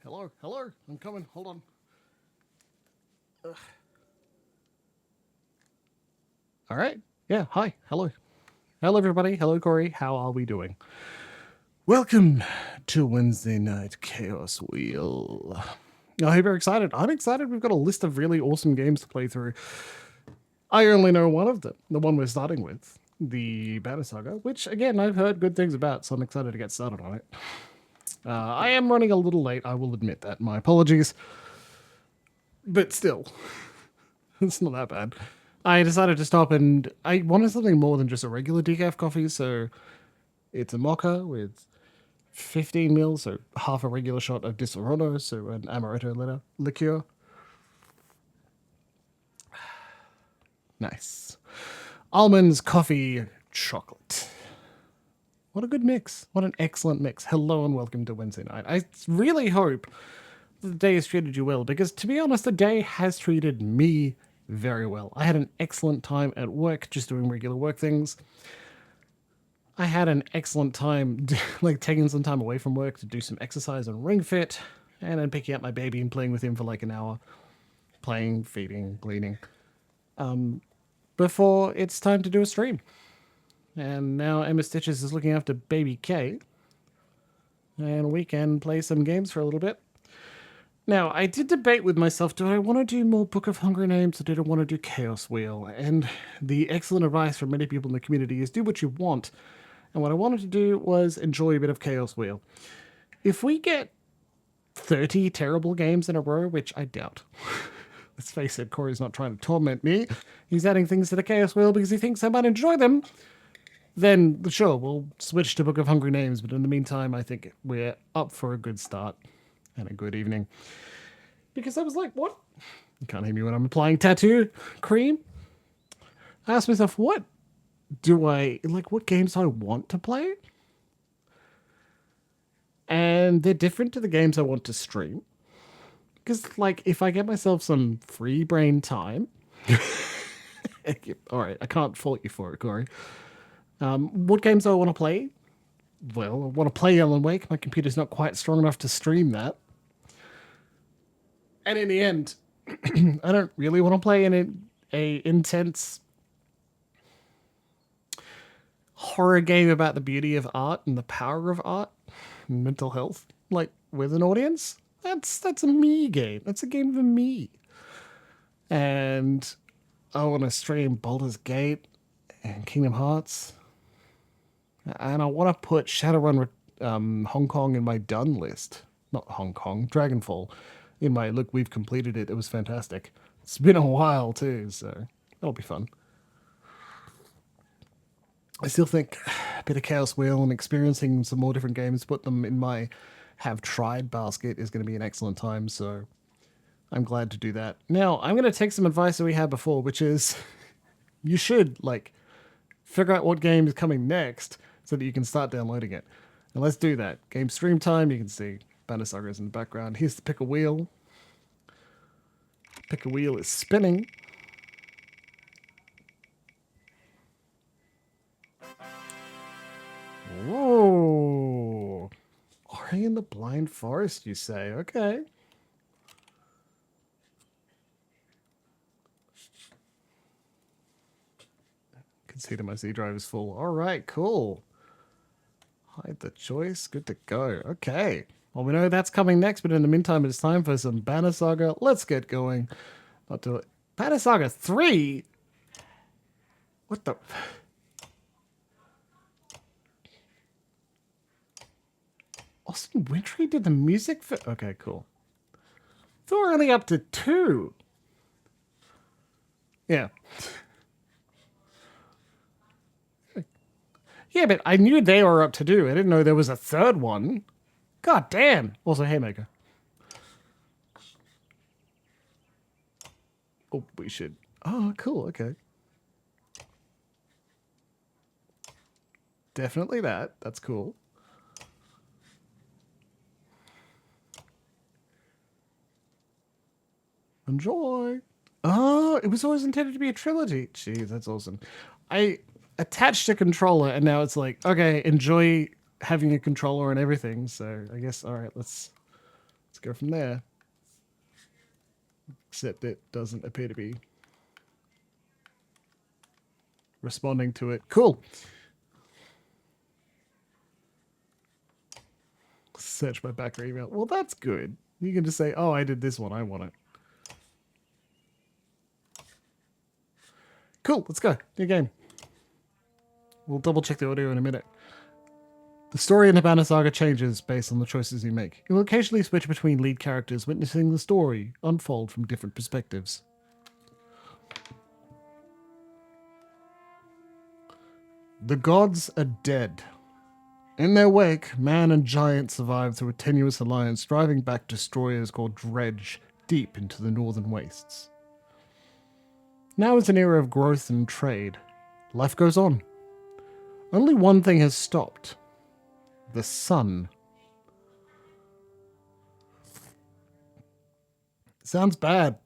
Hello, hello, I'm coming. Hold on. Ugh. All right. Yeah, hi. Hello. Hello, everybody. Hello, Cory. How are we doing? Welcome to Wednesday Night Chaos Wheel. I hope you're excited. I'm excited. We've got a list of really awesome games to play through. I only know one of them, the one we're starting with, the Banner Saga, which, again, I've heard good things about, so I'm excited to get started on it. I am running a little late, I will admit that. My apologies. But still, it's not that bad. I decided to stop and I wanted something more than just a regular decaf coffee, so it's a mocha with 15 mils, so half a regular shot of Disaronno, so an amaretto liqueur. Nice. Almonds, coffee, chocolate. What a good mix. What an excellent mix. Hello and welcome to Wednesday night. I really hope the day has treated you well, because to be honest, the day has treated me very well. I had an excellent time at work, just doing regular work things. I had an excellent time, like taking some time away from work to do some exercise and ring fit, and then picking up my baby and playing with him for like an hour, playing, feeding, cleaning, before it's time to do a stream. And now Emma Stitches is looking after baby K, and we can play some games for a little bit. Now, I did debate with myself, do I want to do more Book of Hungry Names or did I want to do Chaos Wheel? And the excellent advice from many people in the community is do what you want. And what I wanted to do was enjoy a bit of Chaos Wheel. If we get 30 terrible games in a row, which I doubt, let's face it, Cory's not trying to torment me. He's adding things to the Chaos Wheel because he thinks I might enjoy them. Then, sure, we'll switch to Book of Hungry Names. But in the meantime, I think we're up for a good start and a good evening. Because I was like, what? You can't hear me when I'm applying tattoo cream. I asked myself, what games do I want to play? And they're different to the games I want to stream. Because, like, if I get myself some free brain time, all right, I can't fault you for it, Cory. What games do I want to play? Well, I want to play Alan Wake. My computer's not quite strong enough to stream that. And in the end, I don't really want to play a intense horror game about the beauty of art and the power of art and mental health, like with an audience. That's a me game. That's a game for me. And I want to stream Baldur's Gate and Kingdom Hearts. And I want to put Shadowrun Hong Kong in my done list. Not Hong Kong, Dragonfall. In my look, we've completed it. It was fantastic. It's been a while too, so that'll be fun. I still think a bit of Chaos Wheel and experiencing some more different games, put them in my have tried basket is going to be an excellent time, so I'm glad to do that. Now, I'm going to take some advice that we had before, which is you should, like, figure out what game is coming next so that you can start downloading it. And let's do that. Game stream time, you can see Banner Saga is in the background. Here's the pick a wheel. Pick a wheel is spinning. Whoa. Ori in the Blind Forest, you say? Okay. Can see that my Z drive is full. All right, cool. Hide the choice. Good to go. Okay. Well, we know that's coming next, but in the meantime, it's time for some Banner Saga. Let's get going. Not do it. Banner Saga 3? What the... Austin Wintry did the music for... Okay, cool. So we're only up to 2. Yeah. Yeah, but I knew they were up to 2. I didn't know there was a third one. God damn. Also, Haymaker. Oh, we should... Oh, cool. Okay. Definitely that. That's cool. Enjoy. Oh, it was always intended to be a trilogy. Jeez, that's awesome. I attached a controller and now it's like, okay, enjoy having a controller and everything. So I guess, all right, let's go from there. Except it doesn't appear to be responding to it. Cool. Search my backer email. Well, that's good. You can just say, oh, I did this one. I want it. Cool. Let's go. New game. We'll double check the audio in a minute. The story in the Banner Saga changes based on the choices you make. You will occasionally switch between lead characters, witnessing the story unfold from different perspectives. The gods are dead. In their wake, man and giant survive through a tenuous alliance, driving back destroyers called Dredge deep into the northern wastes. Now is an era of growth and trade. Life goes on. Only one thing has stopped. The sun. Sounds bad.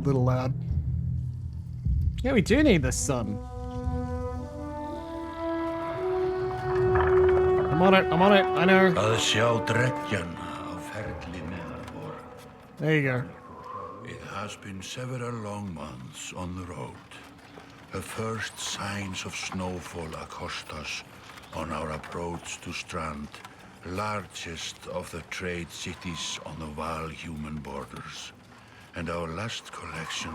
Little loud. Yeah, we do need the sun. I'm on it, I know. There you go. It has been several long months on the road. The first signs of snowfall accost us on our approach to Strand, largest of the trade cities on the Val-human borders, and our last collection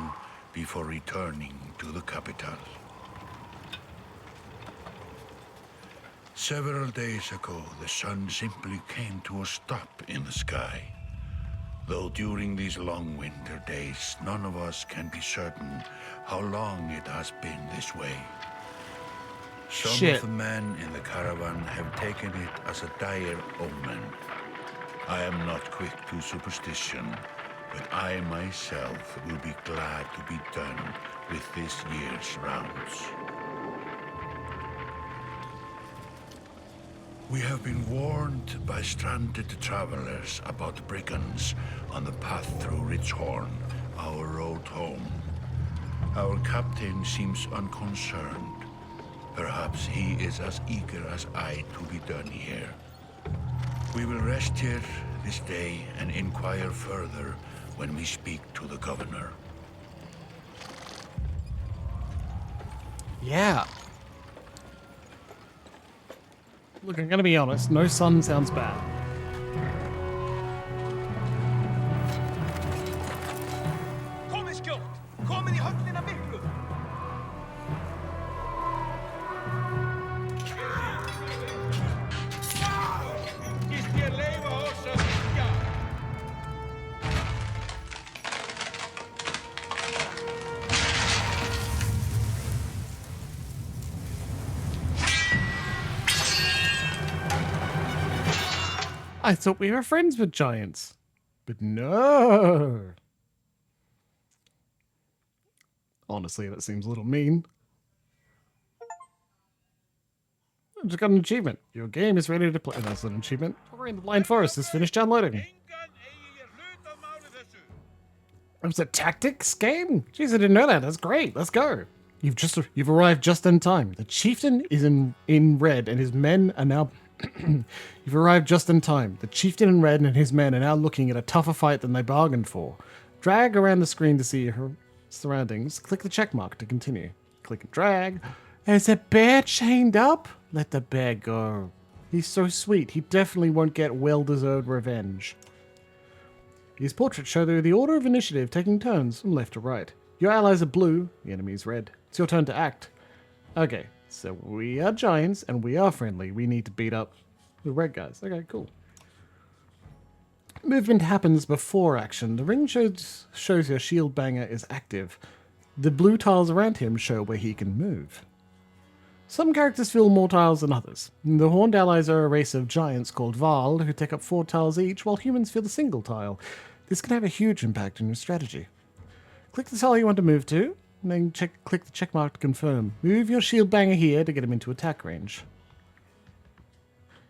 before returning to the capital. Several days ago, the sun simply came to a stop in the sky. Though during these long winter days, none of us can be certain how long it has been this way. Some of the men in the caravan have taken it as a dire omen. I am not quick to superstition, but I myself will be glad to be done with this year's rounds. We have been warned by stranded travelers about brigands on the path through Ridgehorn, our road home. Our captain seems unconcerned. Perhaps he is as eager as I to be done here. We will rest here this day and inquire further when we speak to the governor. Yeah. Look, I'm gonna be honest, no sun sounds bad. I thought we were friends with giants. But no. Honestly, that seems a little mean. I just got an achievement. Your game is ready to play. That's an achievement. Cory in the Blind Forest is finished downloading. It was a tactics game? Jeez, I didn't know that. That's great. Let's go. You've arrived just in time. The chieftain is in red and his men are now... You've arrived just in time. The chieftain in red and his men are now looking at a tougher fight than they bargained for. Drag around the screen to see your surroundings. Click the check mark to continue. Click and drag. There's a bear chained up? Let the bear go. He's so sweet. He definitely won't get well-deserved revenge. His portraits show the order of initiative, taking turns from left to right. Your allies are blue, the enemy's red. It's your turn to act. Okay, so we are giants and we are friendly. We need to beat up the red guys. Okay, cool. Movement happens before action. The ring shows your shield banger is active. The blue tiles around him show where he can move. Some characters fill more tiles than others. The Horned Allies are a race of giants called Val, who take up 4 tiles each, while humans fill a single tile. This can have a huge impact on your strategy. Click the tile you want to move to, and then click the check mark to confirm. Move your shield banger here to get him into attack range.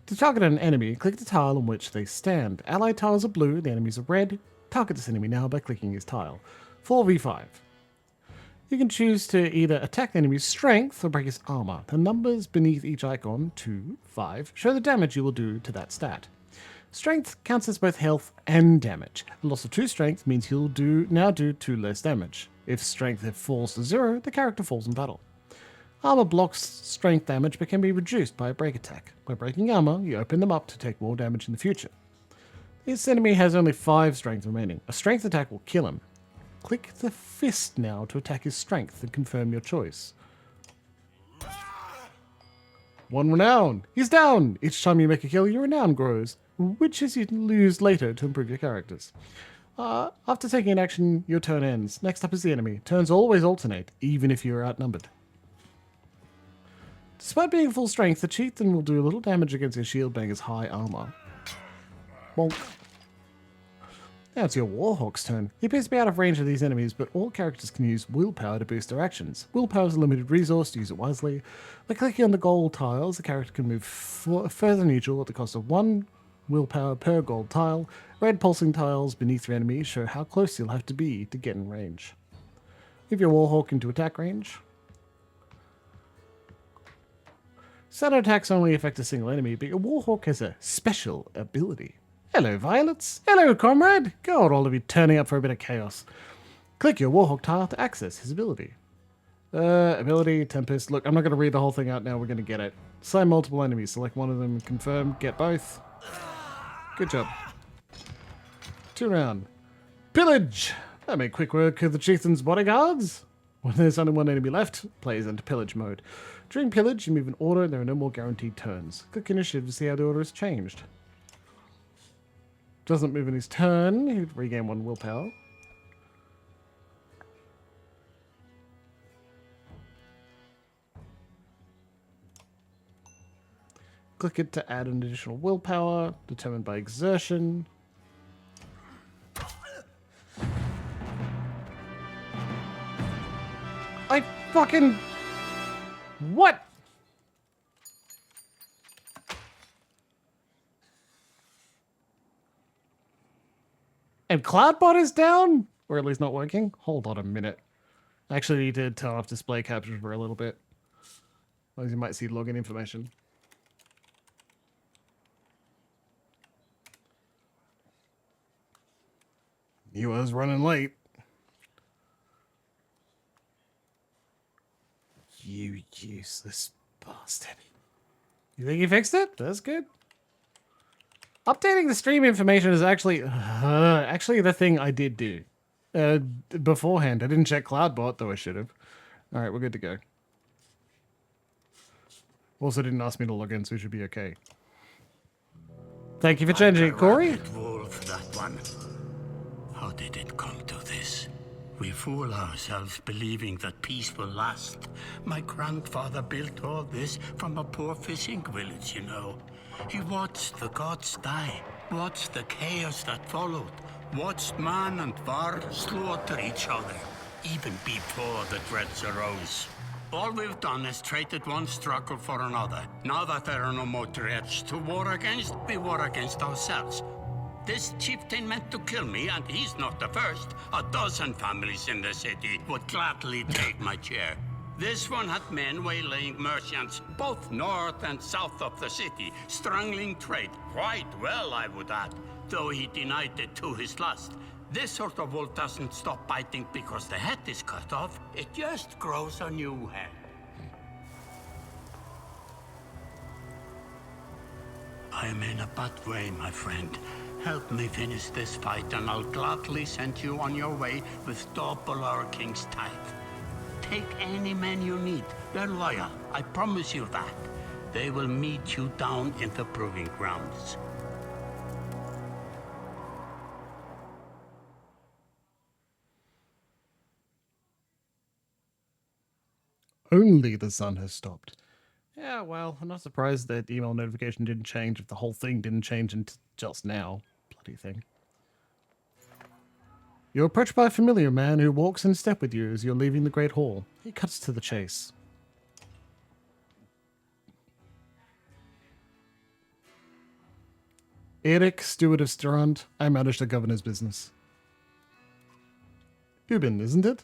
To target an enemy, click the tile on which they stand. Allied tiles are blue, the enemies are red. Target this enemy now by clicking his tile. 4v5. You can choose to either attack the enemy's strength or break his armor. The numbers beneath each icon, 2, 5, show the damage you will do to that stat. Strength counts as both health and damage. A loss of 2 strength means he'll now do 2 less damage. If strength falls to 0, the character falls in battle. Armor blocks strength damage but can be reduced by a break attack. By breaking armor, you open them up to take more damage in the future. This enemy has only 5 strength remaining. A strength attack will kill him. Click the fist now to attack his strength and confirm your choice. 1 renown! He's down! Each time you make a kill, your renown grows, which is you can lose later to improve your characters. After taking an action, your turn ends. Next up is the enemy. Turns always alternate, even if you are outnumbered. Despite being full strength, the chieftain will do a little damage against his shield banger's high armor. Bonk. Now it's your Warhawk's turn. He appears to be out of range of these enemies, but all characters can use willpower to boost their actions. Willpower is a limited resource, to use it wisely. By clicking on the gold tiles, the character can move further neutral at the cost of 1 willpower per gold tile. Red pulsing tiles beneath your enemy show how close you'll have to be to get in range. Move your Warhawk into attack range. Shadow attacks only affect a single enemy, but your Warhawk has a special ability. Hello, Violets. Hello, Comrade. God, all of you turning up for a bit of chaos. Click your Warhawk tile to access his ability. Ability, Tempest. Look, I'm not going to read the whole thing out now. We're going to get it. Assign multiple enemies. Select one of them. Confirm. Get both. Good job. 2 round. Pillage. I make quick work of the chieftain's bodyguards. When there's only 1 enemy left, players enter pillage mode. During pillage, you move in order and there are no more guaranteed turns. Click initiative to see how the order has changed. Doesn't move in his turn. He'd regain 1 willpower. Click it to add an additional willpower, determined by exertion. I fucking... What? And Cloudbot is down? Or at least not working? Hold on a minute. I actually need to turn off display capture for a little bit. Otherwise you might see login information. He was running late. You useless bastard. You think he fixed it? That's good. Updating the stream information is actually the thing I did do. Beforehand. I didn't check Cloudbot, though I should have. Alright, we're good to go. Also didn't ask me to log in, so we should be okay. Thank you for changing it, Cory. Wolf, that one. How did it come to this? We fool ourselves believing that peace will last. My grandfather built all this from a poor fishing village, you know. He watched the gods die, watched the chaos that followed, watched man and var slaughter each other, even before the dreads arose. All we've done is traded one struggle for another. Now that there are no more dreads to war against, we war against ourselves. This chieftain meant to kill me, and he's not the first. 12 families in the city would gladly take my chair. This one had men waylaying merchants, both north and south of the city, strangling trade, quite well, I would add, though he denied it to his last. This sort of wolf doesn't stop biting because the head is cut off. It just grows a new head. I am in a bad way, my friend. Help me finish this fight, and I'll gladly send you on your way with double our king's tithe. Take any men you need. They're loyal, I promise you that. They will meet you down in the proving grounds. Only the sun has stopped. Yeah, well, I'm not surprised that email notification didn't change if the whole thing didn't change until just now. Bloody thing. You're approached by a familiar man who walks in step with you as you're leaving the Great Hall. He cuts to the chase. Eric, steward of Strand. I manage the governor's business. Ubin, isn't it?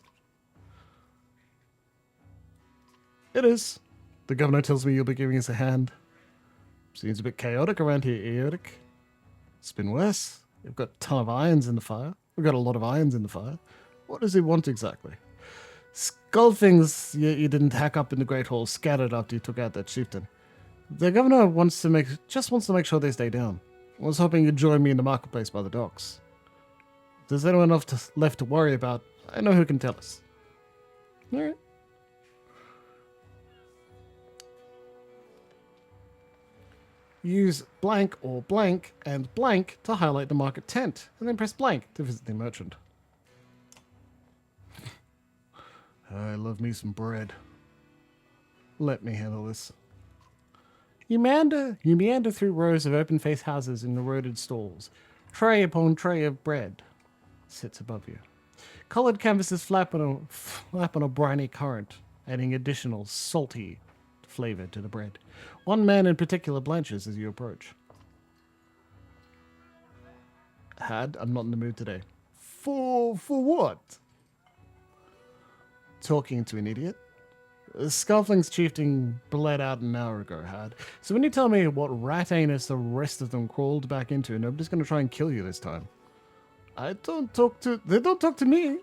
It is. The governor tells me you'll be giving us a hand. Seems a bit chaotic around here, Eric. It's been worse. We've got a ton of irons in the fire. We've got a lot of irons in the fire. What does he want exactly? Skull things you didn't hack up in the Great Hall scattered after you took out that chieftain. The governor wants to make sure they stay down. I was hoping you'd join me in the marketplace by the docks. If there's anyone left to worry about, I know who can tell us. All right. Use blank or blank and blank to highlight the market tent, and then press blank to visit the merchant. I love me some bread. Let me handle this. You meander through rows of open-faced houses in eroded stalls. Tray upon tray of bread sits above you. Coloured canvases flap on a briny current, adding additional salty flavour to the bread. One man in particular blanches as you approach. I'm not in the mood today. For what? Talking to an idiot? Scuffling's chieftain bled out an hour ago, Had. So when you tell me what rat anus the rest of them crawled back into, nobody's going to try and kill you this time. They don't talk to me.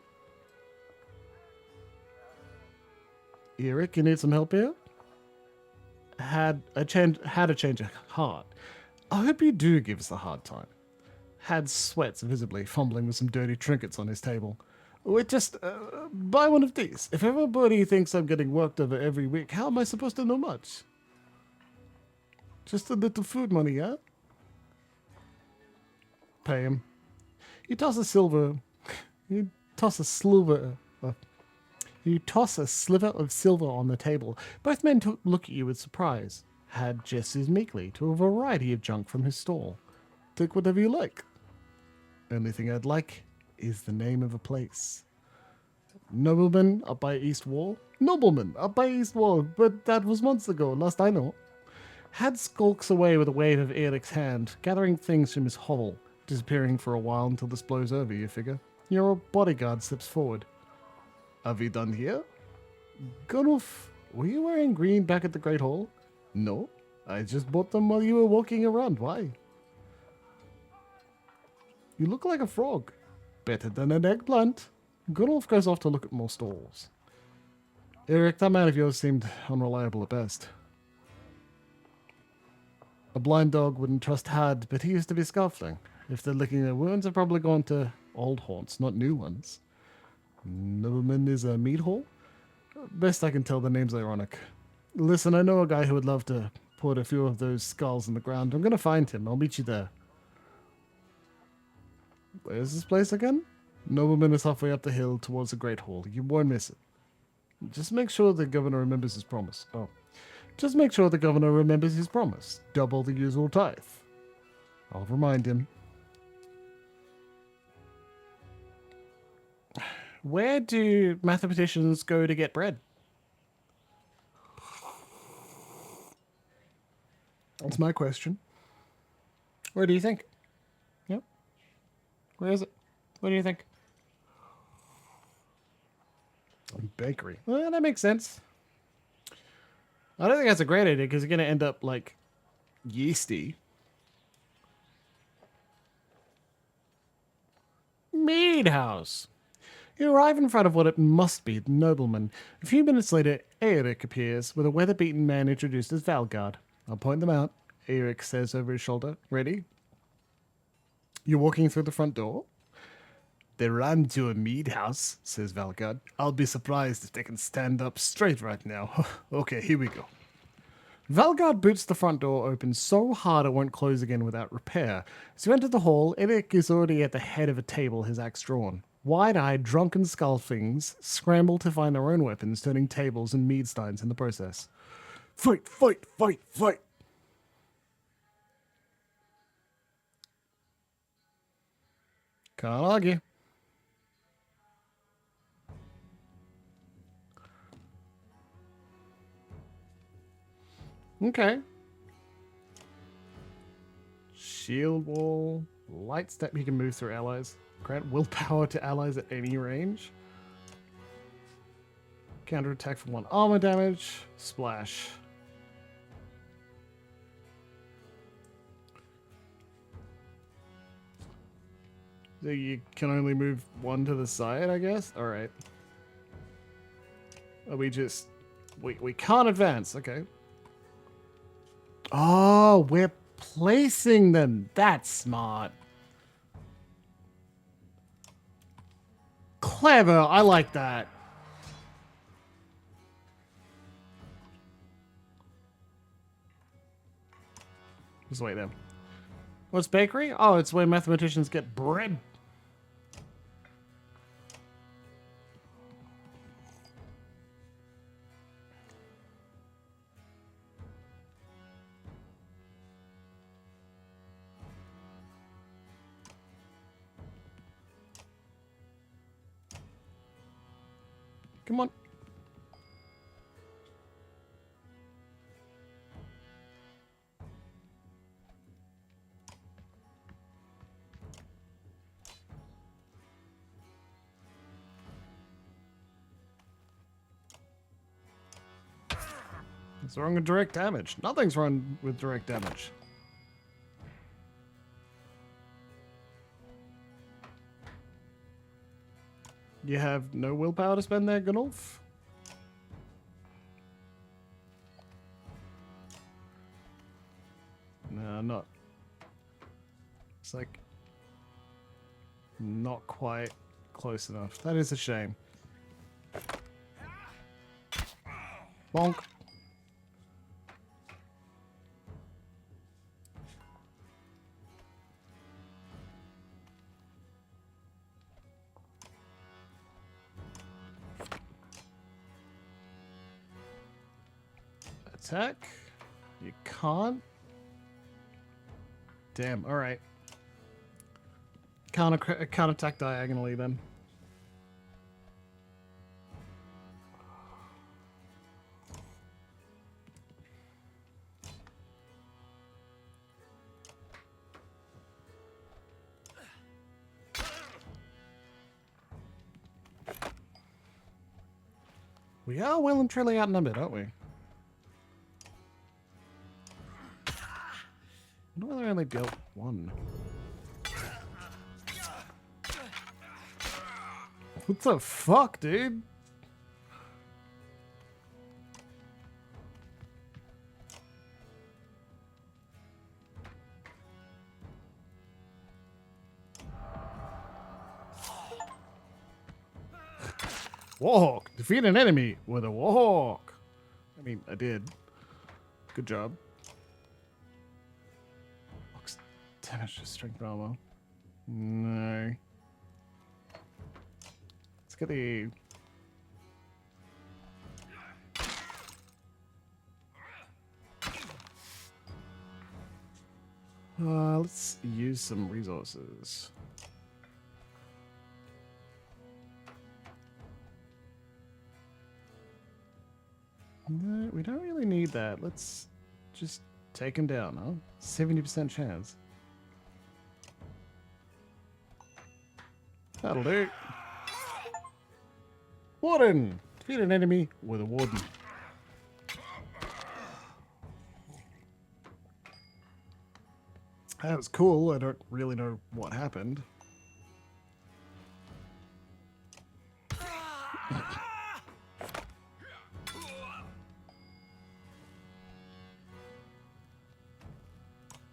Eric, you need some help here? Had a change of heart. I hope you do give us a hard time. Had sweats visibly, fumbling with some dirty trinkets on his table. Just buy one of these. If everybody thinks I'm getting worked over every week, how am I supposed to know much? Just a little food money, yeah? Pay him. You toss a sliver of silver on the table. Both men look at you with surprise. Had gestures meekly to a variety of junk from his stall. Take whatever you like. Only thing I'd like is the name of a place. Nobleman up by East Wall? Nobleman up by East Wall, but that was months ago, last I know. Had skulks away with a wave of Eric's hand, gathering things from his hovel, disappearing for a while until this blows over, you figure. Your bodyguard steps forward. Have you done here? Gunulf, were you wearing green back at the Great Hall? No, I just bought them while you were walking around. Why? You look like a frog. Better than an eggplant. Gunulf goes off to look at more stalls. Eric, that man of yours seemed unreliable at best. A blind dog wouldn't trust Had, but he used to be scuffling. If they're licking their wounds, they're probably gone to old haunts, not new ones. Nobleman is a meat hall? Best I can tell, the name's ironic. Listen, I know a guy who would love to put a few of those skulls in the ground. I'm going to find him. I'll meet you there. Where's this place again? Nobleman is halfway up the hill towards the Great Hall. You won't miss it. Just make sure the governor remembers his promise. Just make sure the governor remembers his promise. Double the usual tithe. I'll remind him. Where do mathematicians go to get bread? That's my question. Where do you think? Yep. Where is it? What do you think? Bakery. Well, that makes sense. I don't think that's a great idea because you're going to end up like yeasty. Mead house. You arrive in front of what it must be the nobleman. A few minutes later, Eric appears with a weather-beaten man introduced as Valgard. I'll point them out. Eric says over his shoulder, "Ready?" You're walking through the front door. They ran to a mead house, says Valgard. I'll be surprised if they can stand up straight right now. Okay, here we go. Valgard boots the front door open so hard it won't close again without repair. As you enter the hall, Eric is already at the head of a table, his axe drawn. Wide-eyed, drunken skullflings scramble to find their own weapons, turning tables and mead steins in the process. Fight, fight, fight, fight! Can't argue. Okay. Shield wall. Light step, he can move through allies. Grant willpower to allies at any range. Counter attack for 1 armor damage. Splash. So you can only move 1 to the side, I guess? Alright. We just... We can't advance. Okay. Oh, we're placing them. That's smart. Clever. I like that. Just wait there. What's bakery? Oh, it's where mathematicians get bread. Come on. What's wrong with direct damage? Nothing's wrong with direct damage. You have no willpower to spend there, Gunulf? No, not. It's like not quite close enough. That is a shame. Bonk. Attack. You can't. Damn. All right. Can't attack diagonally then. We are well and truly outnumbered, aren't we? I wonder whether I only dealt 1. What the fuck, dude? Warhawk! Defeat an enemy with a Warhawk! I mean, I did. Good job. Damage to strength armor. No. Let's get the... let's use some resources. No, we don't really need that. Let's just take him down, huh? 70% chance. That'll do. Warden! Defeat an enemy with a warden. That was cool. I don't really know what happened.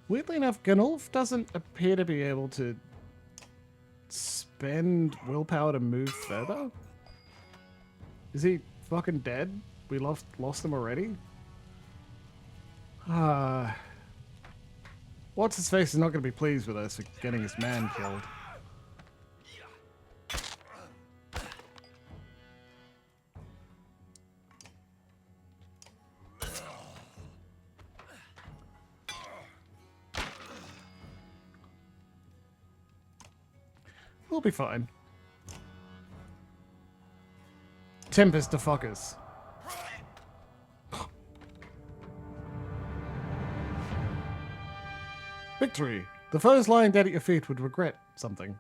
Weirdly enough, Gunulf doesn't appear to be able to spend willpower to move further. Is he fucking dead? We lost him already? What's his face is not going to be pleased with us for getting his man killed. We'll be fine. Tempest to fuckers. Victory! The foes lying dead at your feet would regret something.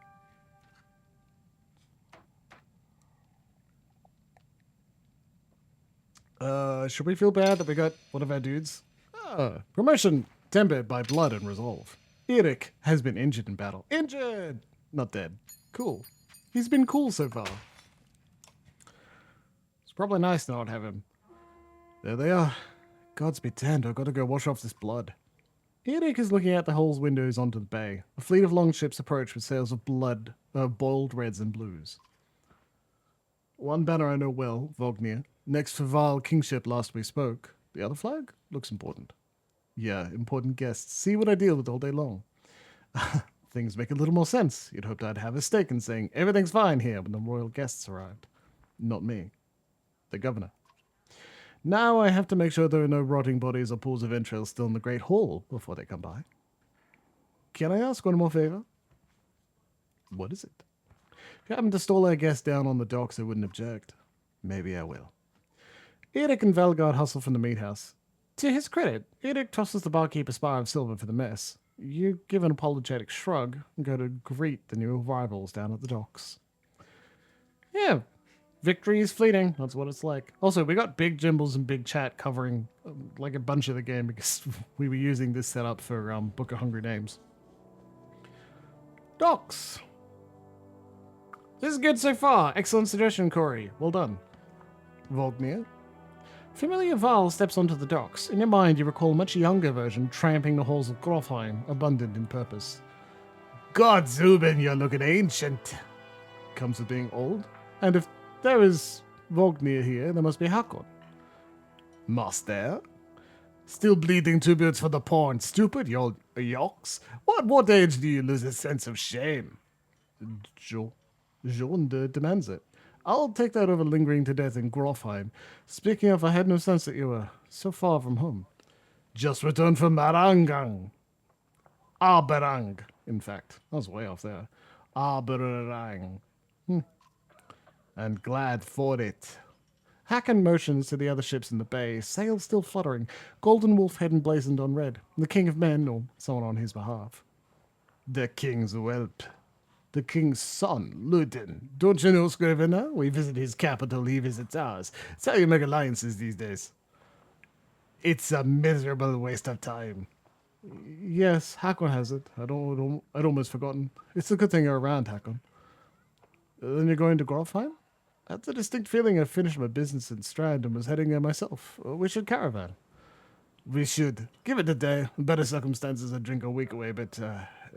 Should we feel bad that we got one of our dudes? Promotion tempered by blood and resolve. Eric has been injured in battle. Injured! Not dead. Cool. He's been cool so far. It's probably nice to not have him. There they are. Gods be damned, I've got to go wash off this blood. Eric is looking out the hole's windows onto the bay. A fleet of longships approach with sails of blood, boiled reds and blues. One banner I know well, Vognir. Next for Val Kingship last we spoke. The other flag? Looks important. Yeah, important guests. See what I deal with all day long. Things make a little more sense. You'd hoped I'd have a stake in saying everything's fine here when the royal guests arrived. Not me. The governor. Now I have to make sure there are no rotting bodies or pools of entrails still in the Great Hall before they come by. Can I ask one more favor? What is it? If you happen to stall our guest down on the docks, I wouldn't object. Maybe I will. Eric and Valgard hustle from the meat house. To his credit, Eric tosses the barkeep a spar of silver for the mess. You give an apologetic shrug and go to greet the new arrivals down at the docks. Yeah, victory is fleeting. That's what it's like. Also, we got Big Jimbles and Big Chat covering like a bunch of the game because we were using this setup for Book of Hungry Names. Docks. This is good so far. Excellent suggestion, Cory. Well done. Vognir. Familiar Val steps onto the docks. In your mind, you recall a much younger version tramping the halls of Grofheim, abundant in purpose. God, Zubin, you're looking ancient. Comes with being old. And if there is Vognir here, there must be Hakon. Master? Still bleeding tributes for the poor and stupid, you yokes? What age do you lose a sense of shame? Jean demands it. I'll take that over lingering to death in Grofheim. Speaking of, I had no sense that you were so far from home. Just returned from Marangang. Aberang, in fact. I was way off there. Aberang. And glad for it. Hakon motions to the other ships in the bay, sails still fluttering, golden wolf head emblazoned on red, the king of men, or someone on his behalf. The king's whelp. The king's son, Ludin. Don't you know, Scrivener? We visit his capital, he visits ours. It's how you make alliances these days. It's a miserable waste of time. Yes, Hakon has it. I'd almost forgotten. It's a good thing you're around, Hakon. Then you're going to Grofheim? I had the distinct feeling I finished my business in Strand and was heading there myself. We should caravan. We should. Give it a day. In better circumstances, I'd drink a week away, but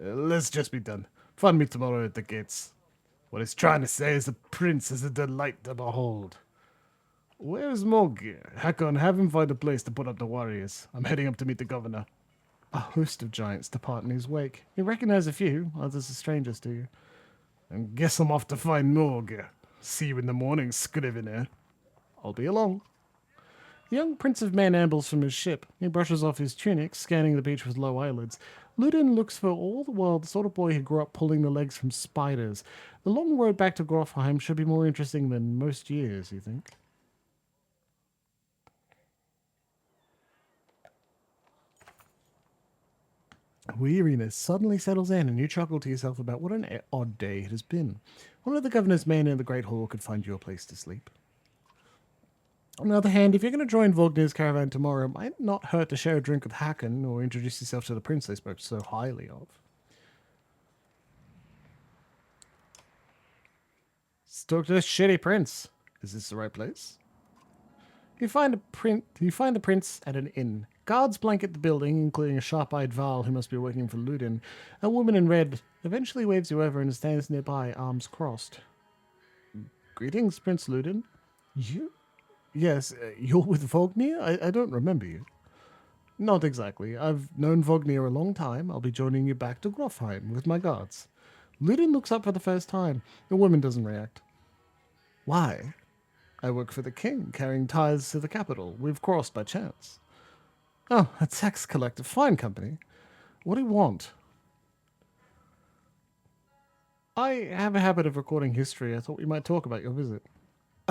let's just be done. Find me tomorrow at the gates. What he's trying to say is the prince is a delight to behold. Where's Morgir? Hakon, have him find a place to put up the warriors. I'm heading up to meet the governor. A host of giants depart in his wake. You recognize a few, others are strangers to you. And guess I'm off to find Morgir. See you in the morning, Scrivener. I'll be along. The young prince of men ambles from his ship. He brushes off his tunic, scanning the beach with low eyelids. Ludin looks for all the world the sort of boy who grew up pulling the legs from spiders. The long road back to Grofheim should be more interesting than most years, you think? Weariness suddenly settles in, and you chuckle to yourself about what an odd day it has been. One of the governor's men in the Great Hall could find you a place to sleep. On the other hand, if you're going to join Vognir's caravan tomorrow, it might not hurt to share a drink with Hakon or introduce yourself to the prince they spoke so highly of. Talk to this shitty prince. Is this the right place? You find the prince at an inn. Guards blanket the building, including a sharp-eyed Val who must be working for Ludin. A woman in red eventually waves you over and stands nearby, arms crossed. Greetings, Prince Ludin. You? Yes, you're with Vognir? I don't remember you. Not exactly. I've known Vognir a long time. I'll be joining you back to Grofheim with my guards. Ludin looks up for the first time. The woman doesn't react. Why? I work for the king, carrying tithes to the capital. We've crossed by chance. Oh, a tax collector. Fine company. What do you want? I have a habit of recording history. I thought we might talk about your visit.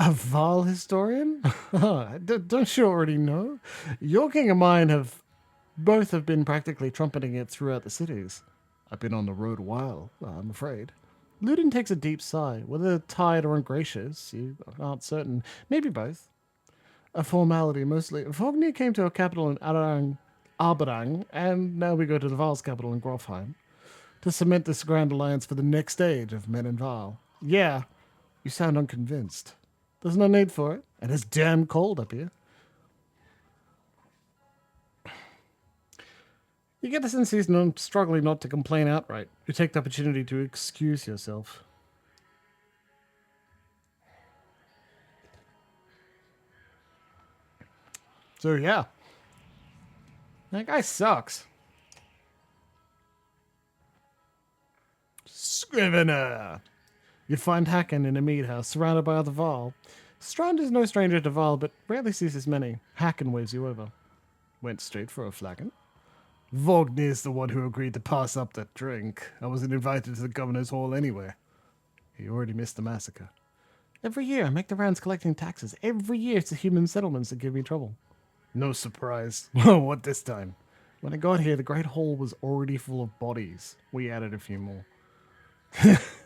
A Val historian? Don't you already know? Your king and mine have been practically trumpeting it throughout the cities. I've been on the road a while, I'm afraid. Ludin takes a deep sigh. Whether tired or ungracious, you aren't certain. Maybe both. a formality mostly. Vognir came to our capital in Aberang, and now we go to the Val's capital in Grofheim to cement this grand alliance for the next stage of Men and Val. Yeah, you sound unconvinced. There's no need for it, and it's damn cold up here. You get the sense he's struggling not to complain outright. You take the opportunity to excuse yourself. So yeah, that guy sucks. Scrivener! You find Hacken in a mead house, surrounded by other Val. Strand is no stranger to Val, but rarely sees as many. Hacken waves you over. Went straight for a flagon. Vognir's the one who agreed to pass up that drink. I wasn't invited to the governor's hall anyway. He already missed the massacre. Every year I make the rounds collecting taxes. Every year it's the human settlements that give me trouble. No surprise. Well, what this time? When I got here, the Great Hall was already full of bodies. We added a few more.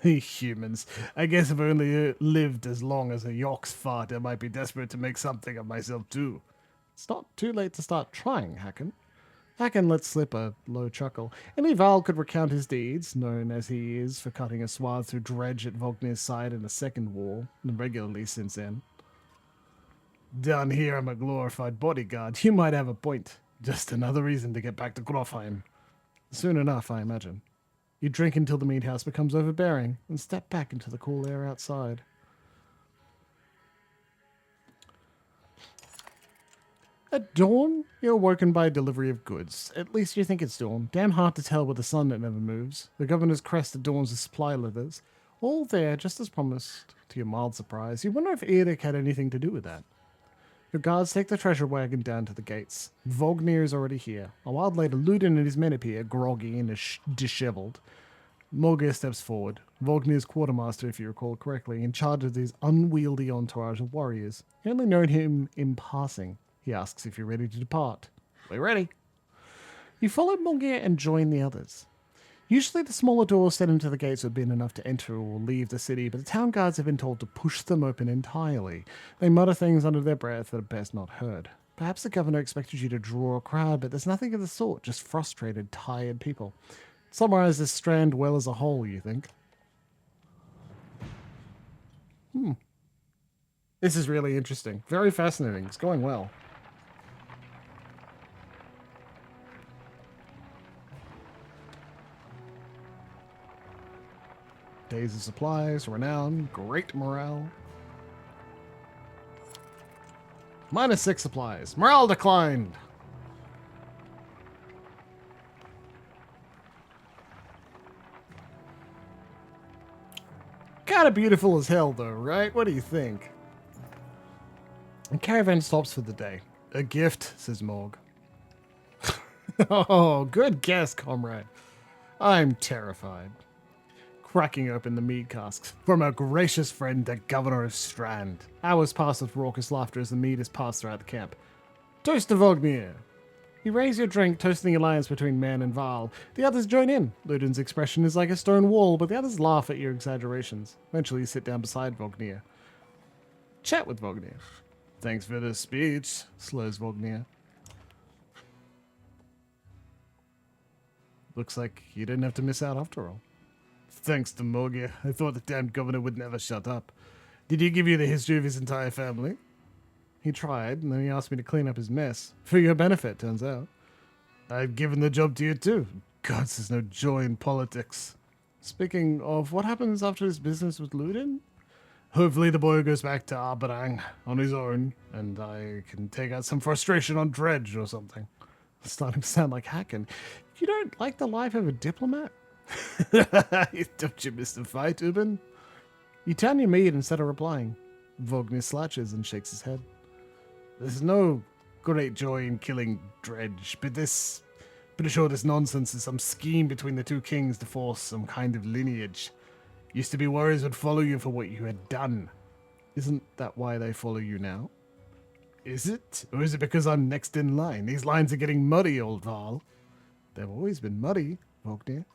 Humans. I guess if I only lived as long as a York's fart, I might be desperate to make something of myself too. It's not too late to start trying, Hacken. Hacken let slip a low chuckle. Any Val could recount his deeds, known as he is for cutting a swath through Dredge at Vognir's side in the Second War, and regularly since then. Down here I'm a glorified bodyguard. You might have a point. Just another reason to get back to Grofheim. Soon enough, I imagine. You drink until the mead house becomes overbearing, and step back into the cool air outside. At dawn, you're woken by a delivery of goods. At least you think it's dawn. Damn hard to tell with the sun that never moves. The governor's crest adorns the supply leathers. All there, just as promised, to your mild surprise. You wonder if Eric had anything to do with that. Your guards take the treasure wagon down to the gates. Vognir is already here. A while later, Ludin and his men appear, groggy and disheveled. Morgir steps forward. Vognir's quartermaster, if you recall correctly, in charge of these unwieldy entourage of warriors. You only know him in passing. He asks if you're ready to depart. We're ready. You follow Morgir and join the others. Usually the smaller doors set into the gates would have been enough to enter or leave the city, but the town guards have been told to push them open entirely. They mutter things under their breath that are best not heard. Perhaps the governor expected you to draw a crowd, but there's nothing of the sort, just frustrated, tired people. Summarize this strand well as a whole, you think? This is really interesting. Very fascinating. It's going well. Days of supplies, renown, great morale. -6 supplies. Morale declined. Kind of beautiful as hell, though, right? What do you think? The caravan stops for the day. A gift, says Morg. Oh, good guess, comrade. I'm terrified. Cracking open the mead casks. From a gracious friend, the governor of Strand. Hours pass with raucous laughter as the mead is passed throughout the camp. Toast to Vognir. You raise your drink, toasting the alliance between Man and Val. The others join in. Ludin's expression is like a stone wall, but the others laugh at your exaggerations. Eventually, you sit down beside Vognir. Chat with Vognir. Thanks for the speech, slurs Vognir. Looks like you didn't have to miss out after all. Thanks to Morgir. I thought the damn governor would never shut up. Did he give you the history of his entire family? He tried, and then he asked me to clean up his mess. For your benefit, turns out. I've given the job to you too. God, there's no joy in politics. Speaking of, what happens after his business with Ludin? Hopefully the boy goes back to Aberang on his own, and I can take out some frustration on Dredge or something. It's starting to sound like Hacken. You don't like the life of a diplomat? Don't you miss the fight, Ubin? You turn your mead instead of replying. Vognir slouches and shakes his head. There's no great joy in killing Dredge, but pretty sure this nonsense is some scheme between the two kings to force some kind of lineage. Used to be warriors would follow you for what you had done. Isn't that why they follow you now? Is it? Or is it because I'm next in line? These lines are getting muddy, old Val. They've always been muddy, Vognir.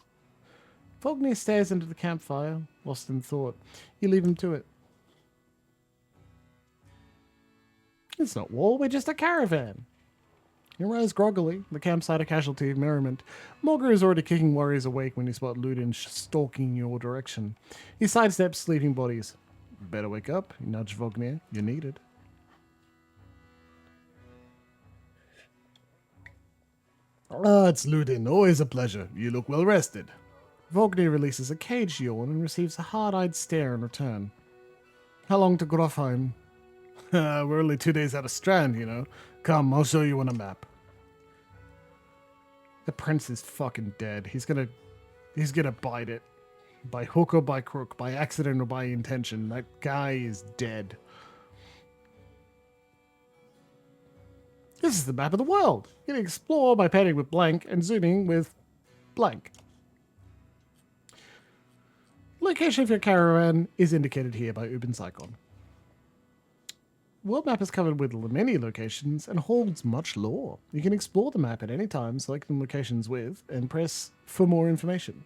Vognir stares into the campfire, lost in thought. You leave him to it. It's not war, we're just a caravan. You rise groggily, the campsite a casualty of merriment. Morgar is already kicking warriors awake when you spot Ludin stalking your direction. He sidesteps sleeping bodies. Better wake up, you nudge Vognir. You're needed. Ah, it's Ludin. Always a pleasure. You look well rested. Vognir releases a caged yawn and receives a hard-eyed stare in return. How long to Grofheim? We're only 2 days out of Strand, you know. Come, I'll show you on a map. The prince is fucking dead. He's gonna bite it. By hook or by crook, by accident or by intention. That guy is dead. This is the map of the world. You can explore by panning with blank and zooming with blank. Location of your caravan is indicated here by Ubin's icon. World map is covered with many locations and holds much lore. You can explore the map at any time, selecting locations with, and press for more information.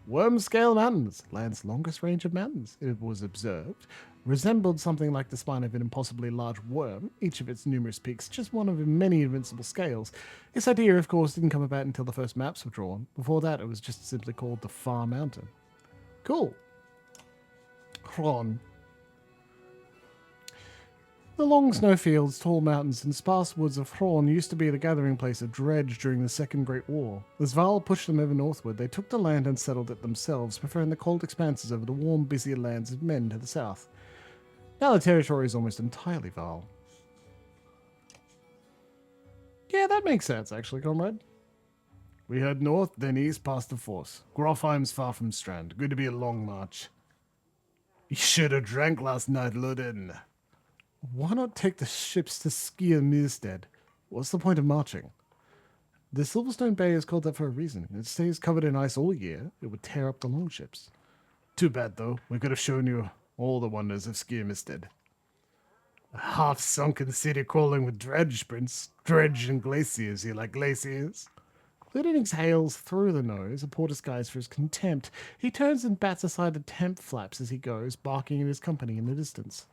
Worm Scale Mountains, land's longest range of mountains. It was observed, resembled something like the spine of an impossibly large worm, each of its numerous peaks just one of many invincible scales. This idea, of course, didn't come about until the first maps were drawn. Before that, it was just simply called the Far Mountain. Cool. Hron. The long snowfields, tall mountains, and sparse woods of Hron used to be the gathering place of Dredge during the Second Great War. As Val pushed them ever northward, they took the land and settled it themselves, preferring the cold expanses over the warm, busier lands of Men to the south. Now the territory is almost entirely Val. Yeah, that makes sense, actually, Comrade. We head north, then east past the Force. Grofheim's far from Strand. Good to be a long march. You should have drank last night, Ludin. Why not take the ships to Skier Mirstead? What's the point of marching? The Silverstone Bay is called that for a reason. It stays covered in ice all year. It would tear up the longships. Too bad, though. We could have shown you all the wonders of Skier Mirstead. A half-sunken city crawling with dredge, Prince. Dredge and glaciers. You like glaciers? Ludin exhales through the nose, a poor disguise for his contempt. He turns and bats aside the tent flaps as he goes, barking at his company in the distance.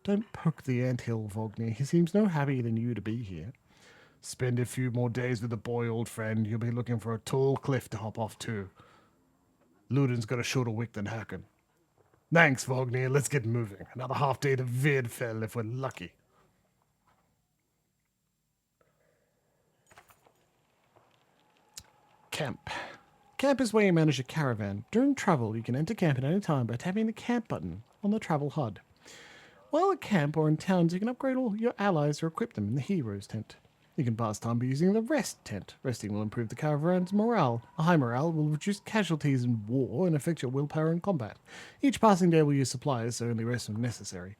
Don't poke the anthill, Vognir. He seems no happier than you to be here. Spend a few more days with the boy, old friend. You'll be looking for a tall cliff to hop off to. Ludin's got a shorter wick than Haken. Thanks, Vognir. Let's get moving. Another half day to Vidfell if we're lucky. Camp. Camp is where you manage a caravan. During travel, you can enter camp at any time by tapping the camp button on the travel HUD. While at camp or in towns, you can upgrade all your allies or equip them in the hero's tent. You can pass time by using the rest tent. Resting will improve the caravan's morale. A high morale will reduce casualties in war and affect your willpower in combat. Each passing day will use supplies, so only rest when necessary.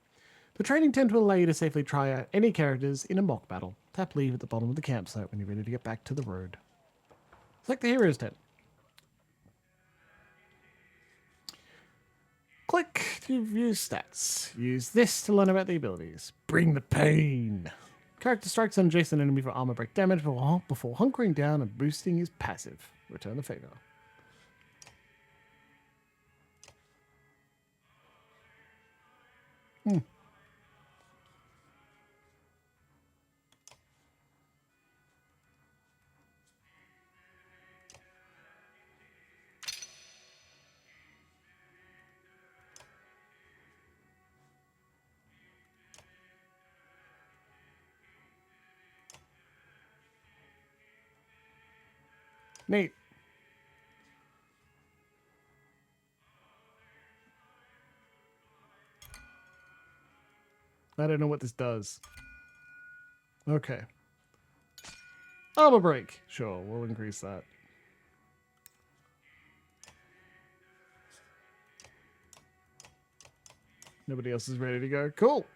The training tent will allow you to safely try out any characters in a mock battle. Tap leave at the bottom of the campsite when you're ready to get back to the road. Select the hero's tent. Click to view stats. Use this to learn about the abilities. Bring the pain. Character strikes an adjacent enemy for armor break damage before hunkering down and boosting his passive. Return the favor. Neat. I don't know what this does. Okay. Armor break. Sure, we'll increase that. Nobody else is ready to go. Cool.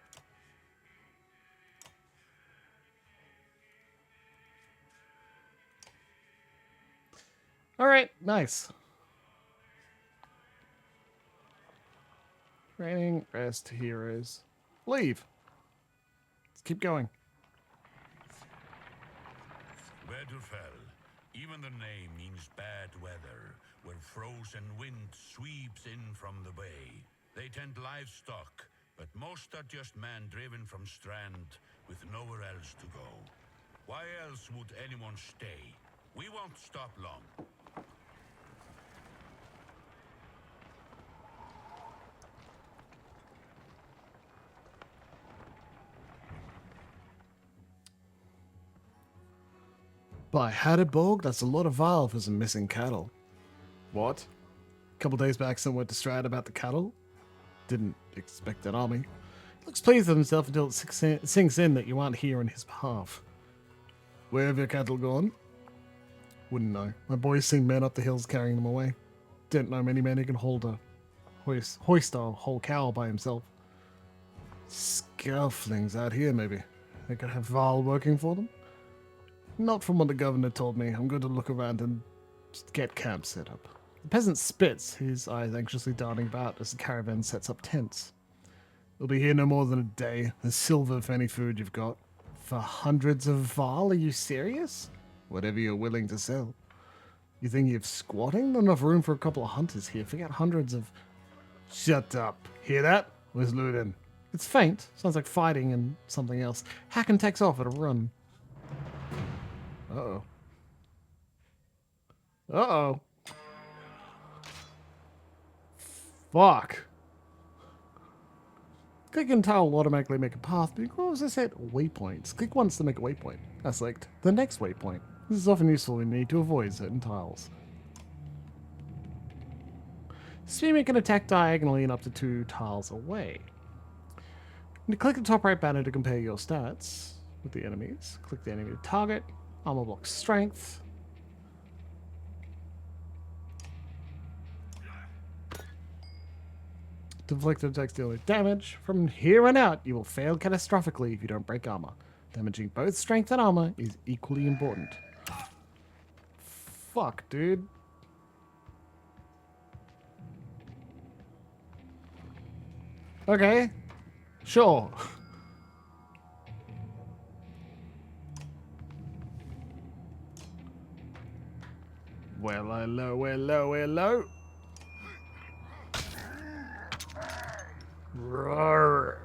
All right, nice. Training, rest, heroes. Leave. Let's keep going. Winterfell. Even the name means bad weather, where frozen wind sweeps in from the bay. They tend livestock, but most are just men driven from Strand with nowhere else to go. Why else would anyone stay? We won't stop long. By Hadderborg, that's a lot of vile for some missing cattle. What? A couple days back, someone went to Strad about the cattle? Didn't expect an army. Looks pleased with himself until it sinks in that you aren't here on his behalf. Where have your cattle gone? Wouldn't know. My boy's seen men up the hills carrying them away. Didn't know many men who can hoist a whole cow by himself. Scouflings out here, maybe. They could have Val working for them? Not from what the governor told me. I'm going to look around and just get camp set up. The peasant spits, his eyes anxiously darting about as the caravan sets up tents. We'll be here no more than a day. There's silver for any food you've got. For hundreds of Val, are you serious? Whatever you're willing to sell. You think you're squatting? Not enough room for a couple of hunters here. Forget hundreds of... Shut up. Hear that? Where's Luden? It's faint. Sounds like fighting and something else. Hacken takes off at a run. Uh-oh. Uh-oh. Fuck. Click and tile will automatically make a path, but what was I said? Waypoints. Click once to make a waypoint. I select the next waypoint. This is often useful when you need to avoid certain tiles. Spearman can attack diagonally and up to 2 tiles away. And click the top right banner to compare your stats with the enemies. Click the enemy target. Armor block strength. Deflected attacks deal damage. From here on out, you will fail catastrophically if you don't break armor. Damaging both strength and armor is equally important. Fuck, dude. Okay. Sure. Well, hello, hello, hello. Roar.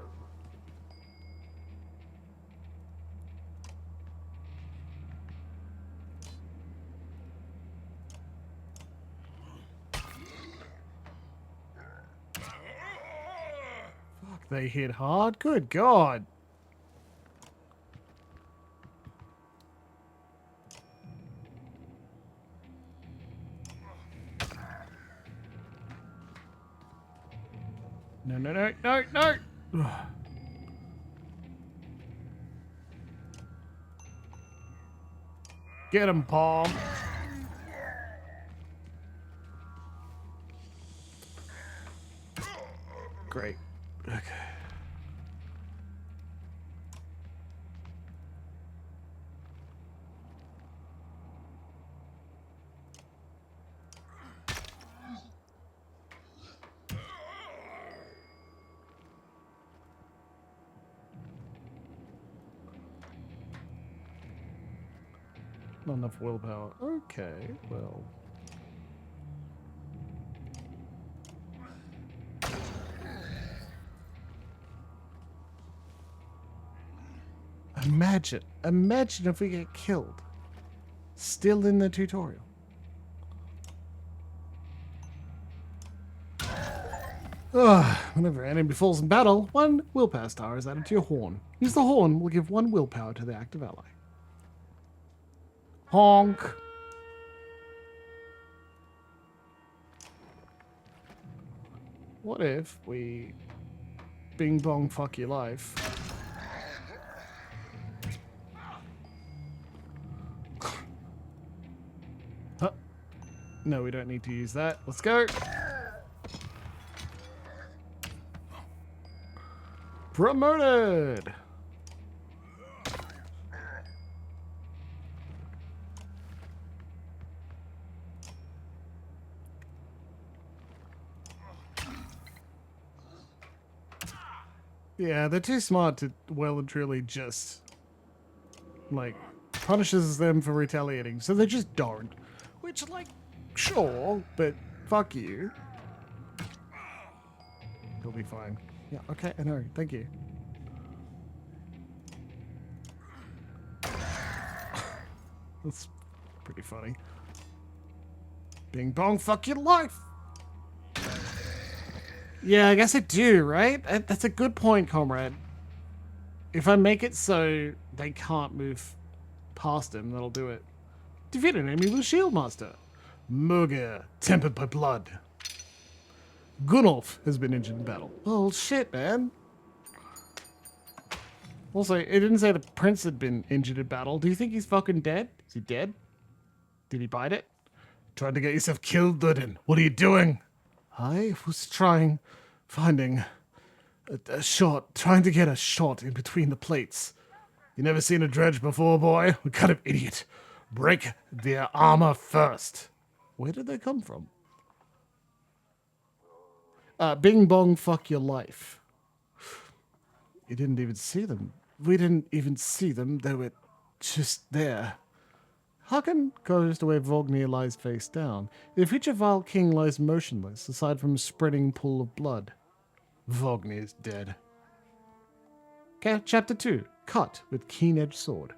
Fuck, they hit hard? Good God. No, no, no, no, no! Get him, Palm. Great. Okay. Not enough willpower. Okay, well. Imagine if we get killed. Still in the tutorial. Whenever an enemy falls in battle, 1 willpower star is added to your horn. Use the horn will give 1 willpower to the active ally. Honk. What if we bing bong fuck your life? Huh. No, we don't need to use that. Let's go. Promoted. Yeah, they're too smart to well and truly just, like, punishes them for retaliating, so they just don't. Which, like, sure, but fuck you. He'll be fine. Yeah, okay, I know. Thank you. That's pretty funny. Bing bong, fuck your life! Yeah, I guess I do, right? That's a good point, Comrade. If I make it so they can't move past him, that'll do it. Defeat an enemy with Shield Master. Murger, tempered by blood. Gunnulf has been injured in battle. Oh, shit, man. Also, it didn't say the prince had been injured in battle. Do you think he's fucking dead? Is he dead? Did he bite it? Trying to get yourself killed, Durden. What are you doing? I was finding a shot, trying to get a shot in between the plates. You never seen a dredge before, boy? What kind of idiot? Break their armor first. Where did they come from? Bing bong, fuck your life. You didn't even see them. We didn't even see them. They were just there. Hagen goes to where Vognir lies face down. The future Vile King lies motionless, aside from a spreading pool of blood. Vognir is dead. Okay, chapter 2. Cut with keen-edged sword.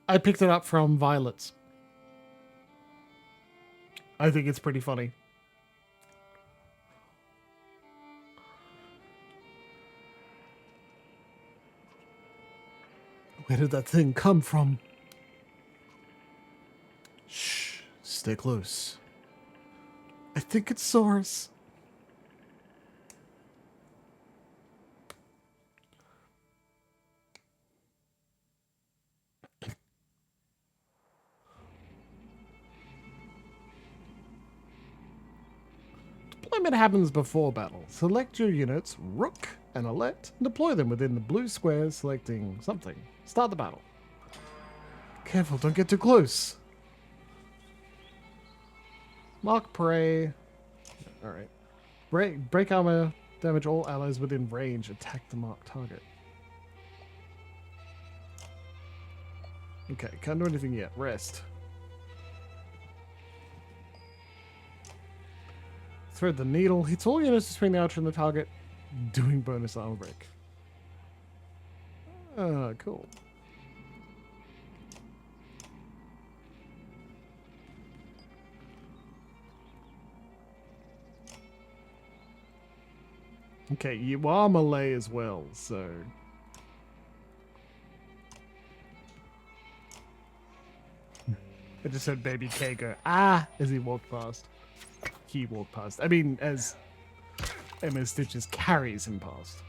I picked it up from Violet's. I think it's pretty funny. Where did that thing come from? Shh, stay close. I think it's Saurus. Deployment happens before battle. Select your units, Rook and Elect, and deploy them within the blue squares, selecting something. Start the battle. Careful, don't get too close. Mark prey. Alright. Break armor, damage all allies within range, attack the marked target. Okay, can't do anything yet. Rest. Thread the needle. Hits all units between the archer and the target, doing bonus armor break. Ah, cool. Okay, you are melee as well, so... I just heard Baby K go, ah, as he walked past. He walked past. I mean, as Emma Stitches carries him past.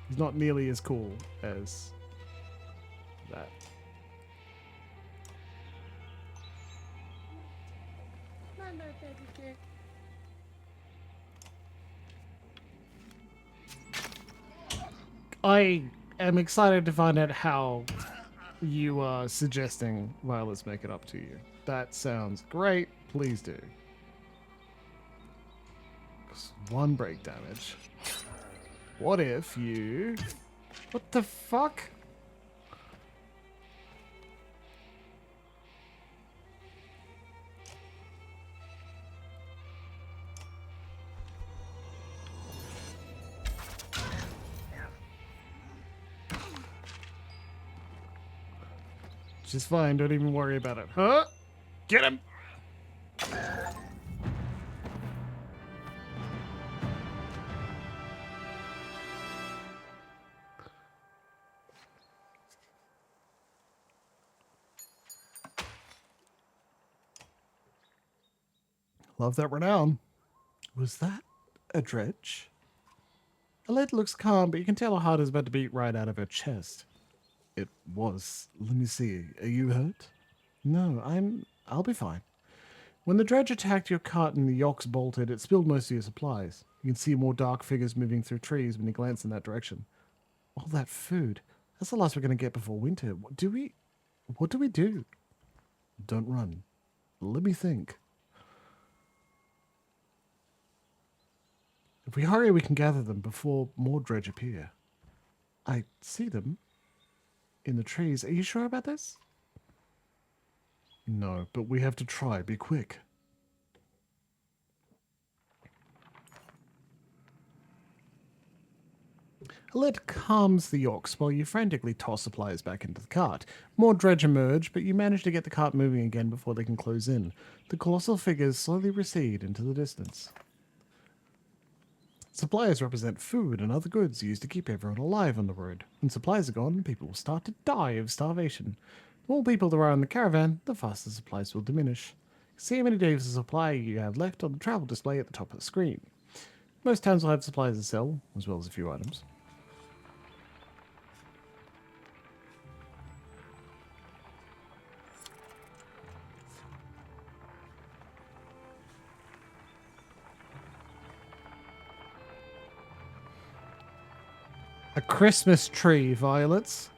He's not nearly as cool as that. I am excited to find out how you are suggesting Violet's make it up to you. That sounds great. Please do. Just one break damage. What if you... What the fuck? Which is fine, don't even worry about it. Huh? Get him! Love that renown. Was that a dredge? Alette looks calm, but you can tell her heart is about to beat right out of her chest. It was. Let me see. Are you hurt? No, I'll be fine. When the dredge attacked your cart and the yokes bolted, it spilled most of your supplies. You can see more dark figures moving through trees when you glance in that direction. All that food. That's the last we're going to get before winter. What do we do? Don't run. Let me think. If we hurry, we can gather them before more dredge appear. I see them. in the trees. Are you sure about this? No, but we have to try. Be quick. A lead calms the Yorks while you frantically toss supplies back into the cart. More dredge emerge, but you manage to get the cart moving again before they can close in. The colossal figures slowly recede into the distance. Supplies represent food and other goods used to keep everyone alive on the road. When supplies are gone, people will start to die of starvation. The more people there are in the caravan, the faster supplies will diminish. See how many days of supply you have left on the travel display at the top of the screen. Most towns will have supplies to sell, as well as a few items. A Christmas tree, Violets.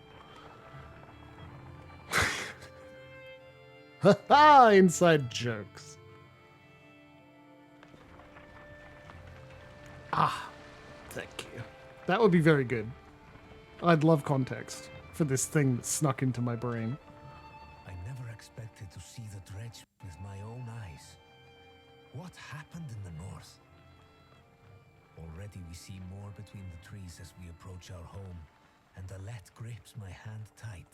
Ha ha! Inside jokes. Ah, thank you. That would be very good. I'd love context for this thing that snuck into my brain. I never expected to see the dredge with my own eyes. What happened in the north? Already we see more between the trees as we approach our home, and Alette grips my hand tight.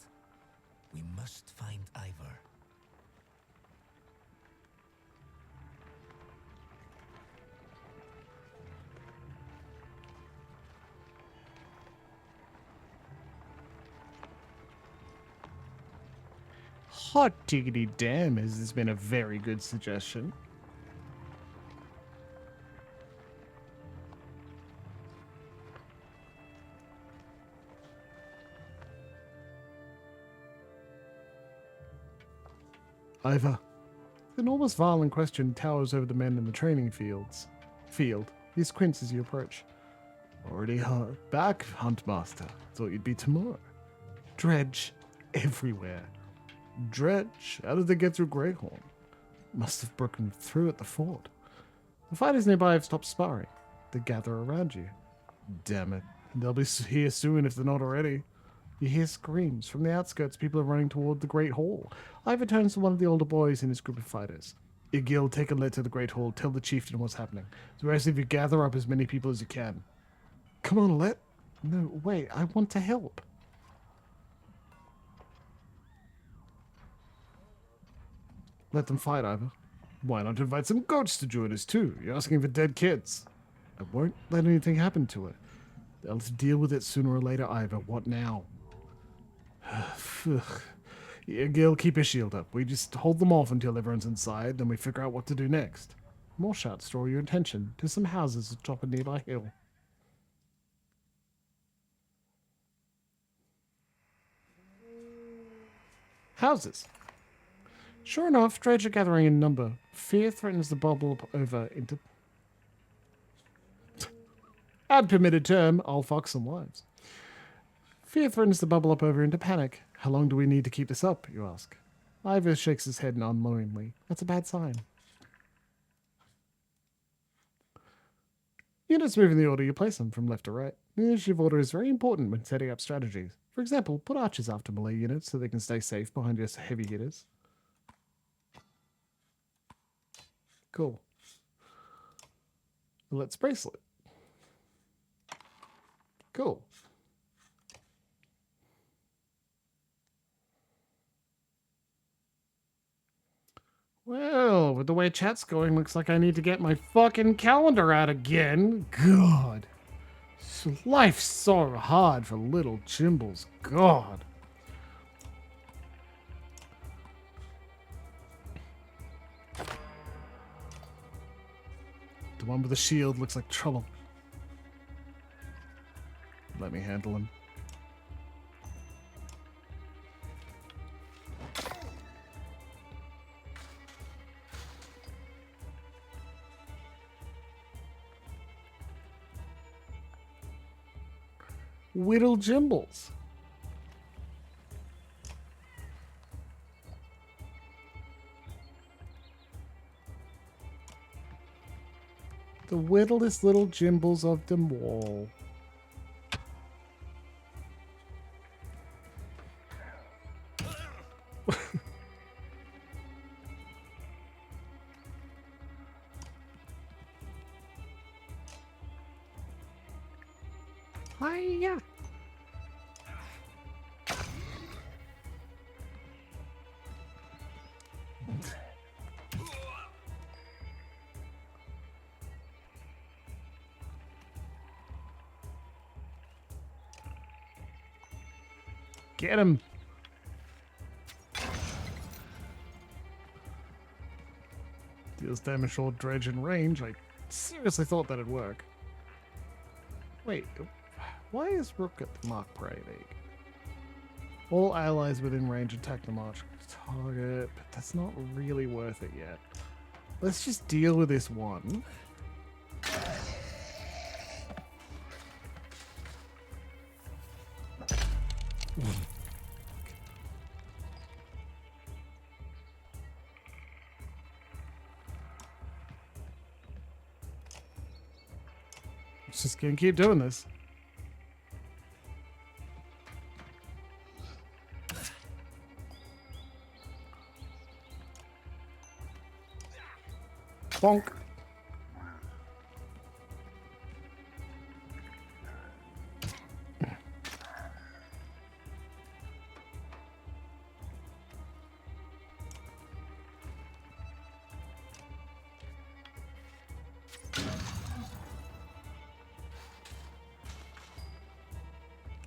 We must find Ivor. Hot diggity damn, has this been a very good suggestion. Ivor. The enormous vial in question towers over the men in the training field. He squints as you approach. Already back, Huntmaster. Thought you'd be tomorrow. Dredge everywhere. Dredge? How did they get through Greyhorn? Must have broken through at the fort. The fighters nearby have stopped sparring. They gather around you. Damn it. They'll be here soon if they're not already. You hear screams. From the outskirts, people are running toward the Great Hall. Ivor turns to one of the older boys in his group of fighters. Igil, take a lead to the Great Hall. Tell the chieftain what's happening. The rest of you gather up as many people as you can. Come on, Let. No, wait. I want to help. Let them fight, Ivor. Why not invite some goats to join us too? You're asking for dead kids. I won't let anything happen to her. They'll have to deal with it sooner or later, Ivor. What now? Yeah, Gil, keep your shield up. We just hold them off until everyone's inside, then we figure out what to do next. More shots draw your attention to some houses atop a nearby hill. Houses. Sure enough, dredge are gathering in number. Fear threatens to bubble over into... Add permitted term, I'll fuck some wives. Fear threatens to bubble up over into panic. How long do we need to keep this up, you ask? Ivor shakes his head unknowingly. That's a bad sign. Units move in the order you place them, from left to right. The initiative order is very important when setting up strategies. For example, put archers after melee units so they can stay safe behind your heavy hitters. Cool. Let's bracelet. Cool. Well, with the way chat's going, looks like I need to get my fucking calendar out again. God. Life's so hard for little Jimbles. God. The one with the shield looks like trouble. Let me handle him. Whittle Jimbles. The whittlest little Jimbles of them all. Hiya! Get him! Deals damage or dredge in range. I seriously thought that'd work. Wait, why is Rook at the Mark Prey League? All allies within range attack the march target, but that's not really worth it yet. Let's just deal with this one. Just gonna keep doing this. Bonk.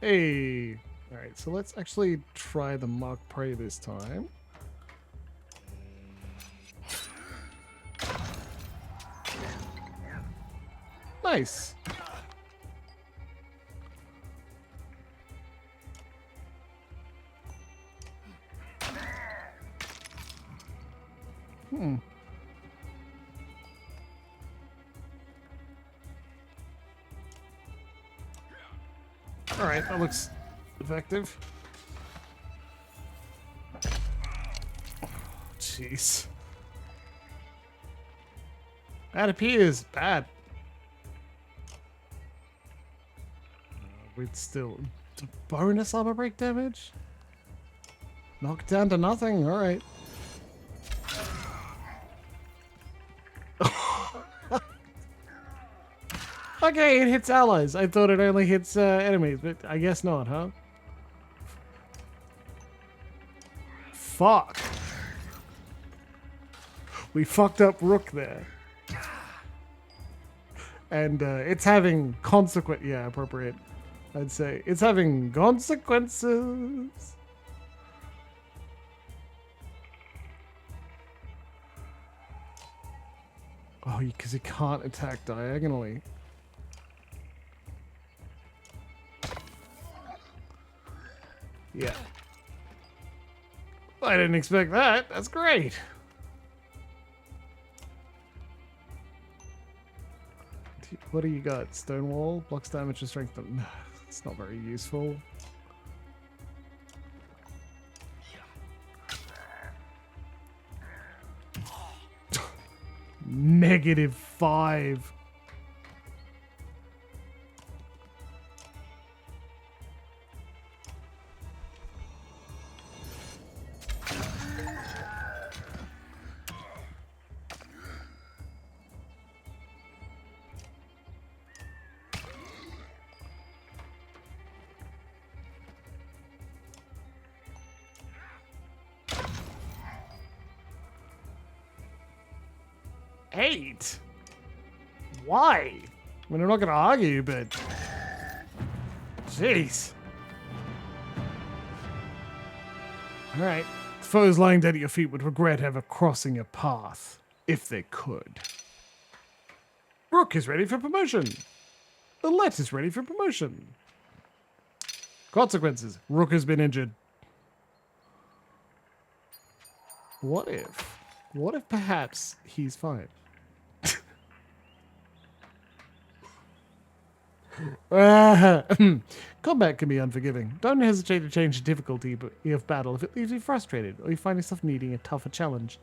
Hey! Alright, so let's actually try the Mark Prey this time. Nice! Alright, that looks effective. Jeez. That appears bad. We'd still... bonus armor break damage? Knocked down to nothing, alright. Okay, it hits allies. I thought it only hits enemies, but I guess not, huh? Fuck. We fucked up Rook there. And it's having consequence. Yeah, appropriate. I'd say it's having consequences. Oh, because he can't attack diagonally. Yeah. I didn't expect that. That's great. What do you got? Stonewall? Blocks damage and strength. It's not very useful. -5. Eight? Why? I mean, I'm not going to argue, but... Jeez. Alright. Foes lying dead at your feet would regret ever crossing your path, if they could. Rook is ready for promotion. The Let is ready for promotion. Consequences. Rook has been injured. What if? What if perhaps he's fine? Combat can be unforgiving. Don't hesitate to change the difficulty of battle if it leaves you frustrated or you find yourself needing a tougher challenge.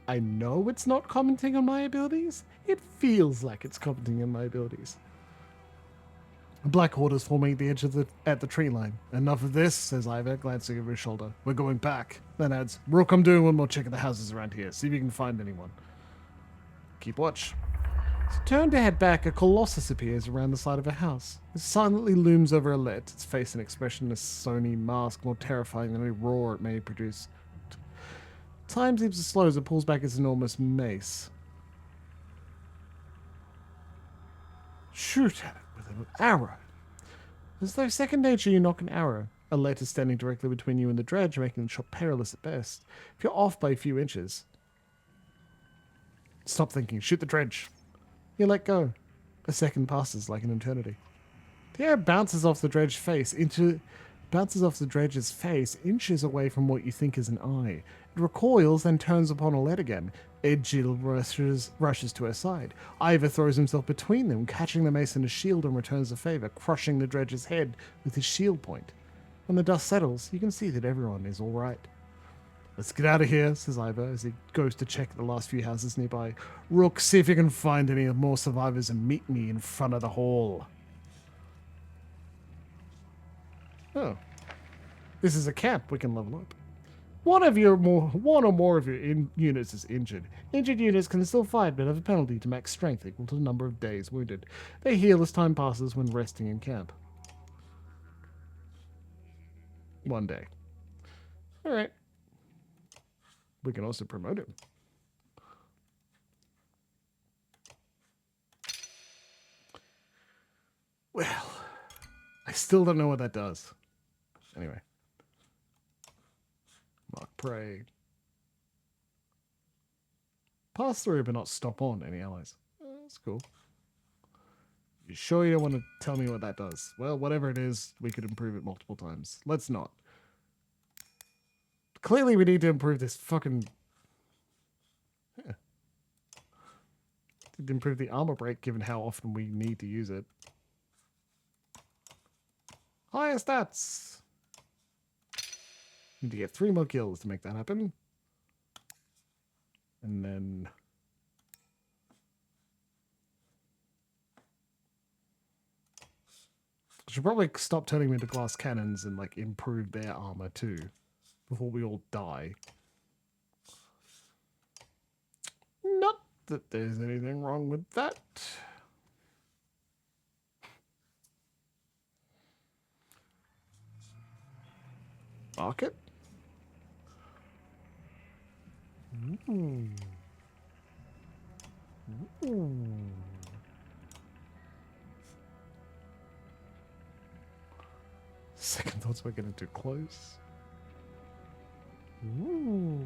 I know it's not commenting on my abilities. It feels like it's commenting on my abilities. A black horde is forming at the tree line. Enough of this, says Ivor, glancing over his shoulder. We're going back. Then adds, Rook, I'm doing one more check of the houses around here. See if you can find anyone. Keep watch. As you turn to head back, a colossus appears around the side of a house. It silently looms over Alette, its face an expressionless Sony mask more terrifying than any roar it may produce. Time seems to slow as it pulls back its enormous mace. Shoot at it with an arrow. As though second nature, you knock an arrow. Alette is standing directly between you and the dredge, making the shot perilous at best. If you're off by a few inches, stop thinking. Shoot the dredge. You let go. A second passes like an eternity. The arrow bounces off the dredge's face inches away from what you think is an eye. It recoils, then turns upon Alette again. Jill rushes to her side. Ivor throws himself between them, catching the mace in his shield and returns the favor, crushing the dredge's head with his shield point. When the dust settles, you can see that everyone is all right. Let's get out of here, says Ivor as he goes to check the last few houses nearby. Rook, see if you can find any more survivors and meet me in front of the hall. Oh. This is a camp. We can level up. One or more of your units is injured. Injured units can still fight, but have a penalty to max strength equal to the number of days wounded. They heal as time passes when resting in camp. 1 day. Alright. We can also promote him. Well, I still don't know what that does. Anyway. Mark Prey. Pass through but not stop on any allies. That's cool. You sure you don't want to tell me what that does? Well, whatever it is, we could improve it multiple times. Let's not. Clearly we need to improve this fucking... Yeah. Need to improve the armor break given how often we need to use it. Higher stats! Need to get 3 more kills to make that happen. And then... I should probably stop turning them into glass cannons and like improve their armor too. Before we all die. Not that there's anything wrong with that. Market? Ooh. Ooh. Second thoughts, we're getting too close. Ooh.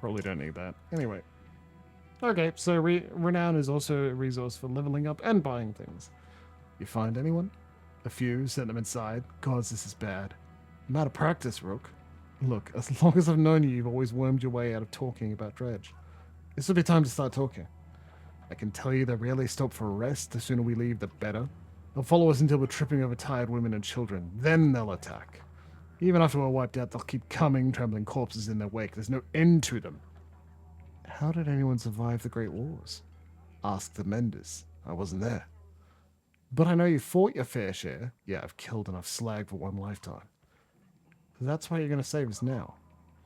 Probably don't need that. Anyway. Okay, so renown is also a resource for leveling up and buying things. You find anyone? A few, sent them inside. Gods, this is bad. I'm out of practice, Rook. Look, as long as I've known you, you've always wormed your way out of talking about Dredge. This will be time to start talking. I can tell you they rarely stop for a rest. The sooner we leave, the better. They'll follow us until we're tripping over tired women and children. Then they'll attack. Even after we're wiped out, they'll keep coming, trembling corpses in their wake. There's no end to them. How did anyone survive the Great Wars? Ask the Menders. I wasn't there. But I know you fought your fair share. Yeah, I've killed enough slag for one lifetime. So that's why you're going to save us now.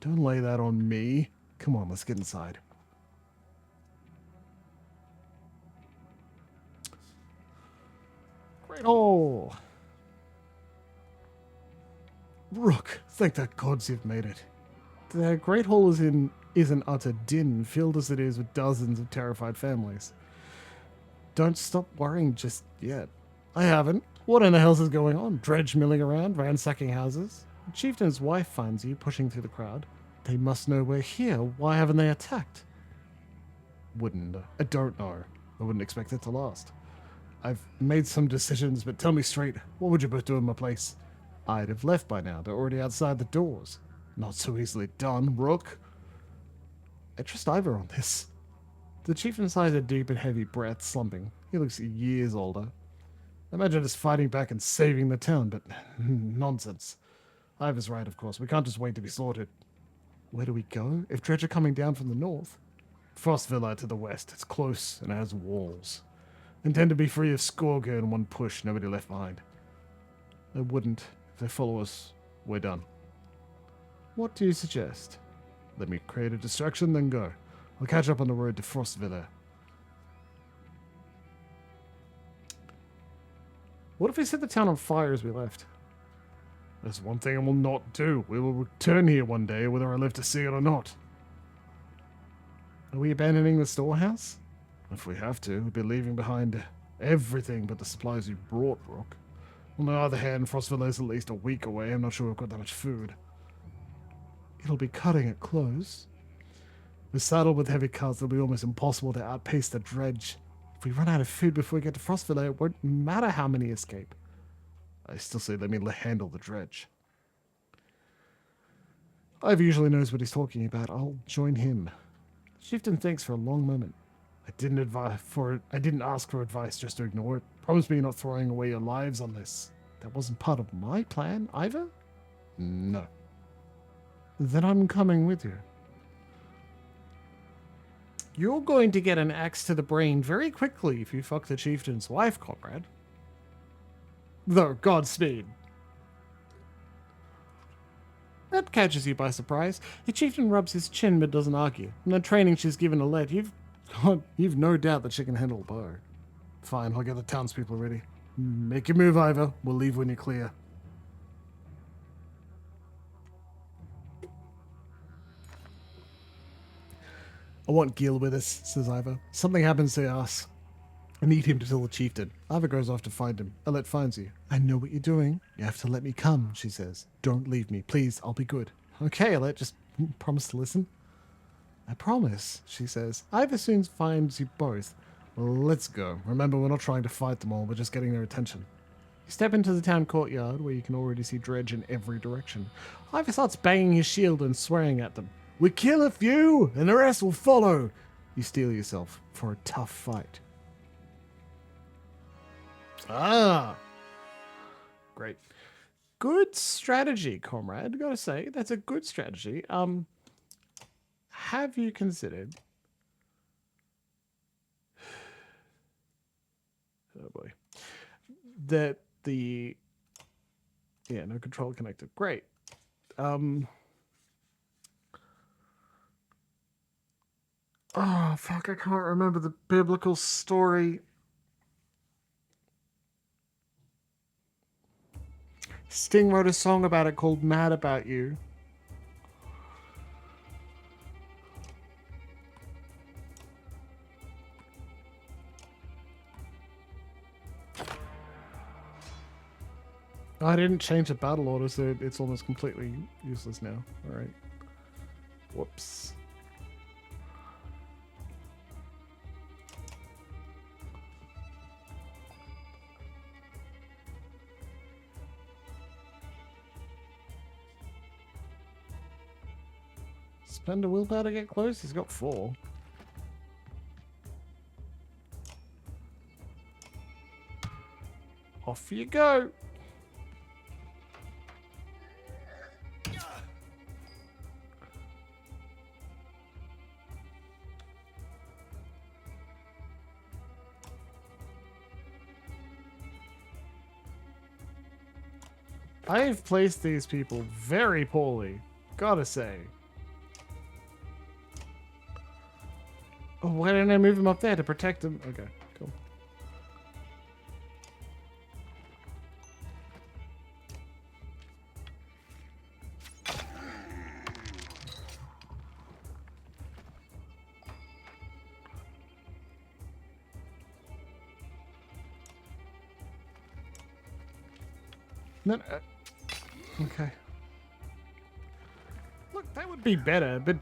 Don't lay that on me. Come on, let's get inside. Great Hall! Rook, thank the gods you've made it. The Great Hall is an utter din, filled as it is with dozens of terrified families. Don't stop worrying just yet. I haven't. What in the hell is going on? Dredge milling around, ransacking houses? The chieftain's wife finds you, pushing through the crowd. They must know we're here. Why haven't they attacked? I don't know. I wouldn't expect it to last. I've made some decisions, but tell me straight, what would you both do in my place? I'd have left by now. They're already outside the doors. Not so easily done, Rook. I trust Ivor on this. The chieftain sighs a deep and heavy breath, slumping. He looks years older. Imagine us fighting back and saving the town, but nonsense. Ivor's right, of course. We can't just wait to be slaughtered. Where do we go? If Dredge are coming down from the north? Frost Villa to the west. It's close and it has walls. Intend to be free of Skorga in one push, nobody left behind. They wouldn't. If they follow us, we're done. What do you suggest? Let me create a distraction, then go. I'll catch up on the road to Frostvilla. What if we set the town on fire as we left? There's one thing I will not do. We will return here one day, whether I live to see it or not. Are we abandoning the storehouse? If we have to, we'll be leaving behind everything but the supplies we brought, Rook. On the other hand, Frostvilla is at least a week away. I'm not sure we've got that much food. It'll be cutting it close. We're saddled with heavy carts. It'll be almost impossible to outpace the dredge. If we run out of food before we get to Frostvilla, it won't matter how many escape. I still say let me handle the dredge. Ivor usually knows what he's talking about. I'll join him. Chieftain thinks for a long moment. I didn't ask for advice just to ignore it. Promise me you're not throwing away your lives on this. That wasn't part of my plan, Ivor? No. Then I'm coming with you. You're going to get an axe to the brain very quickly if you fuck the chieftain's wife, Comrade. Though, Godspeed. That catches you by surprise. The chieftain rubs his chin but doesn't argue. In the training she's given a lead, you've no doubt that she can handle a bow. Fine, I'll get the townspeople ready. Make your move, Ivor. We'll leave when you're clear. I want Gil with us, says Ivor. Something happens to us. I need him to tell the chieftain. Ivor goes off to find him. Alet finds you. I know what you're doing. You have to let me come, she says. Don't leave me. Please, I'll be good. Okay, Alet, just promise to listen. I promise, she says. Ivor soon finds you both. Well, let's go. Remember, we're not trying to fight them all, we're just getting their attention. You step into the town courtyard, where you can already see dredge in every direction. Ivor starts banging his shield and swearing at them. We kill a few, and the rest will follow. You steel yourself for a tough fight. Ah. Great. Good strategy, Comrade. Gotta say, that's a good strategy. Have you considered... Oh boy. That the... Yeah, no control connected. Great. Oh, fuck, I can't remember the biblical story. Sting wrote a song about it called Mad About You. I didn't change the battle order, so it's almost completely useless now. Alright. Whoops. Spend a willpower to get close? He's got 4. Off you go! I've placed these people very poorly, gotta say. Oh, why didn't I move him up there to protect him? Okay, cool. No, okay. Look, that would be better, but...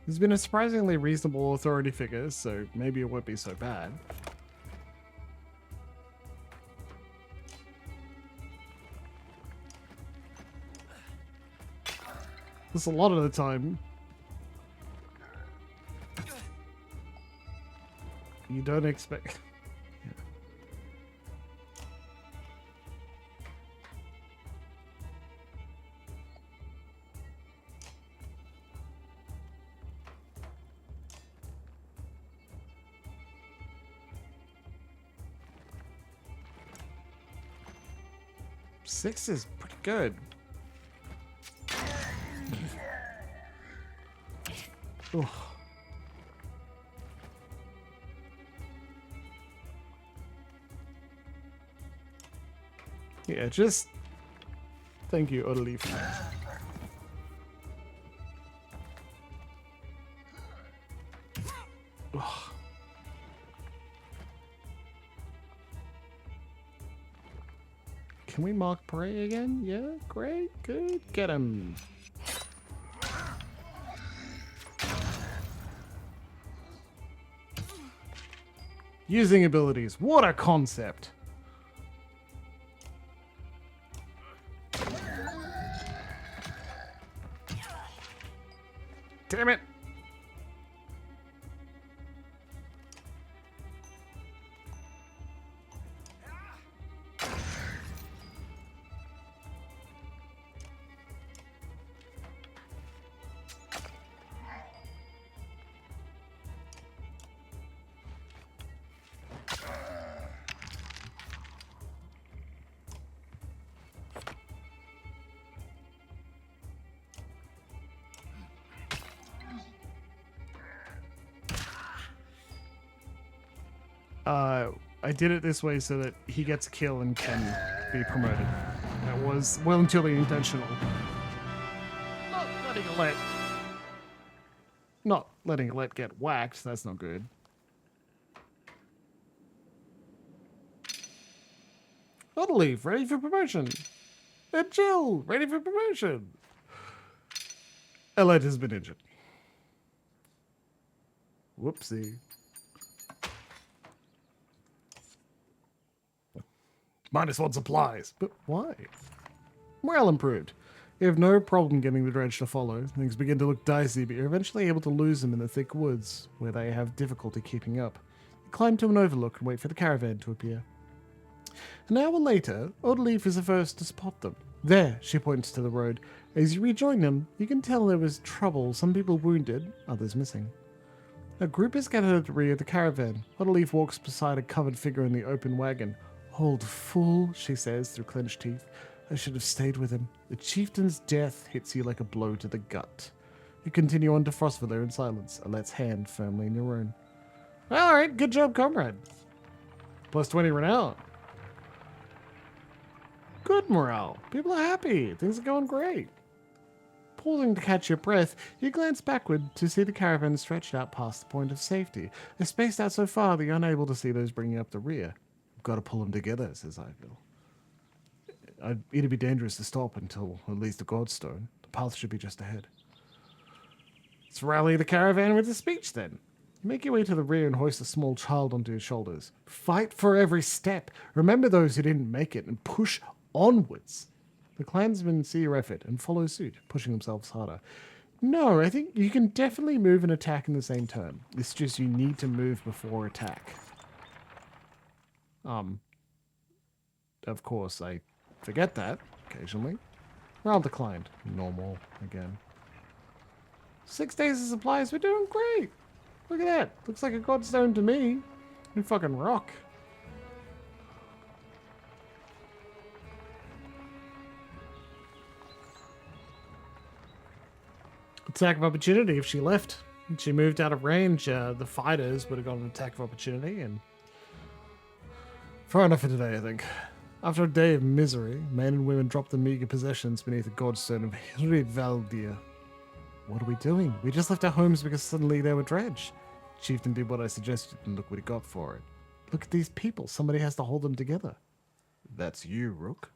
He's been a surprisingly reasonable authority figure, so maybe it won't be so bad. This a lot of the time. You don't expect... Six is pretty good. Ugh. Yeah, just thank you, utterly for that. Ugh. Can we mark prey again? Yeah, great, good. Get him. Using abilities. What a concept. Damn it. I did it this way so that he gets a kill and can be promoted. That was well and truly intentional. Not letting Let get whacked. That's not good. Not leave. Ready for promotion. And Jill. Ready for promotion. Elite has been injured. Whoopsie. -1 supplies. But why? Morale improved. You have no problem getting the dredge to follow. Things begin to look dicey, but you're eventually able to lose them in the thick woods, where they have difficulty keeping up. You climb to an overlook and wait for the caravan to appear. An hour later, Oddleaf is the first to spot them. There, she points to the road. As you rejoin them, you can tell there was trouble, some people wounded, others missing. A group is gathered at the rear of the caravan. Oddleaf walks beside a covered figure in the open wagon. Hold full, she says through clenched teeth. I should have stayed with him. The chieftain's death hits you like a blow to the gut. You continue on to Frostviller in silence, Alette's hand firmly in your own. All right, good job, comrade. Plus 20 renown. Good morale. People are happy. Things are going great. Pausing to catch your breath, you glance backward to see the caravan stretched out past the point of safety. They're spaced out so far that you're unable to see those bringing up the rear. You've got to pull them together, says Ivil. It'd be dangerous to stop until at least the Godstone. The path should be just ahead. Let's rally the caravan with a speech, then. You make your way to the rear and hoist a small child onto your shoulders. Fight for every step. Remember those who didn't make it and push onwards. The clansmen see your effort and follow suit, pushing themselves harder. No, I think you can definitely move and attack in the same turn. It's just you need to move before attack. Of course, I forget that occasionally. Morale declined. Normal again. 6 days of supplies. We're doing great. Look at that. Looks like a godstone to me. We fucking rock. Attack of opportunity if she left. If she moved out of range, the fighters would have got an attack of opportunity, and far enough for today, I think. After a day of misery, men and women dropped their meager possessions beneath the godstone of Hilary Valdir. What are we doing? We just left our homes because suddenly they were dredged. Chieftain did what I suggested, and look what he got for it. Look at these people. Somebody has to hold them together. That's you, Rook.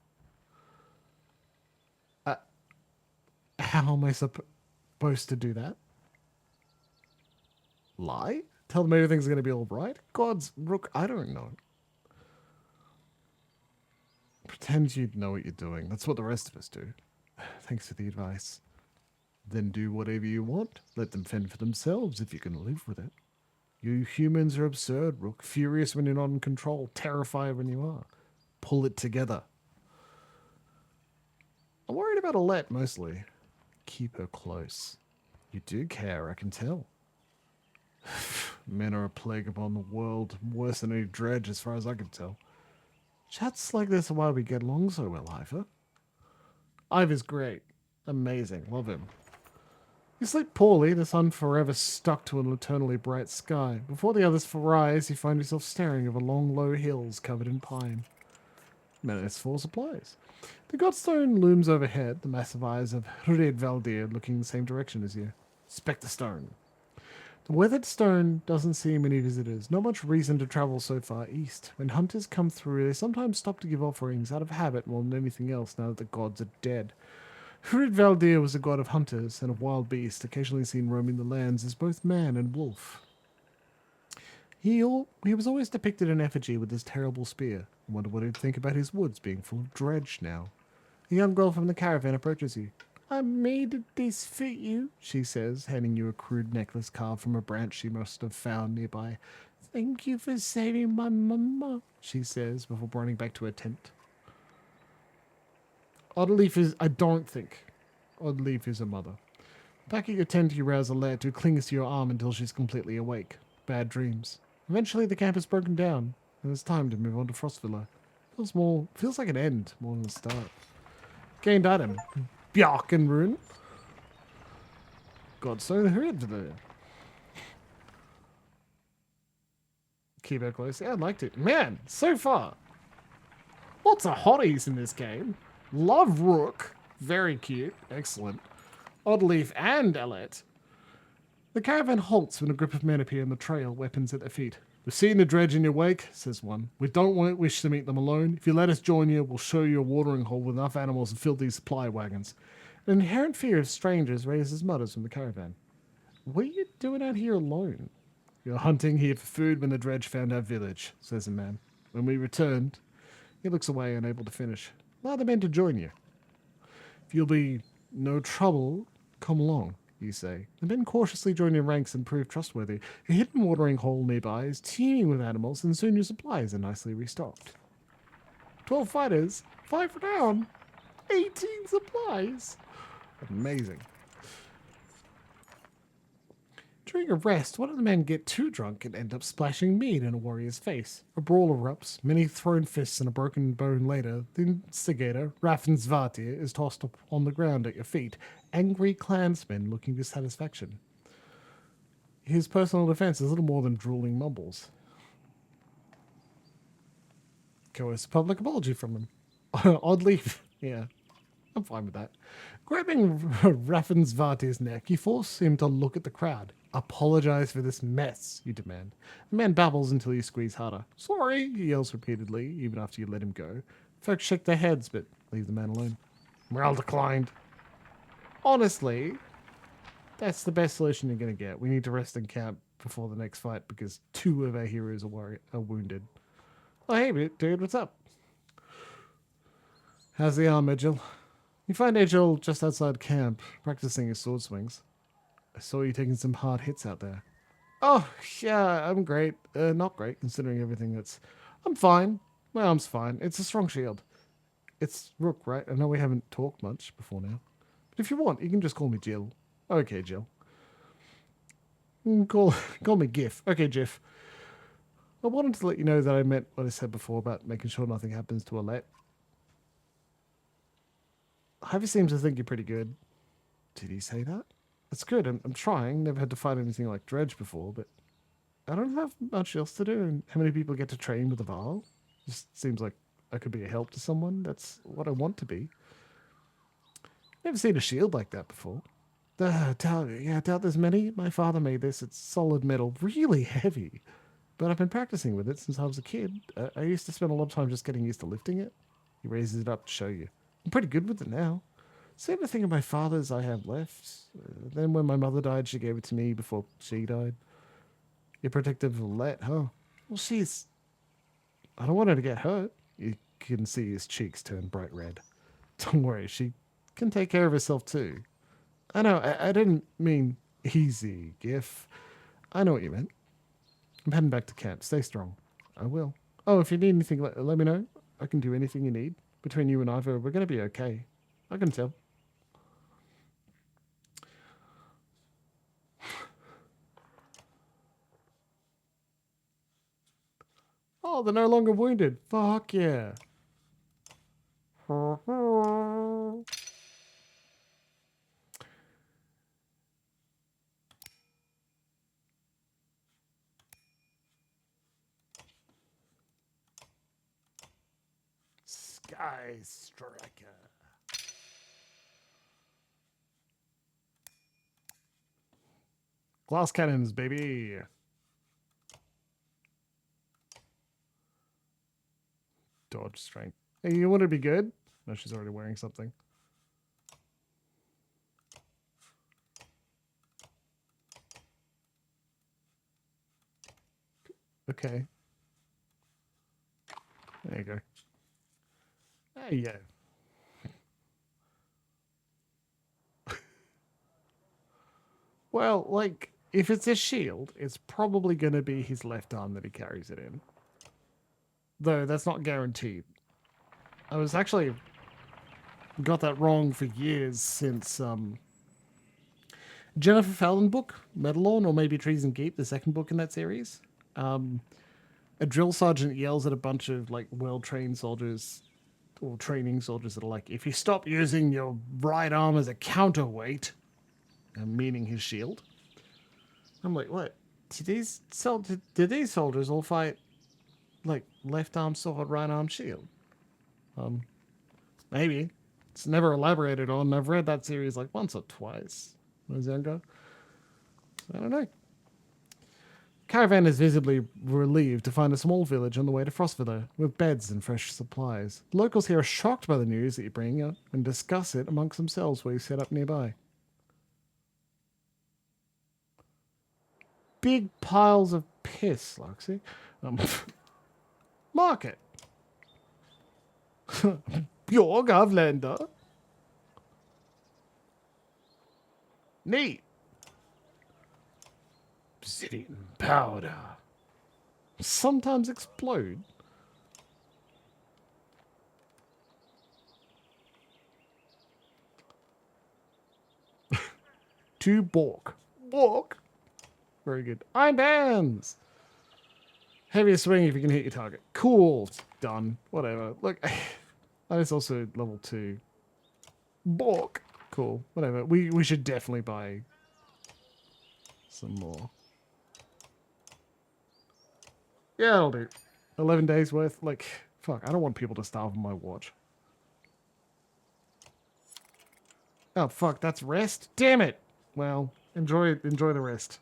How am I supposed to do that? Lie? Tell them everything's going to be all right? Gods, Rook, I don't know. Pretend you know what you're doing. That's what the rest of us do. Thanks for the advice. Then do whatever you want. Let them fend for themselves if you can live with it. You humans are absurd, Rook. Furious when you're not in control. Terrified when you are. Pull it together. I'm worried about Alette mostly. Keep her close. You do care, I can tell. Men are a plague upon the world. Worse than any dredge as far as I can tell. Chats like this are why we get along so well, Ivor. Ivor's great. Amazing. Love him. You sleep poorly, the sun forever stuck to an eternally bright sky. Before the others rise, you find yourself staring over long, low hills covered in pine. Menace for supplies. The Godstone looms overhead, the massive eyes of Hred Valdir looking the same direction as you. Spectre Stone. The weathered stone doesn't see many visitors. Not much reason to travel so far east. When hunters come through, they sometimes stop to give offerings out of habit more than anything else now that the gods are dead. Hred Valdir was a god of hunters and of wild beasts, occasionally seen roaming the lands as both man and wolf. He was always depicted in effigy with his terrible spear. I wonder what he'd think about his woods being full of dredge now. A young girl from the caravan approaches you. I made this for you, she says, handing you a crude necklace carved from a branch she must have found nearby. Thank you for saving my mama, she says, before running back to her tent. Oddleaf is, I don't think, Oddleaf is her mother. Back at your tent, you rouse Alette, who clings to your arm until she's completely awake. Bad dreams. Eventually, the camp is broken down, and it's time to move on to Frostvilla. Feels like an end more than a start. Gained item. Bjarkenrune. Godstone Hred. Keep her close. Yeah, I liked it. Man, so far. Lots of hotties in this game. Love Rook. Very cute. Excellent. Oddleaf and Alette. The caravan halts when a group of men appear on the trail, weapons at their feet. We've seen the dredge in your wake, says one. We don't wish to meet them alone. If you let us join you, we'll show you a watering hole with enough animals to fill these supply wagons. An inherent fear of strangers raises mutters from the caravan. What are you doing out here alone? You're hunting here for food when the dredge found our village, says a man. When we returned, he looks away, unable to finish. Allow the men to join you. If you'll be no trouble, come along, you say. The men cautiously join your ranks and prove trustworthy. A hidden watering hole nearby is teeming with animals, and soon your supplies are nicely restocked. 12 fighters, 5 down, 18 supplies. Amazing. During a rest, one of the men get too drunk and end up splashing mead in a warrior's face. A brawl erupts, many thrown fists and a broken bone later. The instigator, Raffensvartir, is tossed up on the ground at your feet, angry clansmen looking for satisfaction. His personal defense is little more than drooling mumbles. Coerce a public apology from him. Oddly, yeah, I'm fine with that. Grabbing Raffensvartir's neck, you force him to look at the crowd. Apologize for this mess, you demand. The man babbles until you squeeze harder. Sorry, he yells repeatedly, even after you let him go. Folks shake their heads, but leave the man alone. Morale declined. Honestly, that's the best solution you're going to get. We need to rest in camp before the next fight because 2 of our heroes are wounded. Oh, hey, dude, what's up? How's the arm, Edgil? You find Edgil just outside camp, practicing his sword swings. I saw you taking some hard hits out there. Oh, yeah, I'm great. Not great, considering everything that's... I'm fine. My arm's fine. It's a strong shield. It's Rook, right? I know we haven't talked much before now. But if you want, you can just call me Jill. Okay, Jill. Call me Gif. Okay, Jiff. I wanted to let you know that I meant what I said before about making sure nothing happens to Alette. Ivy seems to think you're pretty good. Did he say that? That's good. I'm trying. Never had to fight anything like Dredge before, but I don't have much else to do. And how many people get to train with a Varl? Just seems like I could be a help to someone. That's what I want to be. Never seen a shield like that before. Doubt there's many. My father made this. It's solid metal, really heavy. But I've been practicing with it since I was a kid. I used to spend a lot of time just getting used to lifting it. He raises it up to show you. I'm pretty good with it now. Same thing of my father's I have left. Then when my mother died, she gave it to me before she died. Your protective let, huh? Well, she's... I don't want her to get hurt. You can see his cheeks turn bright red. Don't worry, she can take care of herself too. I know, I didn't mean easy, Gif. I know what you meant. I'm heading back to camp. Stay strong. I will. Oh, if you need anything, let me know. I can do anything you need. Between you and Ivor, we're going to be okay. I can tell. Oh, they're no longer wounded. Fuck yeah. Sky Striker. Glass cannons, baby. Dodge strength. Hey, you want to be good? No, she's already wearing something. Okay. There you go. There you go. Well, like, if it's a shield, it's probably going to be his left arm that he carries it in. Though, that's not guaranteed. I was actually... got that wrong for years since, Jennifer Fallon book, Medalon, or maybe Trees and Geep, the second book in that series. A drill sergeant yells at a bunch of, like, well-trained soldiers, or training soldiers that are like, if you stop using your right arm as a counterweight, meaning his shield. I'm like, what? Did these soldiers all fight, like, left arm sword, right arm shield? Maybe. It's never elaborated on. I've read that series like once or twice when I was younger. I don't know. Caravan is visibly relieved to find a small village on the way to Frostvilla with beds and fresh supplies. Locals here are shocked by the news that you bring and discuss it amongst themselves while you set up nearby. Big piles of piss, Luxie. Market. Bjorg Avländer. Neat. Obsidian powder. Sometimes explode. To Bork. Bork. Very good. Iron bands. Heavier swing if you can hit your target. Cool. Done. Whatever. Look, that is also level 2. Bork. Cool. Whatever. We should definitely buy some more. Yeah, I'll do. 11 days worth. Like, fuck. I don't want people to starve on my watch. Oh, fuck. That's rest? Damn it. Well, enjoy the rest.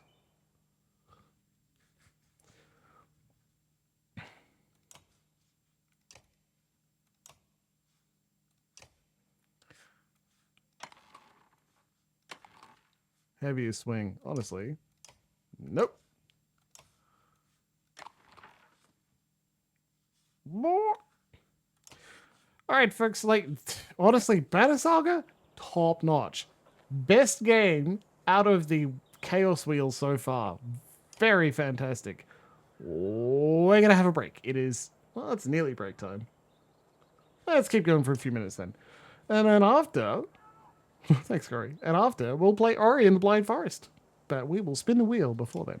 Heavier swing. Honestly. Nope. More. Alright, folks. Like, honestly, Banner Saga, top notch. Best game out of the Chaos Wheel so far. Very fantastic. We're going to have a break. It is, well, it's nearly break time. Let's keep going for a few minutes then. And then after... Thanks, Cory. And after, we'll play Ori in the Blind Forest. But we will spin the wheel before then.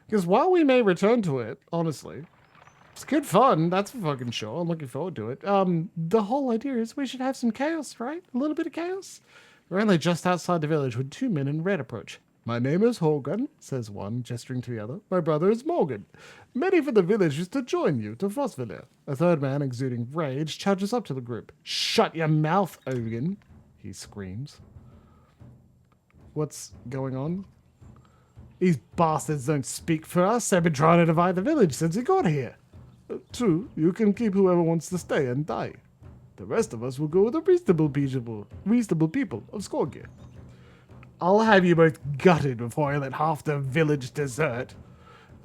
Because while we may return to it, honestly, it's good fun, that's for fucking sure. I'm looking forward to it. The whole idea is we should have some chaos, right? A little bit of chaos? We're only just outside the village when 2 men in red approach. My name is Hogan, says one, gesturing to the other. My brother is Morgan. Many from the village is to join you to Frostvilla. A third man, exuding rage, charges up to the group. Shut your mouth, Hogan, he screams. What's going on? These bastards don't speak for us. They've been trying to divide the village since we got here. True, you can keep whoever wants to stay and die. The rest of us will go with the reasonable people of Skorgir. I'll have you both gutted before I let half the village desert.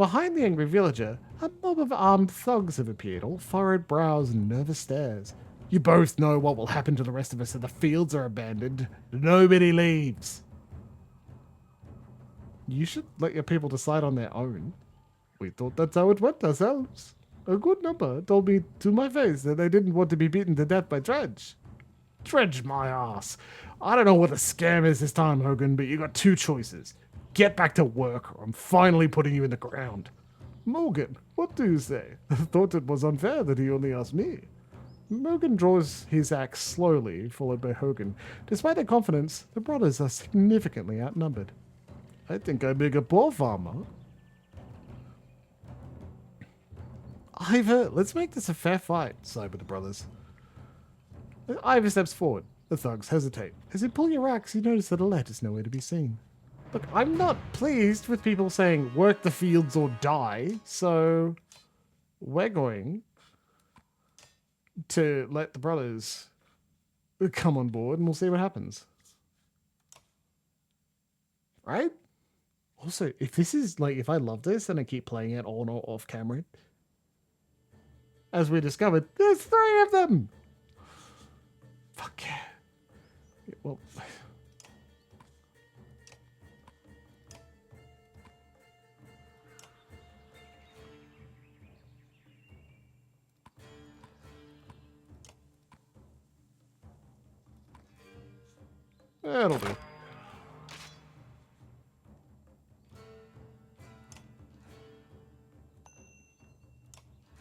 Behind the angry villager, a mob of armed thugs have appeared, all furrowed brows and nervous stares. You both know what will happen to the rest of us if the fields are abandoned. Nobody leaves. You should let your people decide on their own. We thought that's how it went ourselves. A good number told me to my face that they didn't want to be beaten to death by Dredge. Dredge my ass. I don't know what the scam is this time, Hogan, but you got two choices. Get back to work, or I'm finally putting you in the ground. Morgan, what do you say? I thought it was unfair that he only asked me. Morgan draws his axe slowly, followed by Hogan. Despite their confidence, the brothers are significantly outnumbered. I think I make a poor farmer. Ivor, let's make this a fair fight, sighed with the brothers. Ivor steps forward. The thugs hesitate. As you pull your axe, you notice that Alette is nowhere to be seen. Look, I'm not pleased with people saying work the fields or die, so we're going to let the brothers come on board and we'll see what happens. Right? Also, if this is like, if I love this and I keep playing it on or off camera, as we discovered, there's 3 of them! Fuck yeah. Well, that'll do.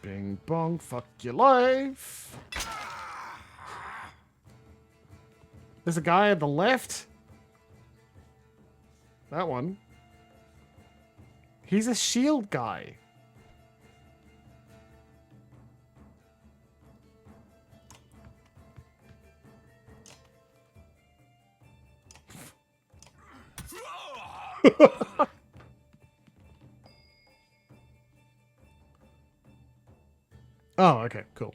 Bing bong, fuck your life. There's a guy at the left. That one. He's a shield guy. Oh, okay, cool.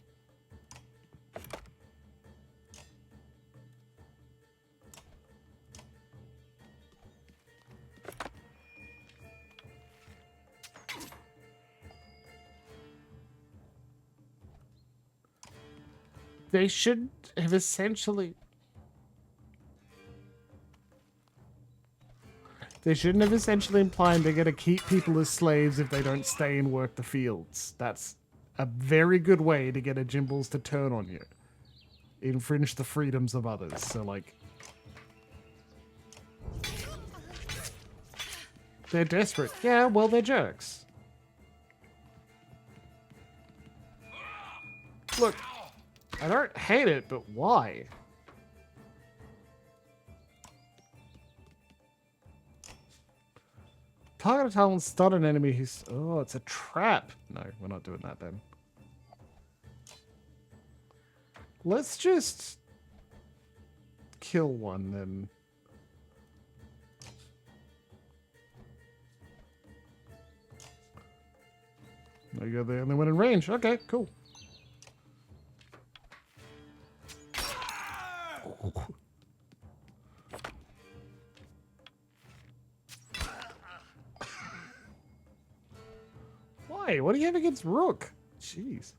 They should have essentially... They shouldn't have essentially implied they're going to keep people as slaves if they don't stay and work the fields. That's a very good way to get a Jimbles to turn on you. Infringe the freedoms of others. So, like... They're desperate. Yeah, well, they're jerks. Look, I don't hate it, but why? Target a talent, stun an enemy who's... Oh, it's a trap. No, we're not doing that then. Let's just kill one then. There you go, they only went in range. Okay, cool. Why? What do you have against Rook? Jeez.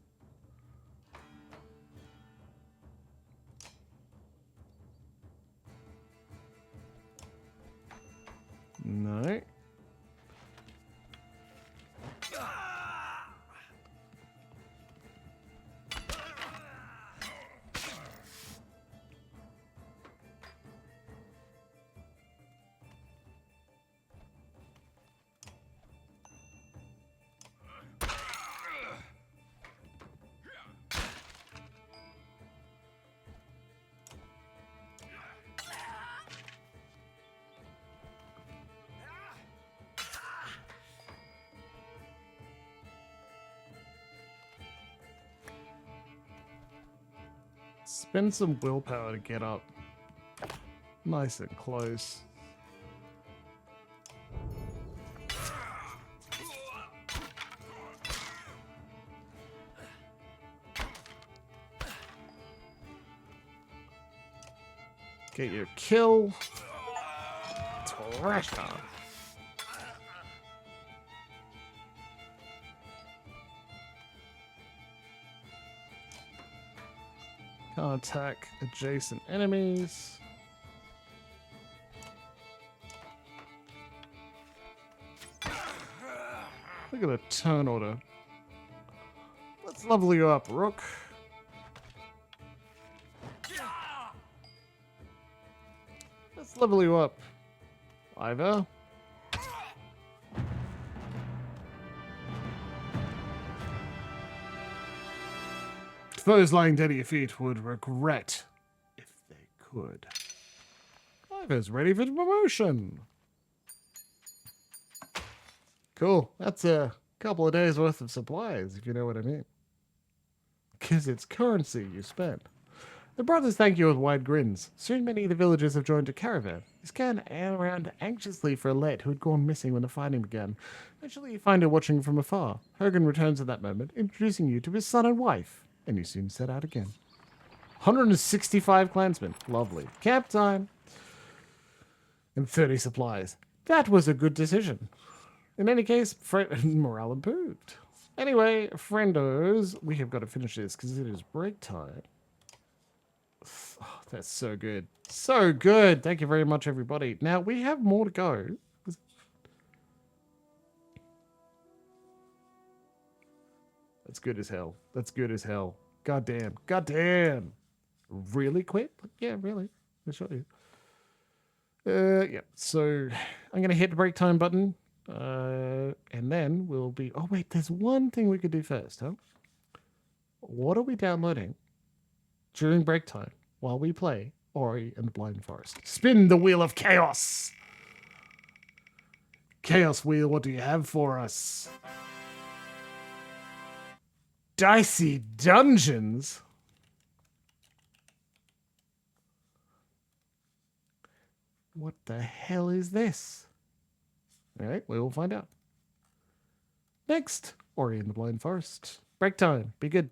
No. Spend some willpower to get up nice and close. Get your kill. Trash talk. Can't attack adjacent enemies. Look at the turn order. Let's level you up, Rook. Let's level you up, Ivor. Those lying dead at your feet would regret if they could. Ivor's ready for promotion. Cool. That's a couple of days worth of supplies, if you know what I mean. Because it's currency you spend. The brothers thank you with wide grins. Soon many of the villagers have joined a caravan. You scan around anxiously for Alette, who had gone missing when the fighting began. Eventually you find her watching from afar. Hogan returns at that moment, introducing you to his son and wife. And you soon set out again. 165 clansmen. Lovely. Camp time. And 30 supplies. That was a good decision. In any case, morale improved. Anyway, friendos, we have got to finish this because it is break time. Oh, that's so good. So good. Thank you very much, everybody. Now, we have more to go. That's good as hell. That's good as hell. God damn. God damn. Really quick? Yeah, really. I'll show you. Yeah. So I'm going to hit the break time button. And then we'll be... Oh, wait. There's one thing we could do first, huh? What are we downloading during break time while we play Ori and the Blind Forest? Spin the Wheel of Chaos. Chaos Wheel, what do you have for us? Dicey Dungeons? What the hell is this? All right, we will find out. Next, Ori and the Blind Forest. Break time. Be good.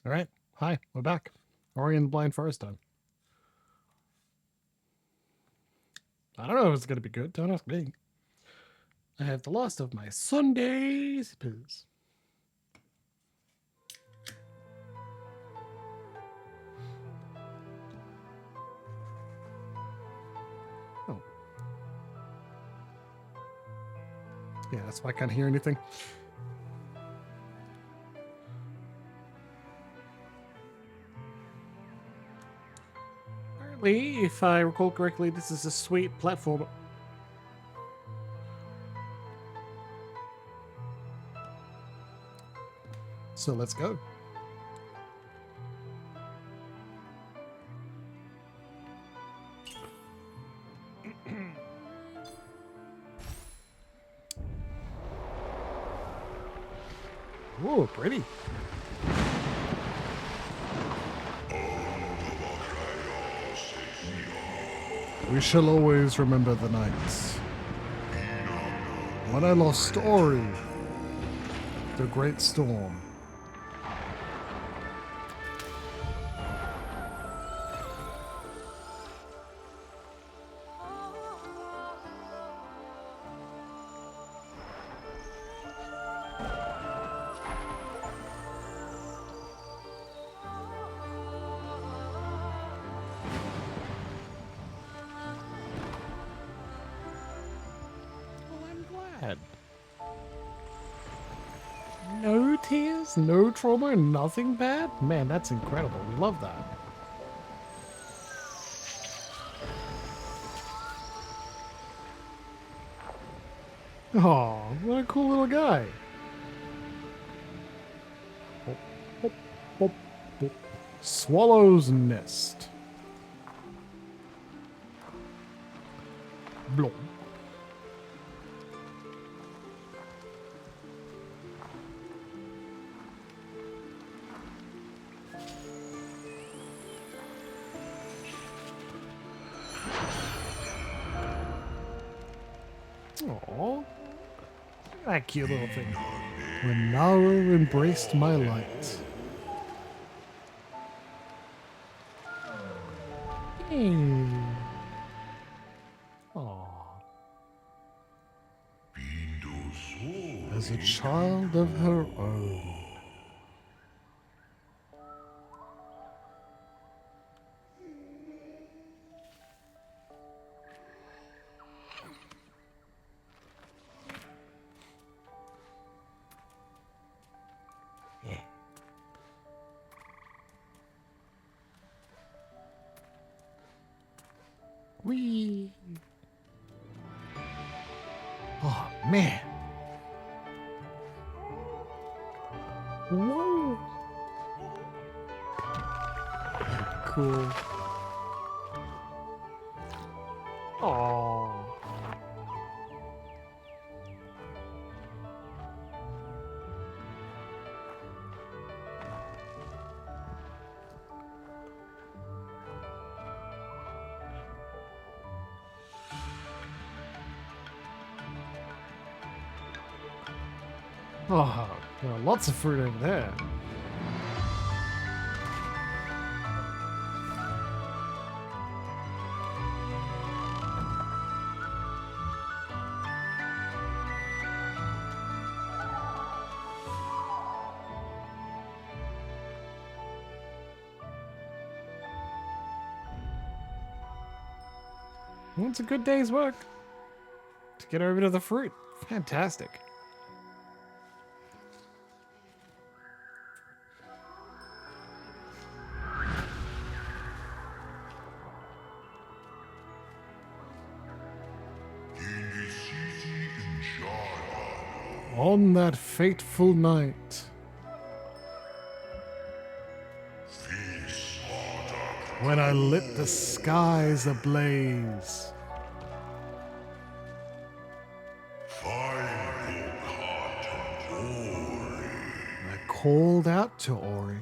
All right. Hi, we're back. Ori and the Blind Forest time. I don't know if it's going to be good. Don't ask me. I have the last of my Sundays. Please. Oh. Yeah, that's why I can't hear anything. Apparently, if I recall correctly, this is a sweet platform. So let's go. Whoa, pretty. We shall always remember the nights when I lost Ori, the great storm. No tears, no trauma, nothing bad? Man, that's incredible. We love that. Oh, what a cool little guy. Hop, hop, hop, hop. Swallow's nest. Blom. Aww. That cute little thing. When Naru embraced my light. Aww. As a child of her own. Whee! Oh, man. Whoa! Cool. Oh. Oh, there are lots of fruit over there. Well, it's a good day's work to get over to the fruit. Fantastic. On that fateful night, when I lit the skies ablaze, I called out to Ori.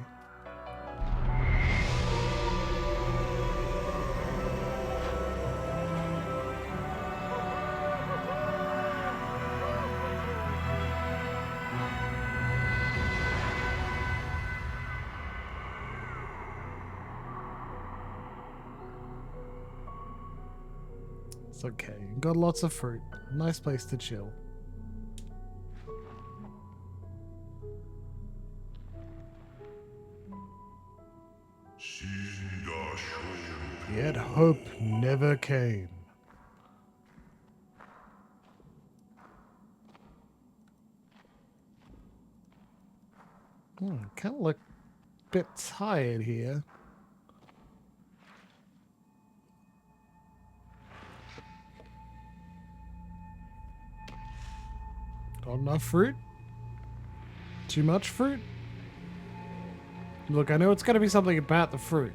It's okay. Got lots of fruit. Nice place to chill. Yet hope never came. Kind of look a bit tired here. Got enough fruit? Too much fruit? Look, I know it's got to be something about the fruit.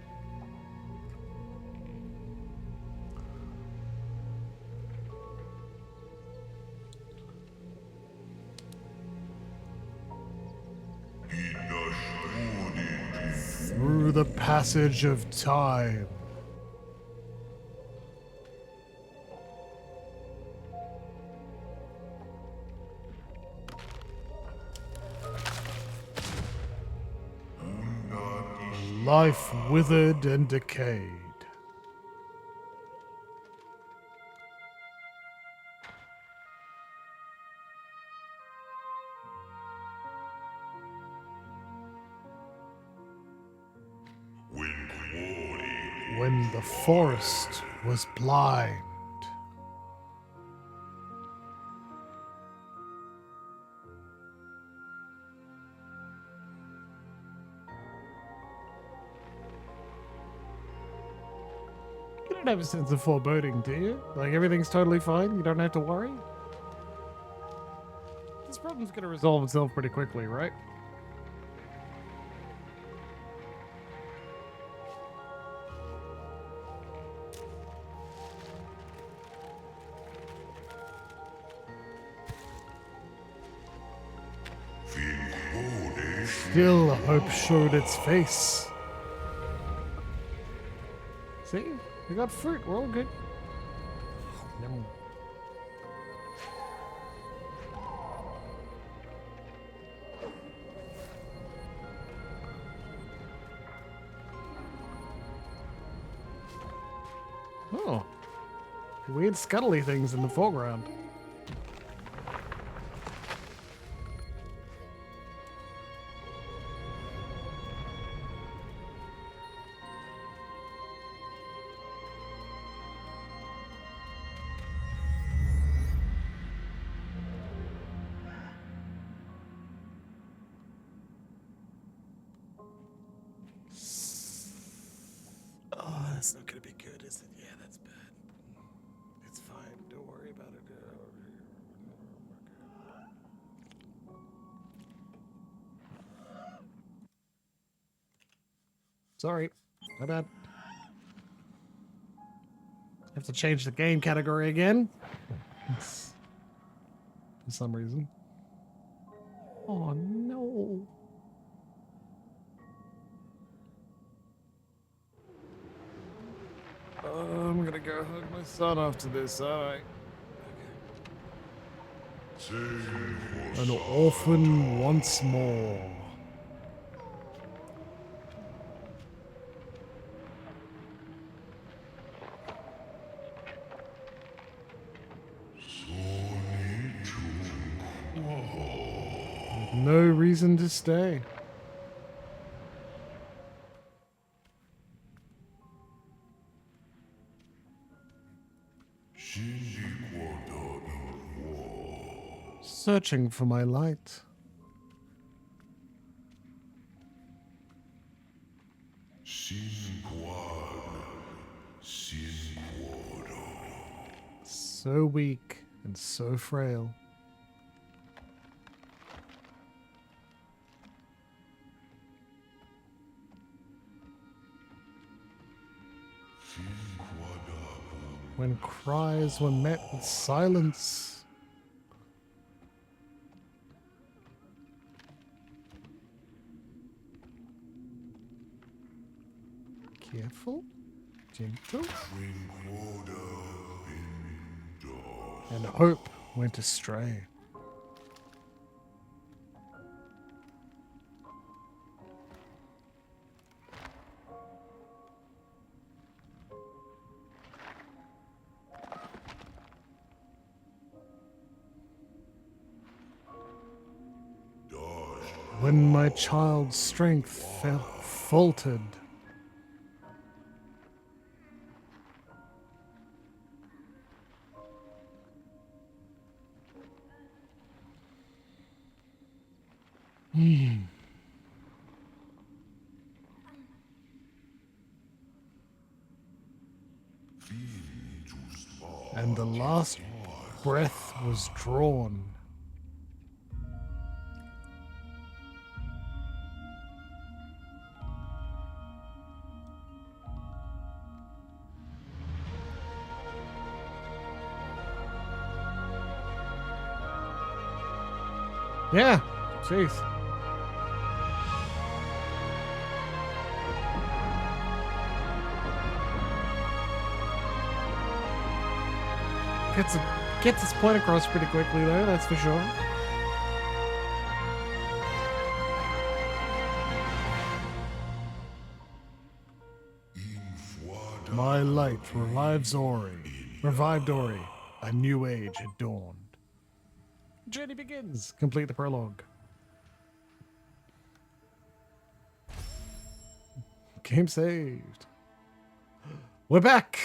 Through the passage of time. Life withered and decayed. When the forest was blind. You don't have a sense of foreboding, do you? Like everything's totally fine? You don't have to worry? This problem's gonna resolve itself pretty quickly, right? Still, hope showed its face. See? We got fruit. We're all good. Yum. Oh. Weird scuttly things in the foreground. Oh, that's not gonna be good, is it? Yeah, that's bad. It's fine. Don't worry about it. Sorry. My bad. Have to change the game category again. For some reason. Oh no. I'm gonna go hug my son after this, alright. An orphan once more. No reason to stay. Searching for my light. So weak and so frail. When cries were met with silence. Careful, gentle. And hope went astray. when my child's strength faltered. And the last breath was drawn. Yeah, jeez. Gets its point across pretty quickly though, that's for sure. My light revived Ori. A new age had dawned. Journey begins. Complete the prologue. Game saved. We're back.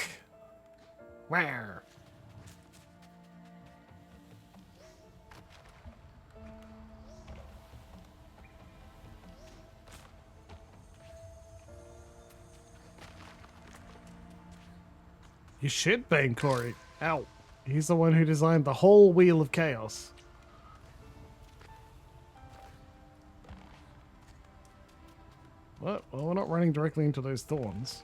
Where? You should bang Cory. Ow. He's the one who designed the whole Wheel of Chaos. What? Well, we're not running directly into those thorns.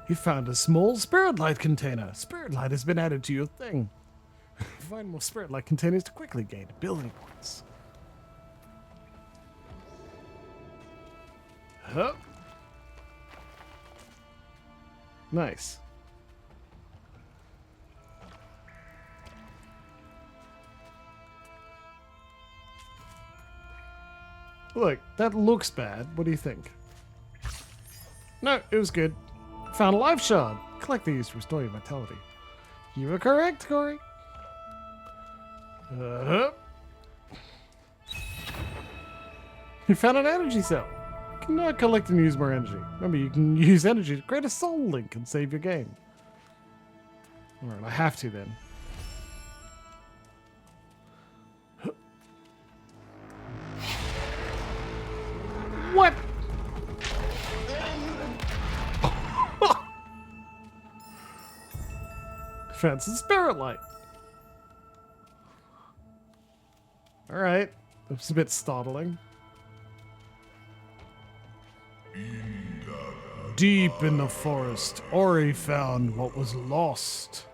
You found a small spirit light container. Spirit light has been added to your thing. Find more spirit light containers to quickly gain ability points. Huh? Nice. Look, that looks bad. What do you think? No, it was good. Found a life shard. Collect these to restore your vitality. You were correct, Cory. You found an energy cell. You can now collect and use more energy. Remember, you can use energy to create a soul link and save your game. Alright, I have to then. What? Found some spirit light. Alright. That's a bit startling. Deep in the forest, Ori found what was lost.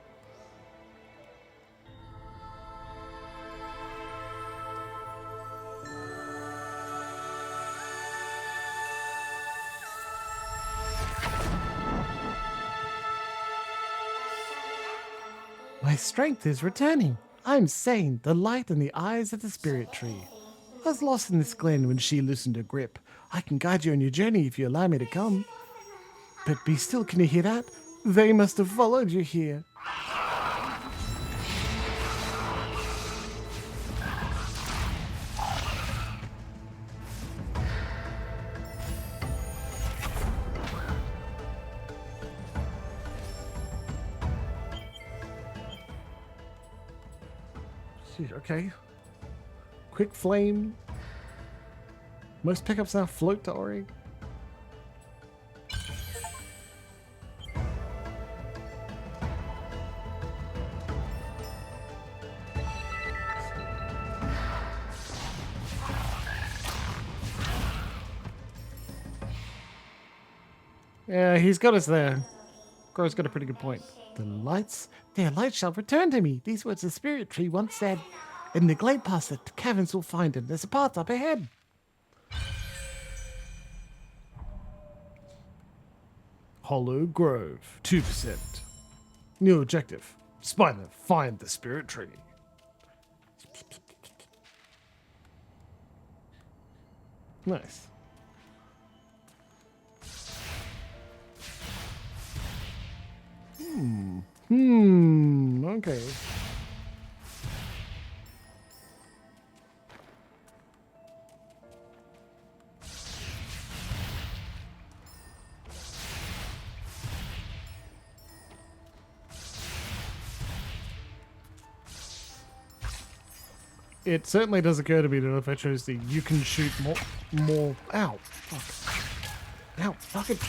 My strength is returning. I'm sane, the light in the eyes of the spirit tree. I was lost in this glen when she loosened her grip. I can guide you on your journey if you allow me to come. But be still, can you hear that? They must have followed you here. Okay. Quick flame. Most pickups now float to Ori. Yeah, he's got us there. Crow's got a pretty good point. Their light shall return to me. These words the spirit tree once said. In the glade past the caverns will find him. There's a path up ahead. Hollow Grove, 2%. New objective. Find the spirit tree. Nice. Okay. It certainly does occur to me that if I chose the you can shoot more. Ow. Fuck. Ow. Fuck it.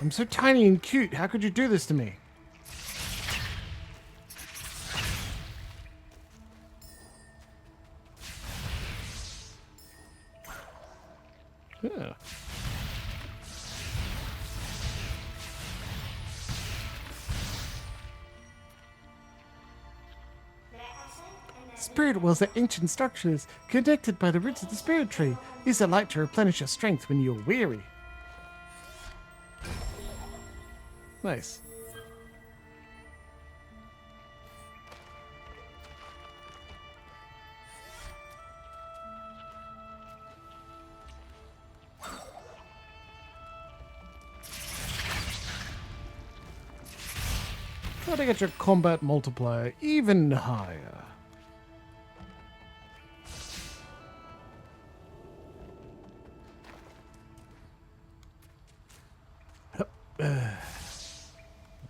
I'm so tiny and cute. How could you do this to me? Yeah. Spirit wells are ancient structures connected by the roots of the spirit tree. These are light to replenish your strength when you're weary. Nice. Try to get your combat multiplier even higher.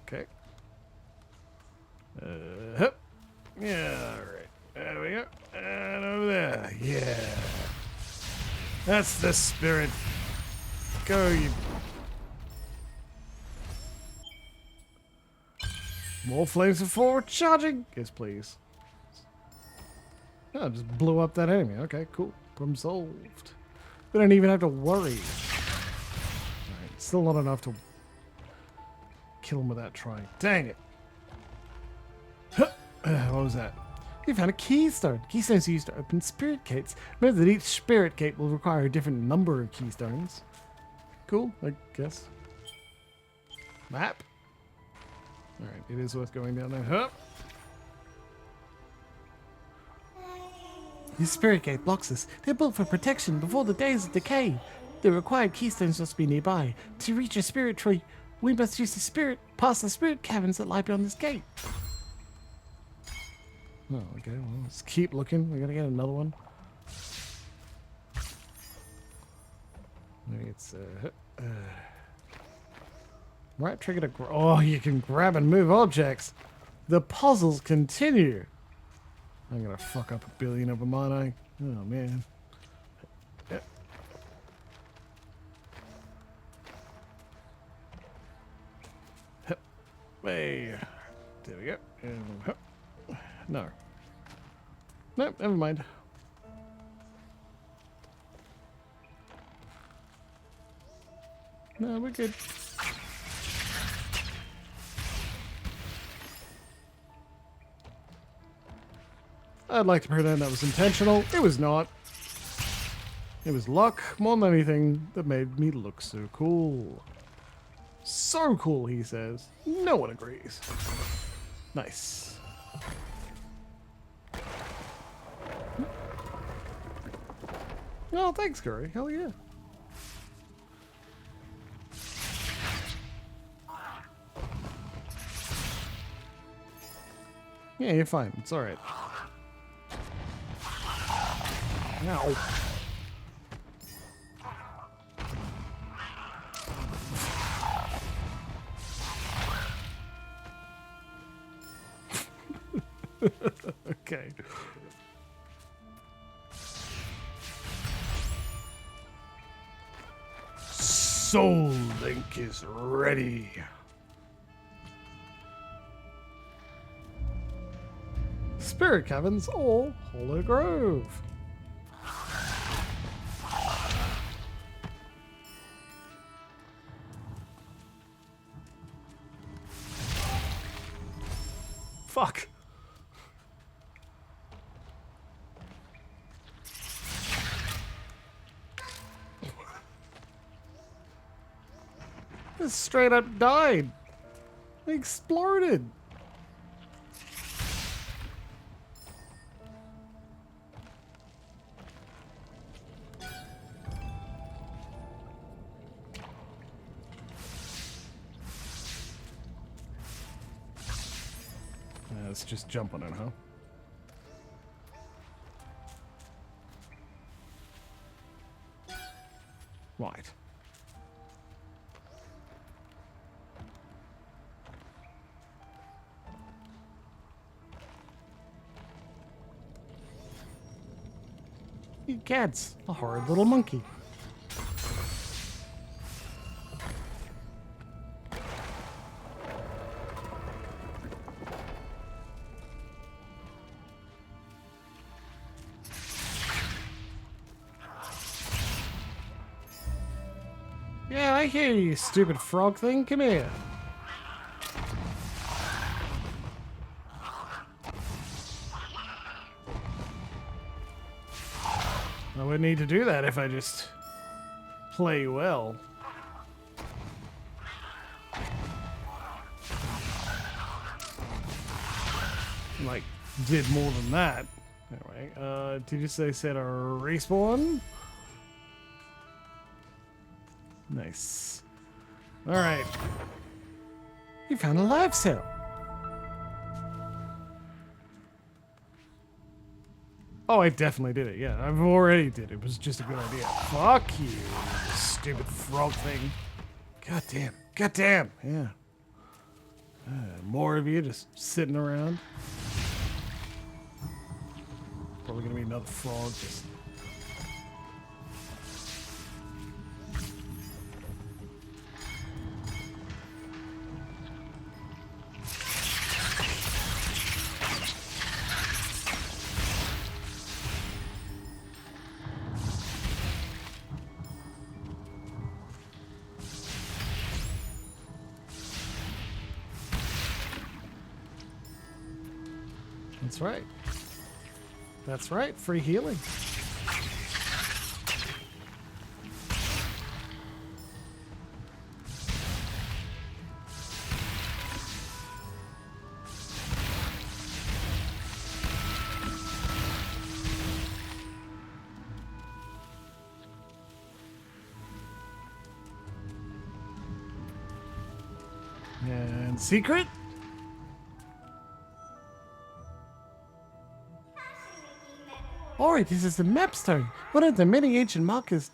Okay. Yeah, alright. There we go. And over there. Yeah. That's the spirit. Go, you. More flames of forward charging. Yes, please. Oh, just blew up that enemy. Okay, cool. Problem solved. We don't even have to worry. Alright, still not enough to kill him without trying. Dang it. What was that? You found a keystone. Keystones are used to open spirit gates. Remember that each spirit gate will require a different number of keystones. Cool, I guess. Map. Alright, it is worth going down there. Hup. This spirit gate blocks us. They're built for protection before the days of decay. The required keystones must be nearby. To reach a spirit tree, we must use the spirit past the spirit caverns that lie beyond this gate. Oh, okay, well, let's keep looking. We gotta get another one. Maybe it's right trigger to oh, you can grab and move objects. The puzzles continue. I'm gonna fuck up a billion of them, aren't I? Oh man. Yep. Hey, there we go. And, no. Nope, never mind. No, we're good. I'd like to pretend that was intentional. It was not. It was luck more than anything that made me look so cool. So cool, he says. No one agrees. Nice. Oh, thanks, Cory. Hell yeah. Yeah, you're fine. It's alright. Ow. Okay. Soul Link is ready. Spirit Caverns or Hollow Grove. Fuck. This straight up died. It exploded. let's just jump on it, huh? Right. You cats, a horrid little monkey. Yeah, I hear you, stupid frog thing. Come here. I wouldn't need to do that if I just play well. Like, did more than that. Anyway, did you say set a respawn? Nice. Alright. You found a live cell. Oh, I definitely did it. Yeah, I've already did it. It was just a good idea. Fuck you, stupid frog thing. God damn. God damn. Yeah. More of you just sitting around. Probably gonna be another frog just... That's right. That's right. Free healing. And secret? Cory, this is the mapstone, one of the many ancient markers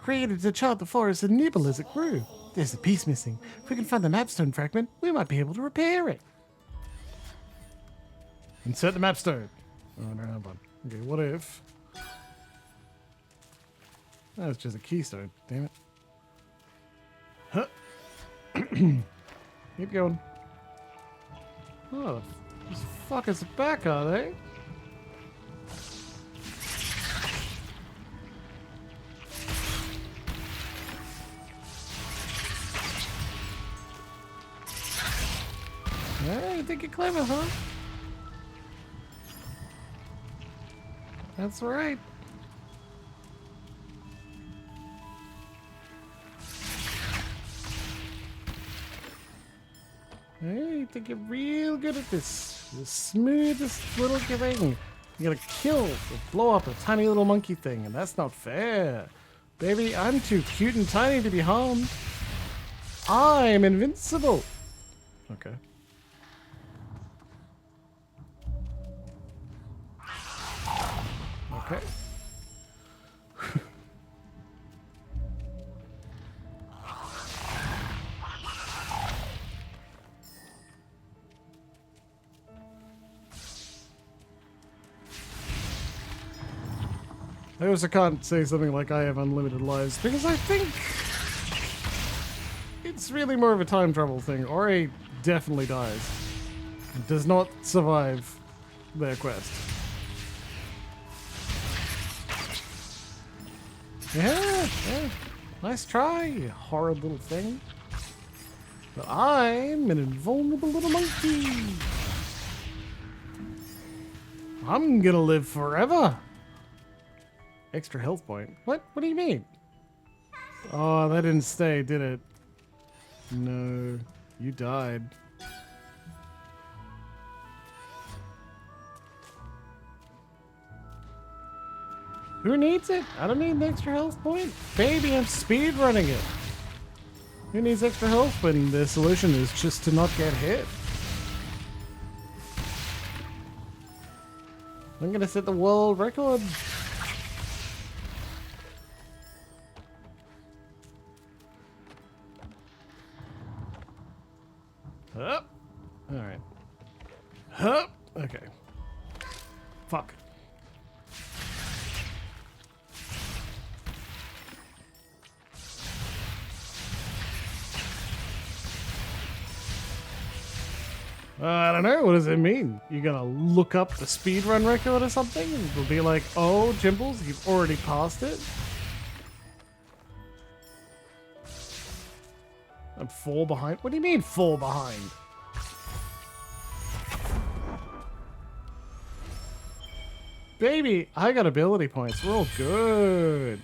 created to chart the forest and nibble as it grew. There's a piece missing. If we can find the mapstone fragment, we might be able to repair it. Insert the mapstone. Oh, no, hold on. Okay, what if... Oh, it's just a keystone. Damn it. Huh. Keep going. Oh, these fuckers are back, are they? Yeah, you think you're clever, huh? That's right. Hey, you think you're real good at this. The smoothest little thing. You gotta kill or blow up a tiny little monkey thing, and that's not fair. Baby, I'm too cute and tiny to be harmed. I'm invincible. Okay. Okay. I also can't say something like I have unlimited lives because I think it's really more of a time travel thing. Ori definitely dies. Does not survive their quest. Yeah. Nice try, you horrid little thing. But I'm an invulnerable little monkey. I'm gonna live forever. Extra health point. What? What do you mean? Oh, that didn't stay, did it? No, you died. Who needs it? I don't need an extra health point. Baby, I'm speed running it. Who needs extra health when the solution is just to not get hit? I'm gonna set the world record. Up. All right. Up. Okay. Fuck. I don't know. What does it mean? You gonna look up the speedrun record or something? It'll be like, oh, Jimbles, you've already passed it? I'm 4 behind? What do you mean 4 behind? Baby, I got ability points. We're all good.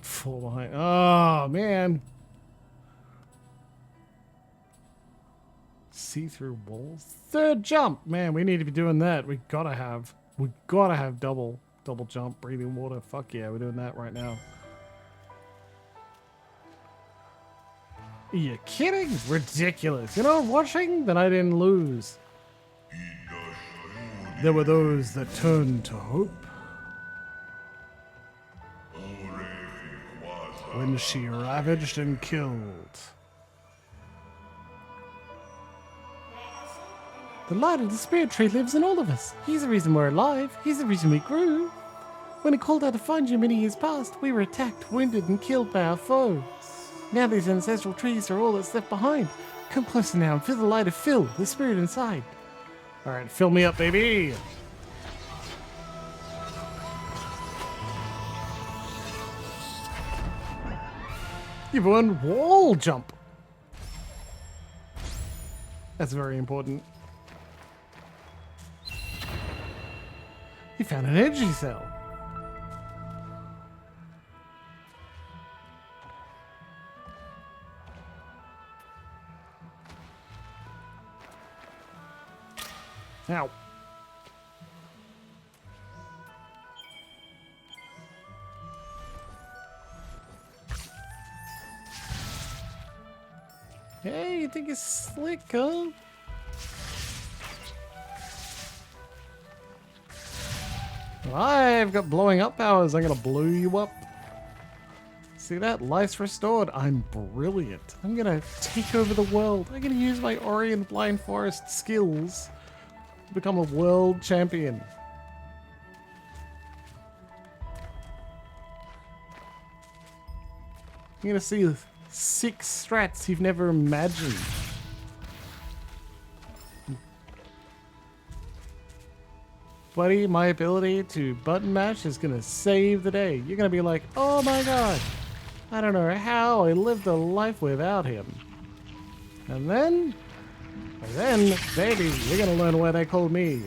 4 behind. Oh, man. See-through walls. 3rd jump. Man, we need to be doing that. We gotta have double jump, breathing water. Fuck yeah, we're doing that right now. Are you kidding? Ridiculous. You know, watching, then I didn't lose. There were those that turned to hope. When she ravaged and killed. The light of the spirit tree lives in all of us. He's the reason we're alive. He's the reason we grew. When it called out to find you many years past, we were attacked, wounded, and killed by our foe. Now these ancestral trees are all that's left behind. Come closer now and feel the light of Phil, the spirit inside. Alright, fill me up, baby! You've won wall jump! That's very important. You found an energy cell. Ow. Hey, you think it's slick, huh? I've got blowing up powers. I'm gonna blow you up. See that? Life's restored. I'm brilliant. I'm gonna take over the world. I'm gonna use my Ori and Blind Forest skills to become a world champion. You're gonna see 6 strats you've never imagined. Buddy, my ability to button mash is gonna save the day. You're gonna be like, oh my god, I don't know how I lived a life without him. And then, baby, you're gonna learn why they call me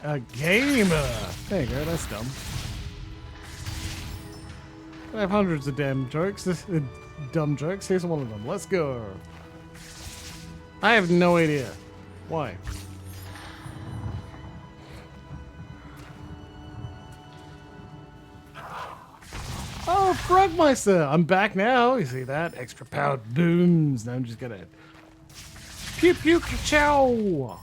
a gamer. There you go, that's dumb. I have hundreds of damn jokes. Dumb jokes. Here's one of them. Let's go. I have no idea. Why? Oh, Frogmeister! I'm back now. You see that? Extra powered booms. Now I'm just gonna pew pew chow.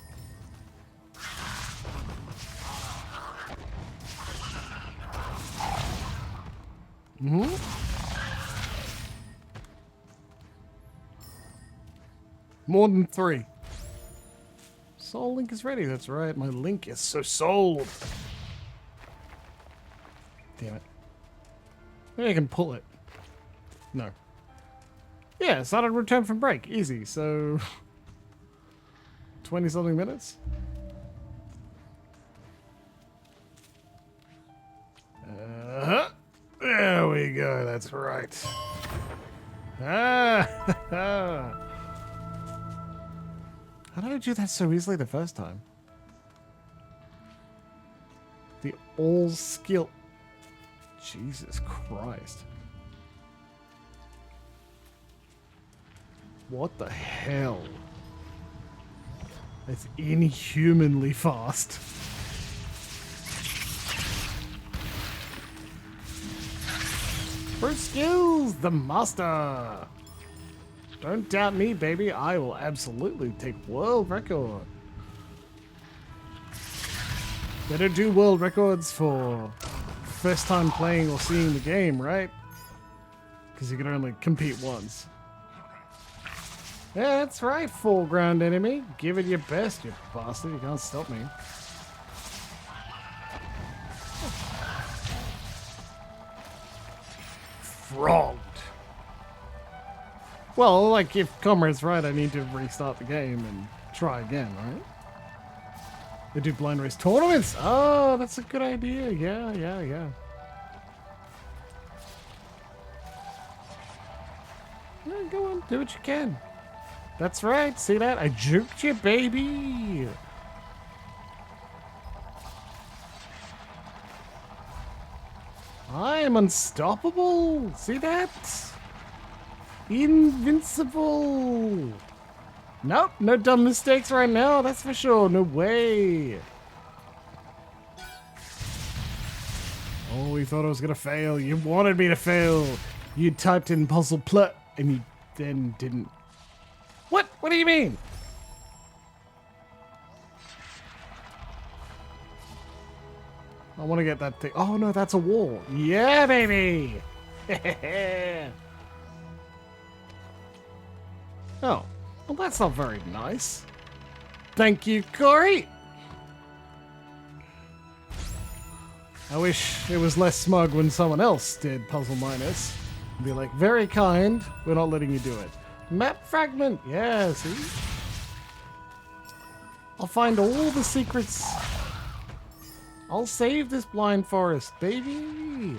More than 3. Soul Link is ready. That's right. My Link is so sold. Damn it. Maybe I can pull it. No. Yeah, started return from break. Easy. So 20 something minutes. There we go. That's right. How did I do that so easily the first time? The all skill. Jesus Christ. What the hell? It's inhumanly fast. Brute skills, the master. Don't doubt me, baby. I will absolutely take world record. Better do world records for first time playing or seeing the game, right? Because you can only compete once. Yeah, that's right, foreground enemy. Give it your best, you bastard. You can't stop me. Frogged. Well, like, if Comrade's right, I need to restart the game and try again, right? They do blind race tournaments. Oh, that's a good idea. Yeah. Yeah, go on, do what you can. That's right. See that? I juked you, baby. I am unstoppable. See that? Invincible. Nope, no dumb mistakes right now. That's for sure. No way. Oh, you thought I was gonna fail. You wanted me to fail. You typed in puzzle plot and you then didn't. What? What do you mean? I want to get that thing. Oh no, that's a wall. Yeah, baby. Oh, well, that's not very nice. Thank you, Cory. I wish it was less smug when someone else did Puzzle Minus. Be like, very kind, we're not letting you do it. Map fragment, yeah, see? I'll find all the secrets. I'll save this blind forest, baby.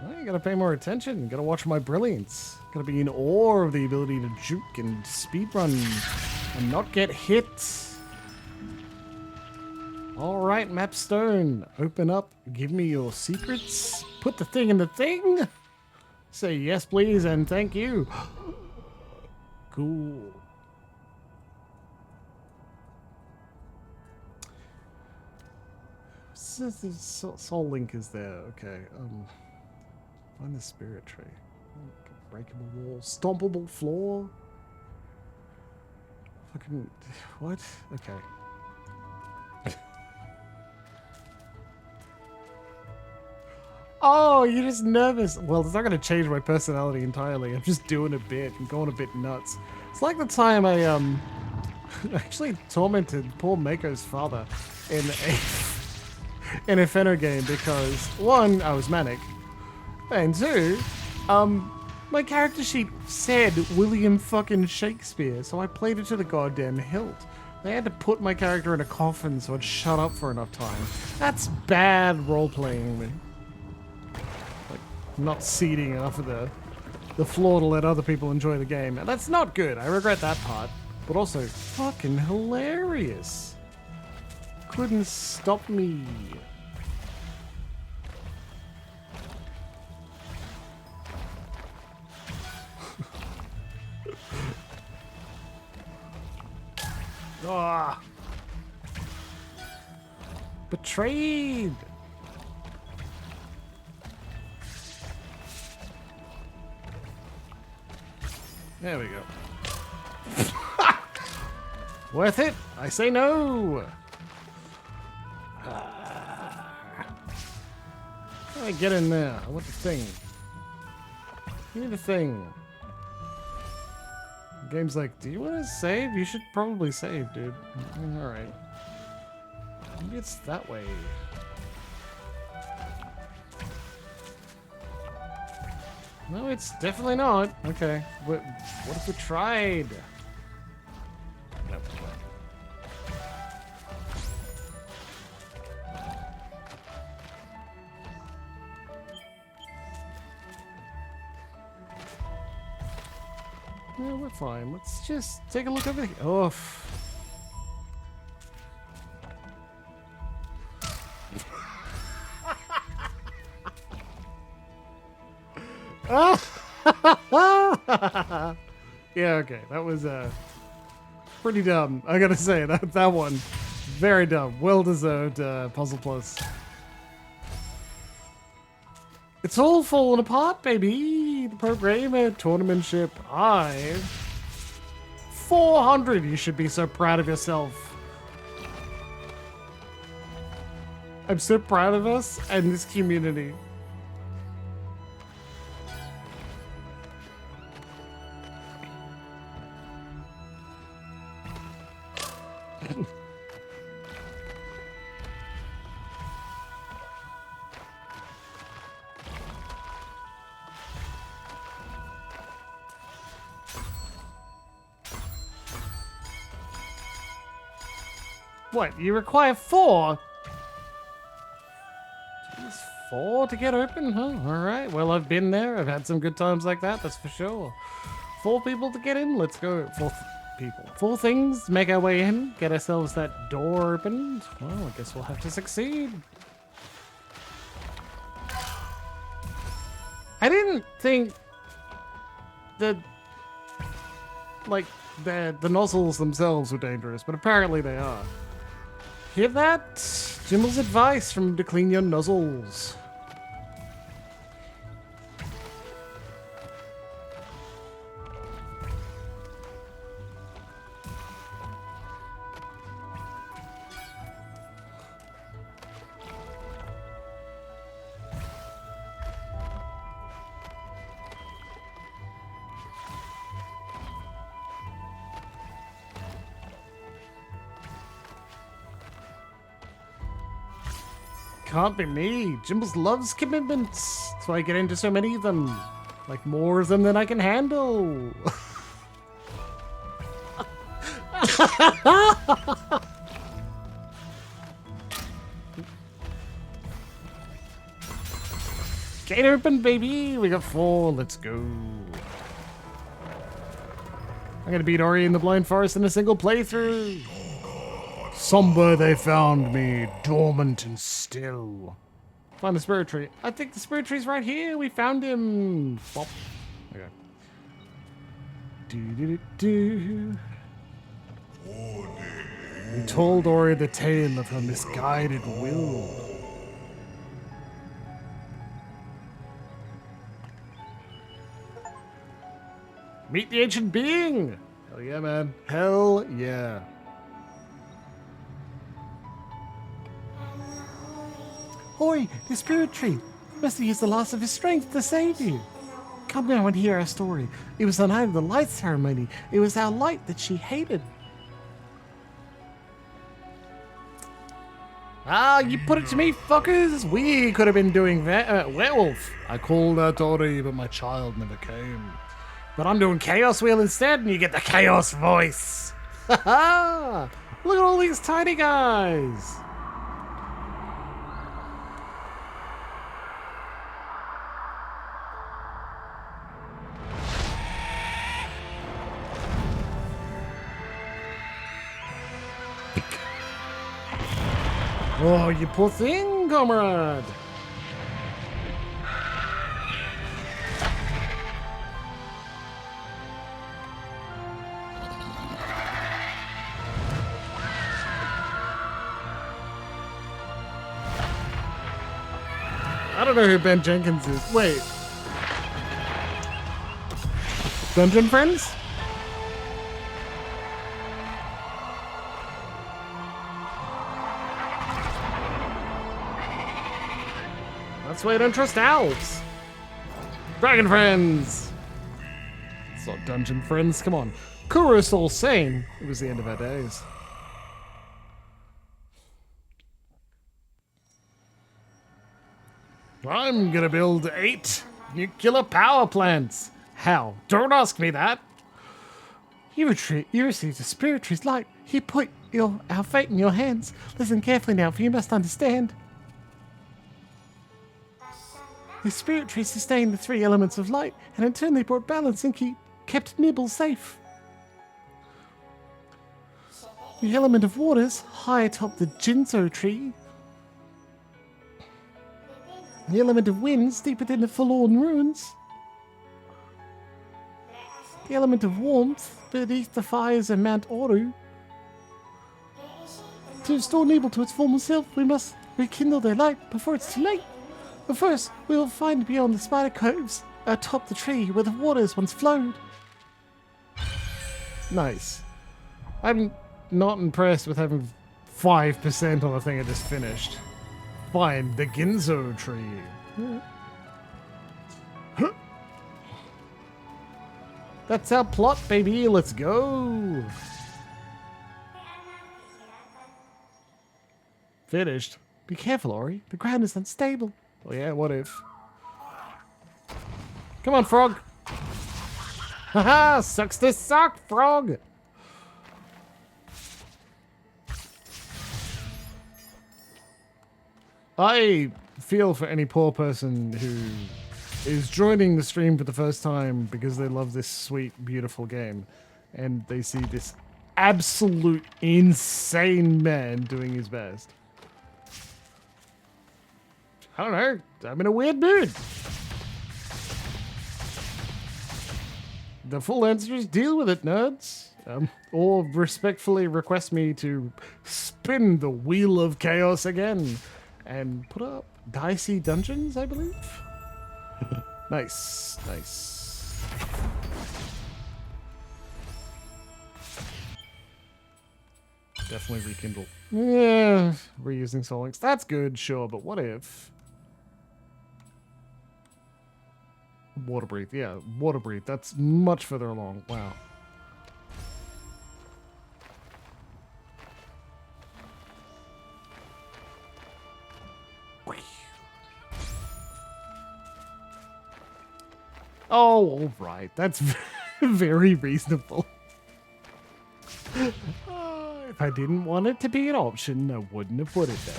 Well, you gotta pay more attention. You gotta watch my brilliance. Gotta be in awe of the ability to juke and speedrun and not get hit. Alright, Mapstone. Open up. Give me your secrets. Put the thing in the thing. Say yes, please, and thank you. Cool. Soul Link is there. Okay. Find the spirit tree. Breakable wall. Stompable floor. Fucking. What? Okay. Oh, you're just nervous. Well, it's not going to change my personality entirely. I'm just doing a bit and going a bit nuts. It's like the time I actually tormented poor Mako's father in a Fenner game because one, I was manic, and two, my character sheet said William fucking Shakespeare, so I played it to the goddamn hilt. They had to put my character in a coffin so I'd shut up for enough time. That's bad role-playing, man. Like, not seeding enough of the floor to let other people enjoy the game. And that's not good. I regret that part. But also, fucking hilarious. Couldn't stop me. Ah! Betrayed! There we go. Worth it? I say no! How do I get in there? I want the thing. Give me the thing. The game's like, do you want to save? You should probably save, dude. Alright. Maybe it's that way. No, it's definitely not. Okay. What if we tried? Nope. Yeah, we're fine. Let's just take a look over here. Oh. Yeah, okay. That was pretty dumb. I gotta say, that one, very dumb. Well deserved Puzzle Plus. It's all falling apart, baby. The programmer tournamentship. 400. You should be so proud of yourself. I'm so proud of us and this community. What? You require 4? Just 4 to get open, huh? Alright, well, I've been there. I've had some good times like that, that's for sure. 4 people to get in? Let's go. 4 people. 4 things, make our way in, get ourselves that door opened. Well, I guess we'll have to succeed. I didn't think that, like, the nozzles themselves were dangerous, but apparently they are. Hear that? Jimbles' advice from to clean your nozzles. Can't be me. Jimbles loves commitments. That's why I get into so many of them. Like more of them than I can handle. Gate open, baby. We got 4. Let's go. I'm gonna beat Ori in the Blind Forest in a single playthrough. Somewhere they found me, dormant and still. Find the spirit tree. I think the spirit tree's right here. We found him. Bop. Okay. Do. We told Ori the tale of her misguided will. Meet the ancient being. Hell yeah, man. Hell yeah. Ori, the spirit tree. He must have used the loss of his strength to save you. Come now and hear our story. It was the night of the light ceremony. It was our light that she hated. Ah, you put it to me, fuckers. We could have been doing that. Werewolf. I called out Ori, but my child never came. But I'm doing Chaos Wheel instead, and you get the Chaos voice. Ha ha! Look at all these tiny guys. Oh, you poor thing, Comrade! I don't know who Ben Jenkins is. Wait. Dungeon Friends? That's why I don't trust owls. Dragon Friends! It's not Dungeon Friends, come on. Kuro's all sane. It was the end of our days. I'm gonna build 8 nuclear power plants. How? Don't ask me that. You received a spirit tree's light. He put our fate in your hands. Listen carefully now, for you must understand. The spirit tree sustained the 3 elements of light, and in turn they brought balance and kept Nibble safe. The element of waters high atop the Jinzo tree. The element of winds deep within the forlorn ruins. The element of warmth beneath the fires of Mount Oru. To restore Nibble to its former self, we must rekindle their light before it's too late. But first, we will find beyond the spider coves, atop the tree where the waters once flowed. Nice. I'm not impressed with having 5% on the thing I just finished. Find the Ginzo tree. That's our plot, baby. Let's go. Finished. Be careful, Ori. The ground is unstable. Oh yeah, what if? Come on, frog. Haha, sucks to suck, frog. I feel for any poor person who is joining the stream for the first time because they love this sweet, beautiful game, and they see this absolute insane man doing his best. I don't know. I'm in a weird mood. The full answer is deal with it, nerds. Or respectfully request me to spin the wheel of chaos again and put up Dicey Dungeons, I believe. Nice, nice. Definitely rekindle. Yeah, reusing soul links. That's good, sure, but what if? Water breathe, yeah, water breathe. That's much further along. Wow. Oh, all right. That's very reasonable. If I didn't want it to be an option, I wouldn't have put it there.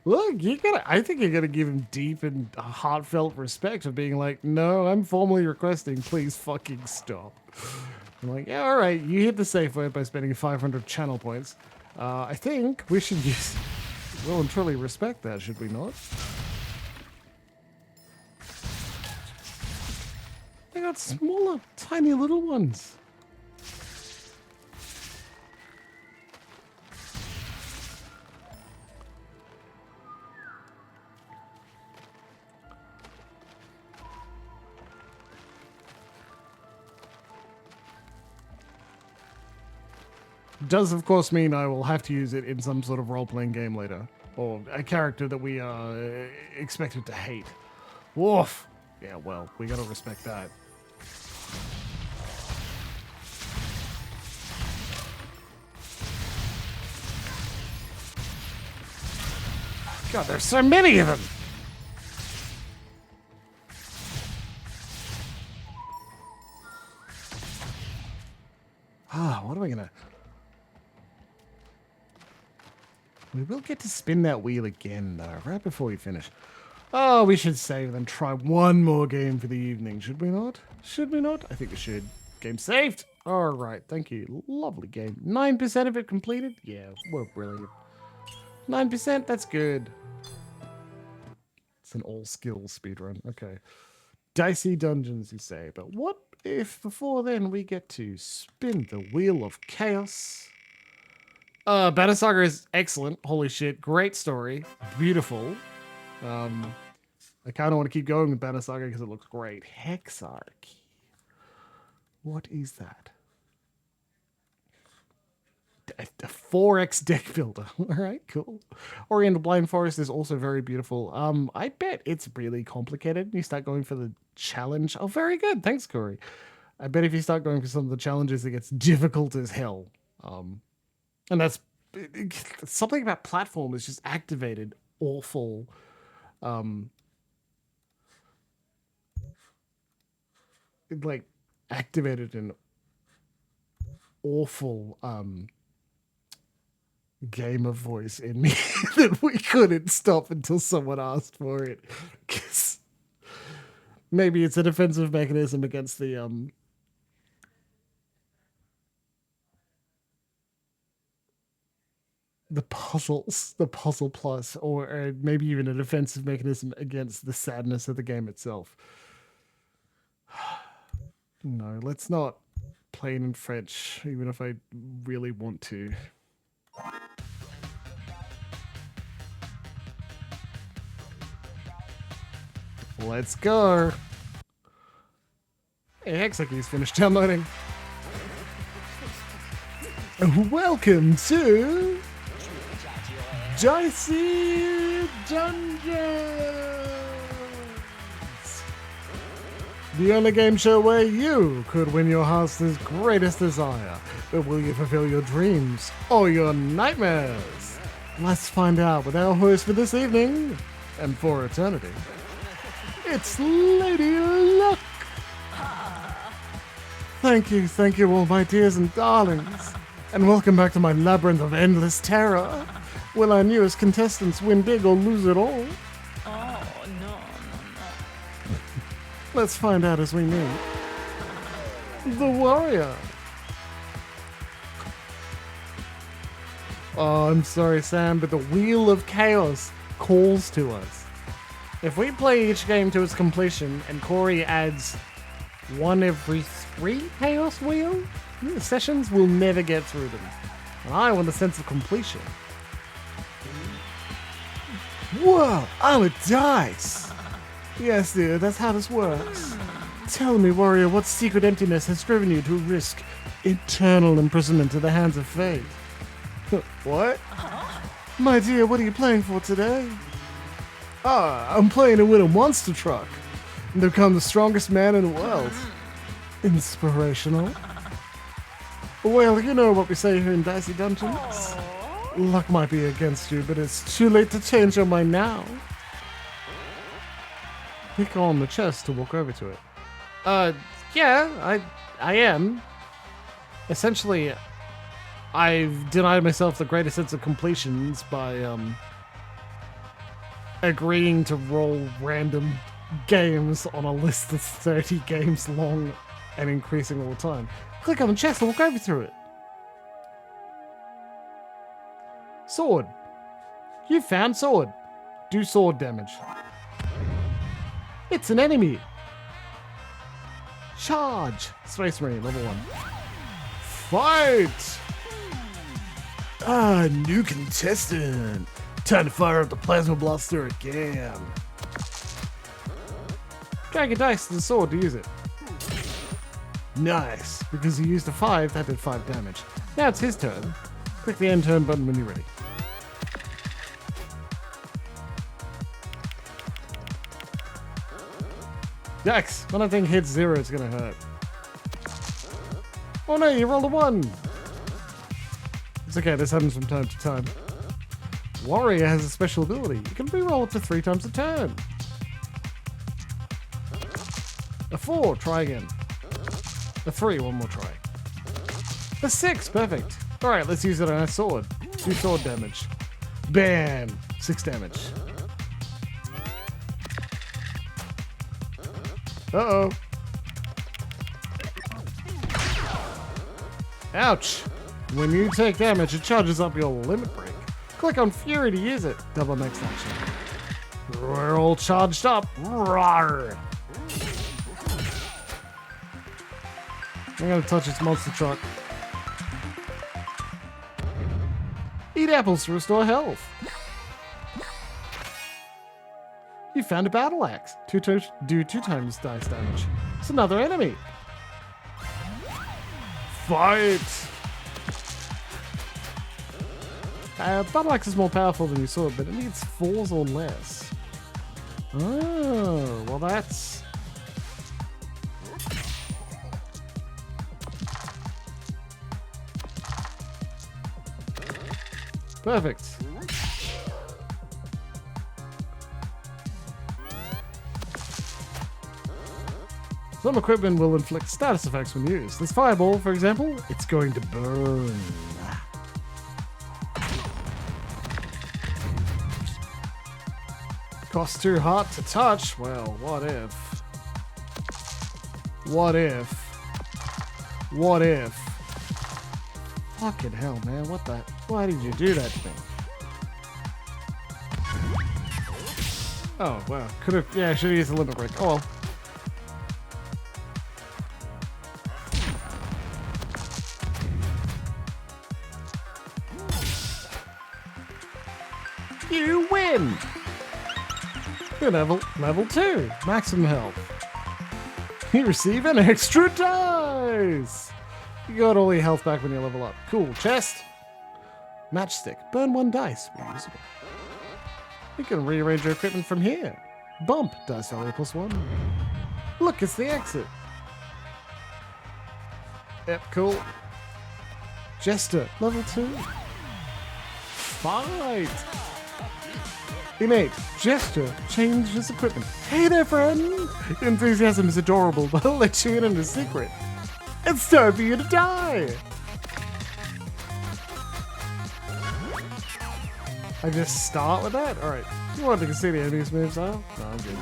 Look, I think you're gonna give him deep and heartfelt respect for being like, no, I'm formally requesting, please fucking stop. I'm like, yeah, all right, you hit the safe word by spending 500 channel points. I think we should use, well and truly respect that, should we not? They got smaller, tiny little ones. Does of course mean I will have to use it in some sort of role-playing game later. Or a character that we are expected to hate. Woof! Yeah, well, we gotta respect that. God, there's so many of them! What am I gonna... We will get to spin that wheel again, though, right before we finish. Oh, we should save and try one more game for the evening, should we not? Should we not? I think we should. Game saved! All right, thank you. Lovely game. 9% of it completed? Yeah, we're brilliant. 9%, that's good. It's an all-skill speedrun. Okay. Dicey Dungeons, you say. But what if before then we get to spin the wheel of chaos? Banner Saga is excellent. Holy shit. Great story. Beautiful. I kind of want to keep going with Banner Saga because it looks great. Hexarchy. What is that? A 4x deck builder. All right, cool. Oriental Blind Forest is also very beautiful. I bet it's really complicated. You start going for the challenge. Oh, very good. Thanks, Cory. I bet if you start going for some of the challenges, it gets difficult as hell. And that's something about platform is just activated awful. It like activated an awful game of voice in me that we couldn't stop until someone asked for it. Because maybe it's a defensive mechanism against the puzzles, the puzzle plus, or maybe even a defensive mechanism against the sadness of the game itself. No, let's not play it in French, even if I really want to. Let's go. Hey, Hexaki's finished downloading. Welcome to Dicey Dungeons, the only game show where you could win your heart's greatest desire. But will you fulfill your dreams or your nightmares? Let's find out with our host for this evening and for eternity. It's Lady Luck. Thank you all my dears and darlings. And welcome back to my labyrinth of endless terror. Will our newest contestants win big or lose it all? Oh, no. Let's find out as we meet the warrior. Oh, I'm sorry, Sam, but the Wheel of Chaos calls to us. If we play each game to its completion and Cory adds one every 3 Chaos Wheel sessions, we'll never get through them. And I want a sense of completion. Whoa, I'm a dice! Yes, dear, that's how this works. Tell me, warrior, what secret emptiness has driven you to risk eternal imprisonment to the hands of fate? What? My dear, what are you playing for today? I'm playing to win a monster truck and become the strongest man in the world. Inspirational. Well, you know what we say here in Dicey Dungeons. Luck might be against you, but it's too late to change your mind now. Click on the chest to walk over to it. Yeah, I am. Essentially, I've denied myself the greatest sense of completions by, agreeing to roll random games on a list that's 30 games long and increasing all the time. Click on the chest and walk over through it. Sword. You found sword. Do sword damage. It's an enemy. Charge. Space Marine, level 1. Fight! New contestant. Time to fire up the plasma blaster again. Drag a dice to the sword to use it. Nice. Because he used a 5, that did 5 damage. Now it's his turn. Click the end turn button when you're ready. Yikes, when that thing hits 0, it's gonna hurt. Oh no, you rolled a 1! It's okay, this happens from time to time. Warrior has a special ability. You can reroll up to 3 times a turn. A 4, try again. A 3, one more try. A 6, perfect. Alright, let's use it on our sword. Do sword damage. Bam! 6 damage. Uh-oh. Ouch! When you take damage, it charges up your limit break. Click on Fury to use it. Double next action. We're all charged up. Roar! I'm gonna touch its monster truck. Eat apples to restore health. You found a battle axe. Do 2 times dice damage. It's another enemy. Fight! Battle axe is more powerful than your sword, but it needs 4s or less. Oh, well that's... Perfect. Some equipment will inflict status effects when used. This fireball, for example, it's going to burn. Costs too hot to touch? Well, what if? What if? What if? Fucking hell, man. What the? Why did you do that to me? Oh, wow. Could have... Yeah, I should have used the limit break. Oh, well. win! Good level 2, maximum health. You receive an extra dice! You got all your health back when you level up. Cool. Chest. Matchstick. Burn 1 dice. Reusable. You can rearrange your equipment from here. Bump. Dice value +1. Look, it's the exit. Yep, cool. Jester. Level 2. Fight. Innate. Jester. Change his equipment. Hey there, friend. Enthusiasm is adorable, but I'll let you in on a secret. It's time for you to die! I just start with that? Alright. You want to see the enemy's moves now? No, I'm good.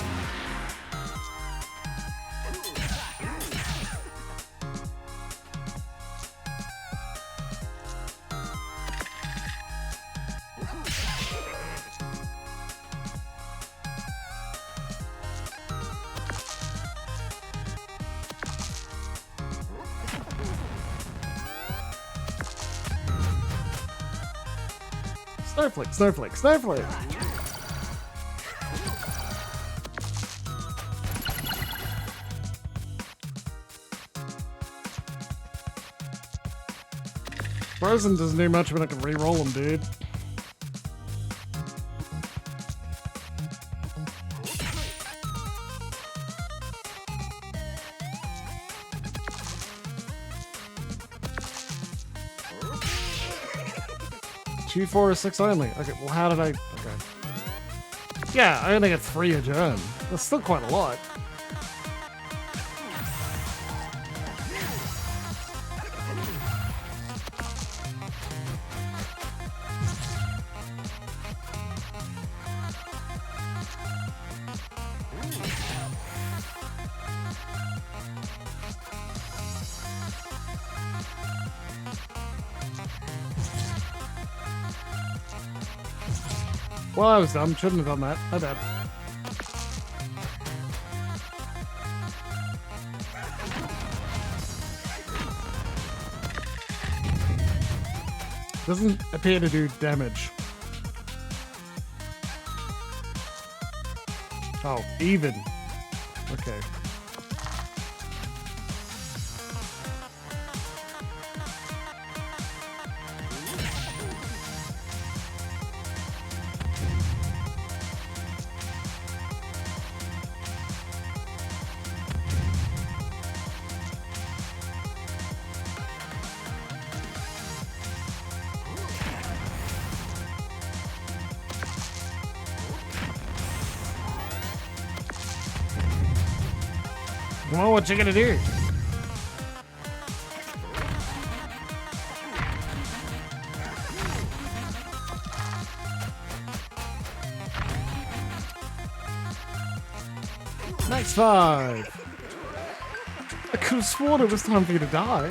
Snowflake, snowflake, snowflake! Frozen doesn't do much when I can re-roll them, dude. G4 or 6 only. Okay, well how did I... Okay. Yeah, I only get 3 a turn. That's still quite a lot. Well, I was dumb. Shouldn't have done that. My bad. Doesn't appear to do damage. Oh, even. Okay. Well, what you gonna do? Next 5. I could have sworn it was time for you to die.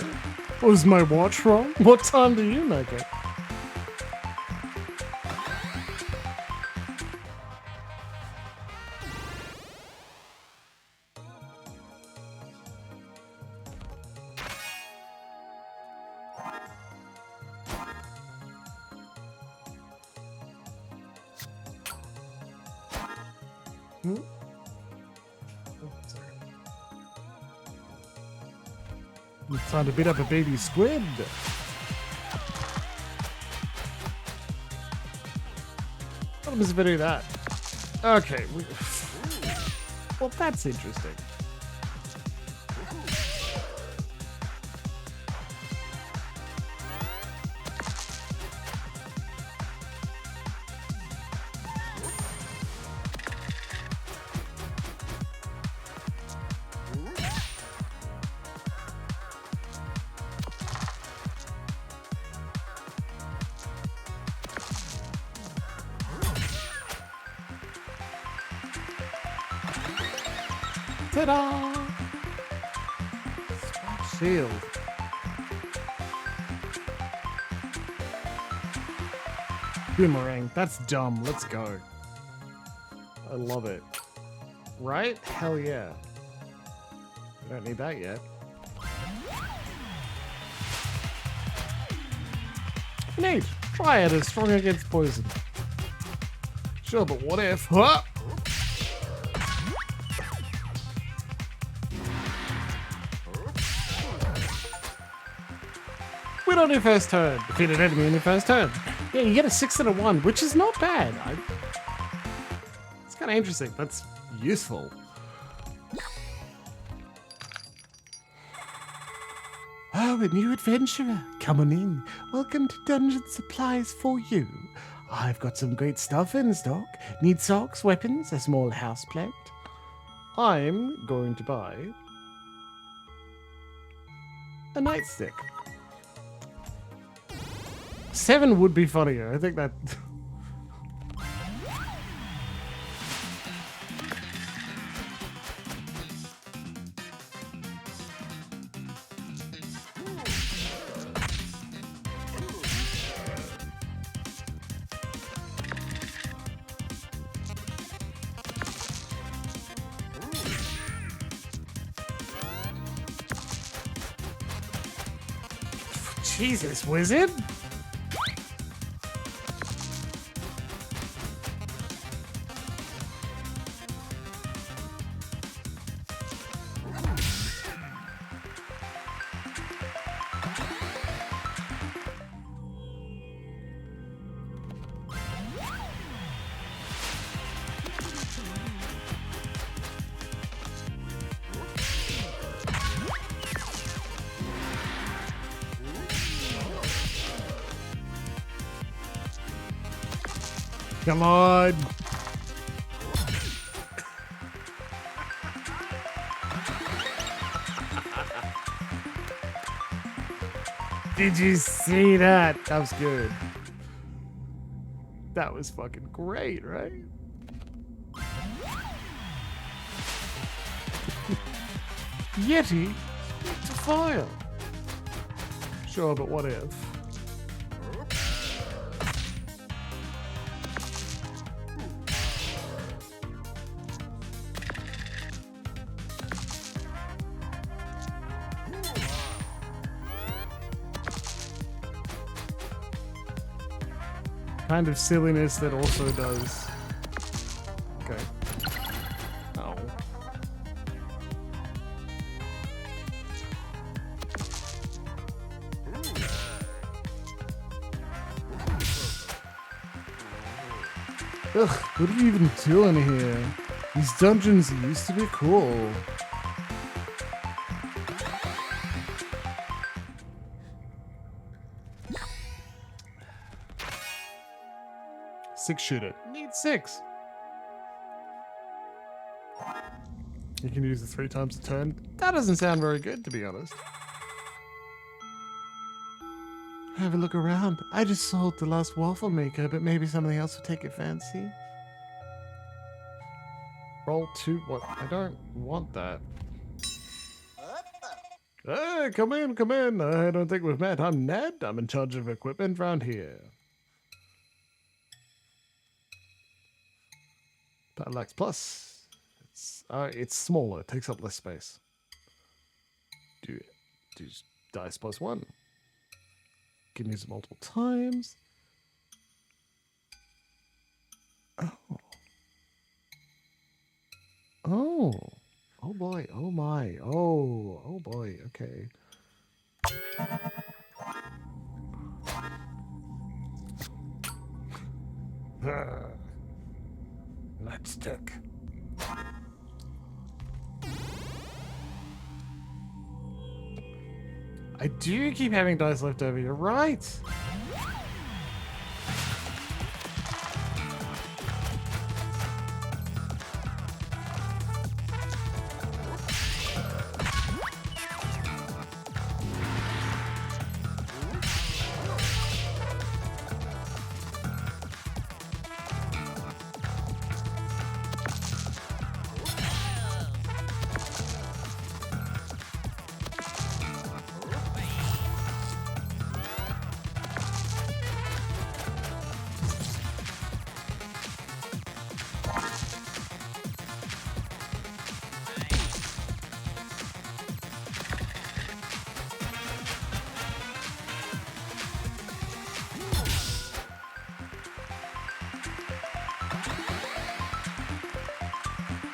Was my watch wrong? What time do you make it? It's time to beat up a baby squid. What happens if I do that? Okay. Well, that's interesting. Ta-da! Spike shield. Boomerang. That's dumb. Let's go. I love it. Right? Hell yeah. I don't need that yet. Neat. Triad is strong against poison. Sure, but what if? Huh? Win on your first turn. Defeat an enemy on your first turn. Yeah, you get a 6 and a 1, which is not bad. It's kind of interesting. That's useful. Oh, a new adventurer. Come on in. Welcome to Dungeon Supplies for you. I've got some great stuff in stock. Need socks, weapons, a small houseplant. I'm going to buy a nightstick. 7 would be funnier. I think that... Jesus, wizard! Come on! Did you see that? That was good. That was fucking great, right? Yeti to fire. Sure, but what if? Kind of silliness that also does. Okay. Oh. Ugh, what are you even doing here? These dungeons used to be cool. Six shooter. Need 6. You can use it 3 times a turn. That doesn't sound very good, to be honest. Have a look around. I just sold the last waffle maker, but maybe something else will take your fancy. Roll 2. What? I don't want that. Hey, come in, come in. I don't think we've met. I'm Ned. I'm in charge of equipment around here. Parallax Plus. It's smaller. It takes up less space. Do dice plus 1. Can use it multiple times. Oh. Oh. Oh boy. Oh my. Oh. Oh boy. Okay. Nightstick. I do keep having dice left over. You're right.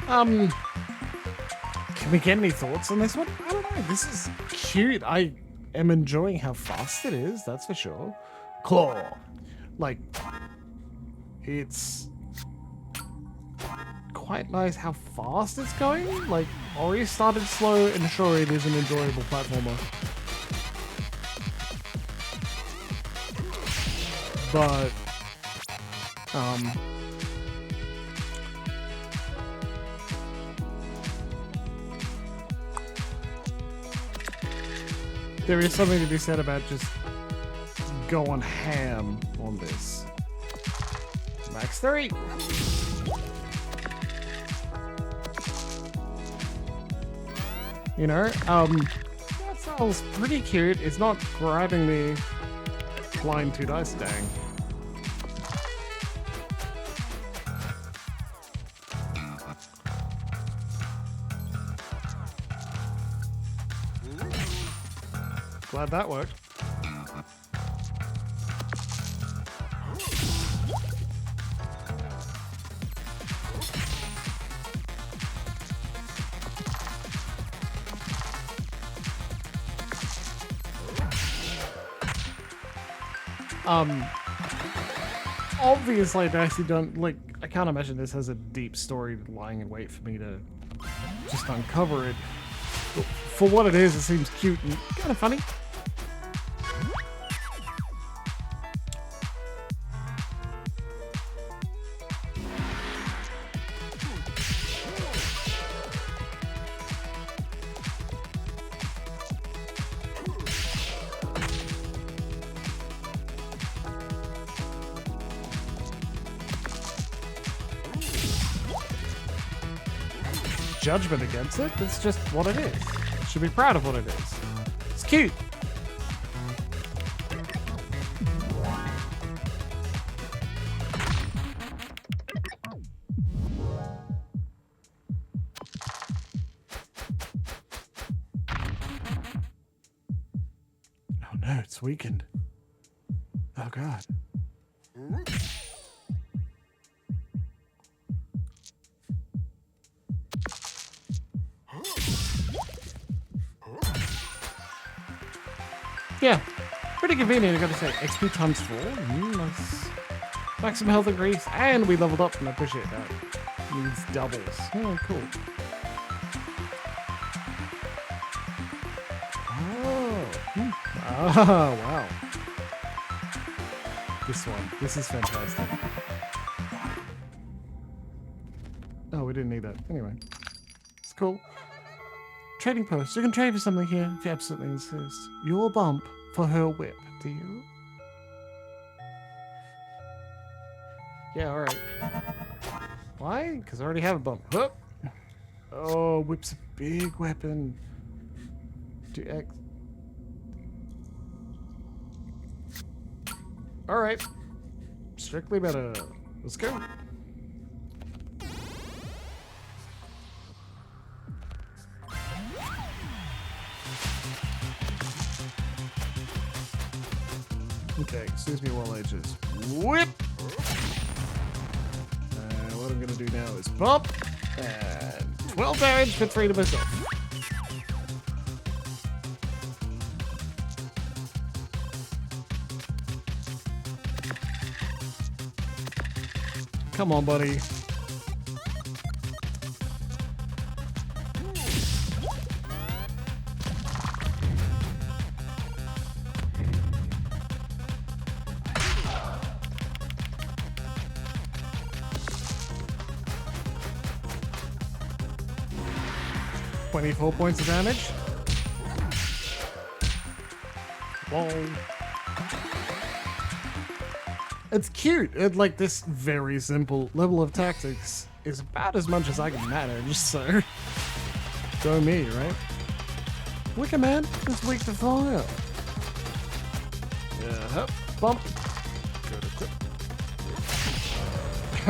Can we get any thoughts on this one? I don't know. This is cute. I am enjoying how fast it is, that's for sure. Claw. Like, it's quite nice how fast it's going. Like, Ori started slow, and sure, it is an enjoyable platformer. But, there is something to be said about just going ham on this. Max 3. You know, that sounds pretty cute. It's not grabbing me flying 2 dice, dang. Glad that worked. Obviously, Dicey don't like. I can't imagine this has a deep story lying in wait for me to just uncover it. But for what it is, it seems cute and kind of funny. Judgment against it. It's just what it is. Should be proud of what it is. It's cute. Oh no, it's weakened. Oh god. Yeah, pretty convenient, I gotta say. XP times 4, nice. Maximum health increase, and we leveled up, and I appreciate that. Means doubles. Oh, cool. Oh, wow. This is fantastic. Oh, we didn't need that. Anyway, it's cool. Trading post. You can trade for something here if you absolutely insist. Your bump for her whip, do you? Yeah, alright. Why? Because I already have a bump. Hup. Oh, whip's a big weapon. Do X. Alright. Strictly better. Let's go. Okay, excuse me while I just whip. What I'm gonna do now is bump. And 12 damage, but 3 to myself. Come on, buddy. .24 points of damage. Whoa. It's cute. It, like, this very simple level of tactics is about as much as I can manage, so go me, right? Wicker Man is weak to fire. Yeah, bump. Go to quick.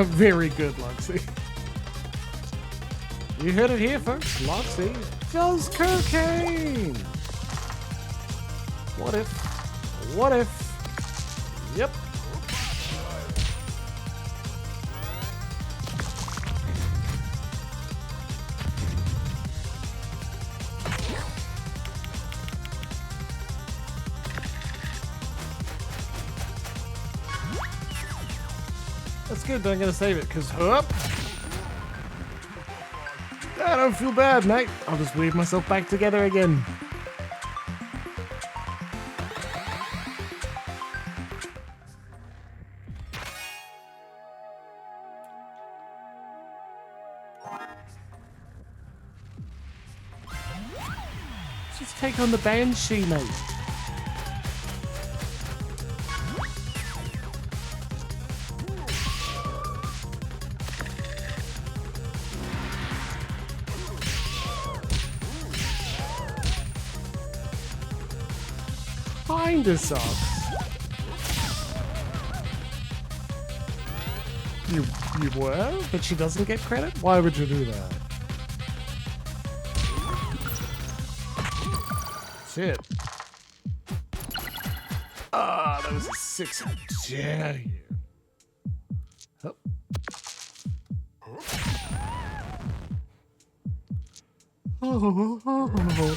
Very good, Luxie. You heard it here, folks. Luxie does cocaine. What if? What if? Yep. good. Don't gonna save it, because I don't feel bad, mate. I'll just weave myself back together again. Just take on the Banshee, mate. Kinda sucks. You were? But she doesn't get credit? Why would you do that? Shit. Ah, that was a 6. How dare you? Oh. Oh.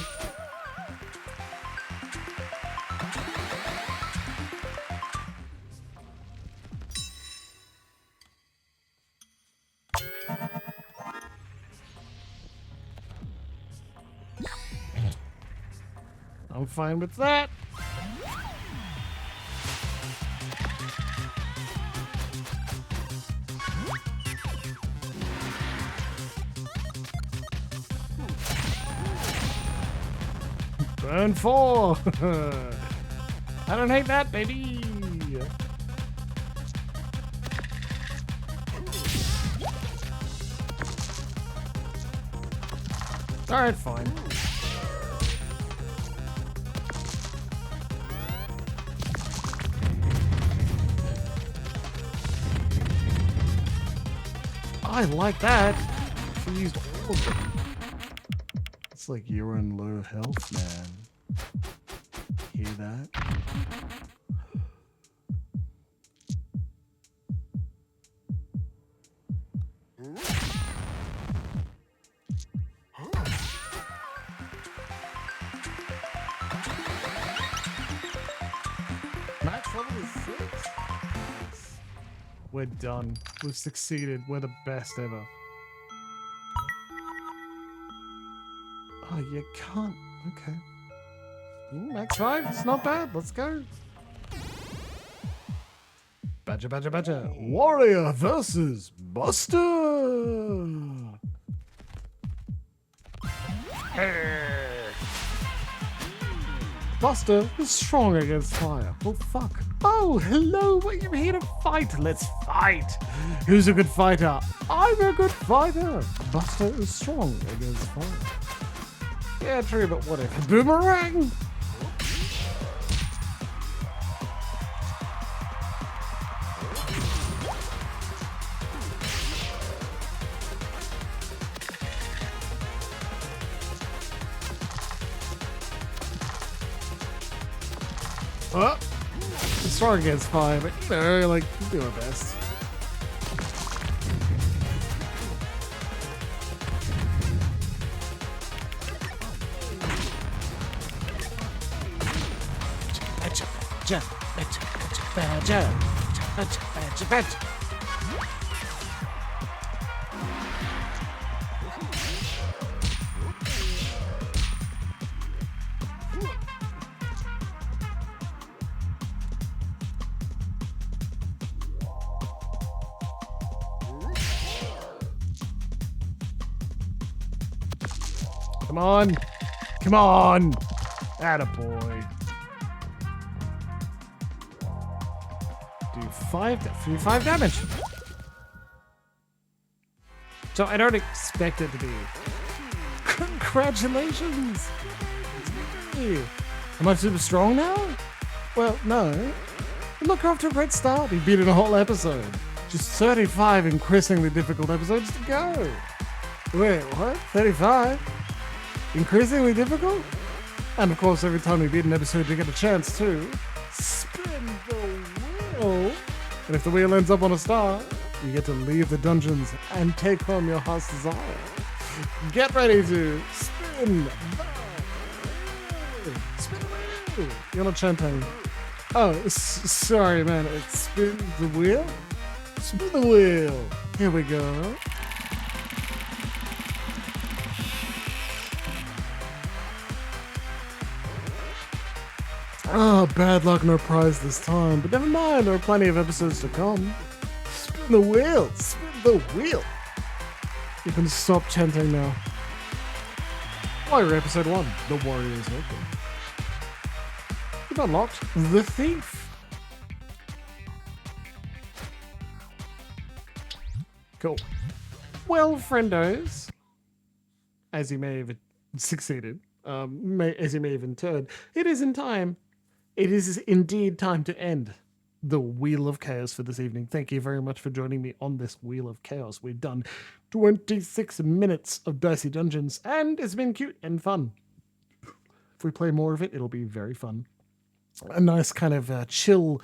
I'm fine with that. Burn 4. I don't hate that, baby. All right, fine. I like that. She used all of it. It's like you're in low health, man. Hear that? Max level is 6. We're done. We've succeeded. We're the best ever. Oh, you can't. Okay. Ooh, max 5. It's not bad. Let's go. Badger, badger, badger. Warrior versus Buster. Buster is strong against fire. Oh, fuck. Oh, hello. We're here to fight. Let's fight. Who's a good fighter? I'm a good fighter. Buster is strong against fire. Yeah, true, but what if? Boomerang? Oh, I'm strong against fire, but you know, like, we do our best. Come on. Come on. Attaboy. Do 5 damage. So I don't expect it to be. Congratulations. Am I super strong now? Well, no. Look, off to a great start. He beat in a whole episode. Just 35 increasingly difficult episodes to go. Wait, what? 35? Increasingly difficult? And of course, every time we beat an episode, you get a chance to spin the wheel. And if the wheel ends up on a star, you get to leave the dungeons and take home your heart's desire. Get ready to spin the wheel. Spin the wheel. You're not chanting. Oh, sorry, man. It's spin the wheel? Spin the wheel. Here we go. Ah, bad luck, no prize this time. But never mind, there are plenty of episodes to come. Spin the wheel. Spin the wheel. You can stop chanting now. Warrior Episode 1, The Warrior's Welcome. You've unlocked The Thief. Cool. Well, friendos, as you may have succeeded, as you may have inferred, it is in time. It is indeed time to end the Wheel of Chaos for this evening. Thank you very much for joining me on this Wheel of Chaos. We've done 26 minutes of Dicey Dungeons, and it's been cute and fun. If we play more of it, it'll be very fun. A nice kind of chill,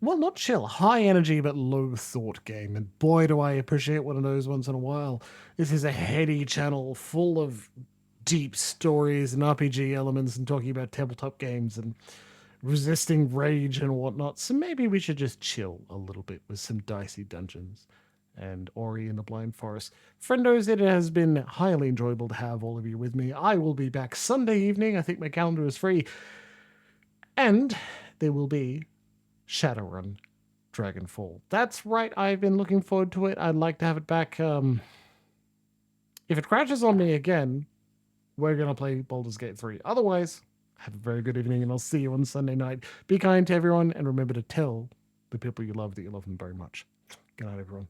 well, not chill, high energy but low thought game. And boy, do I appreciate one of those once in a while. This is a heady channel full of deep stories and RPG elements and talking about tabletop games and resisting rage and whatnot. So maybe we should just chill a little bit with some Dicey Dungeons and Ori in the Blind Forest. Friendos, it has been highly enjoyable to have all of you with me. I will be back Sunday evening. I think my calendar is free. And there will be Shadowrun Dragonfall. That's right. I've been looking forward to it. I'd like to have it back. If it crashes on me again, we're going to play Baldur's Gate 3. Otherwise, have a very good evening, and I'll see you on Sunday night. Be kind to everyone, and remember to tell the people you love that you love them very much. Good night, everyone.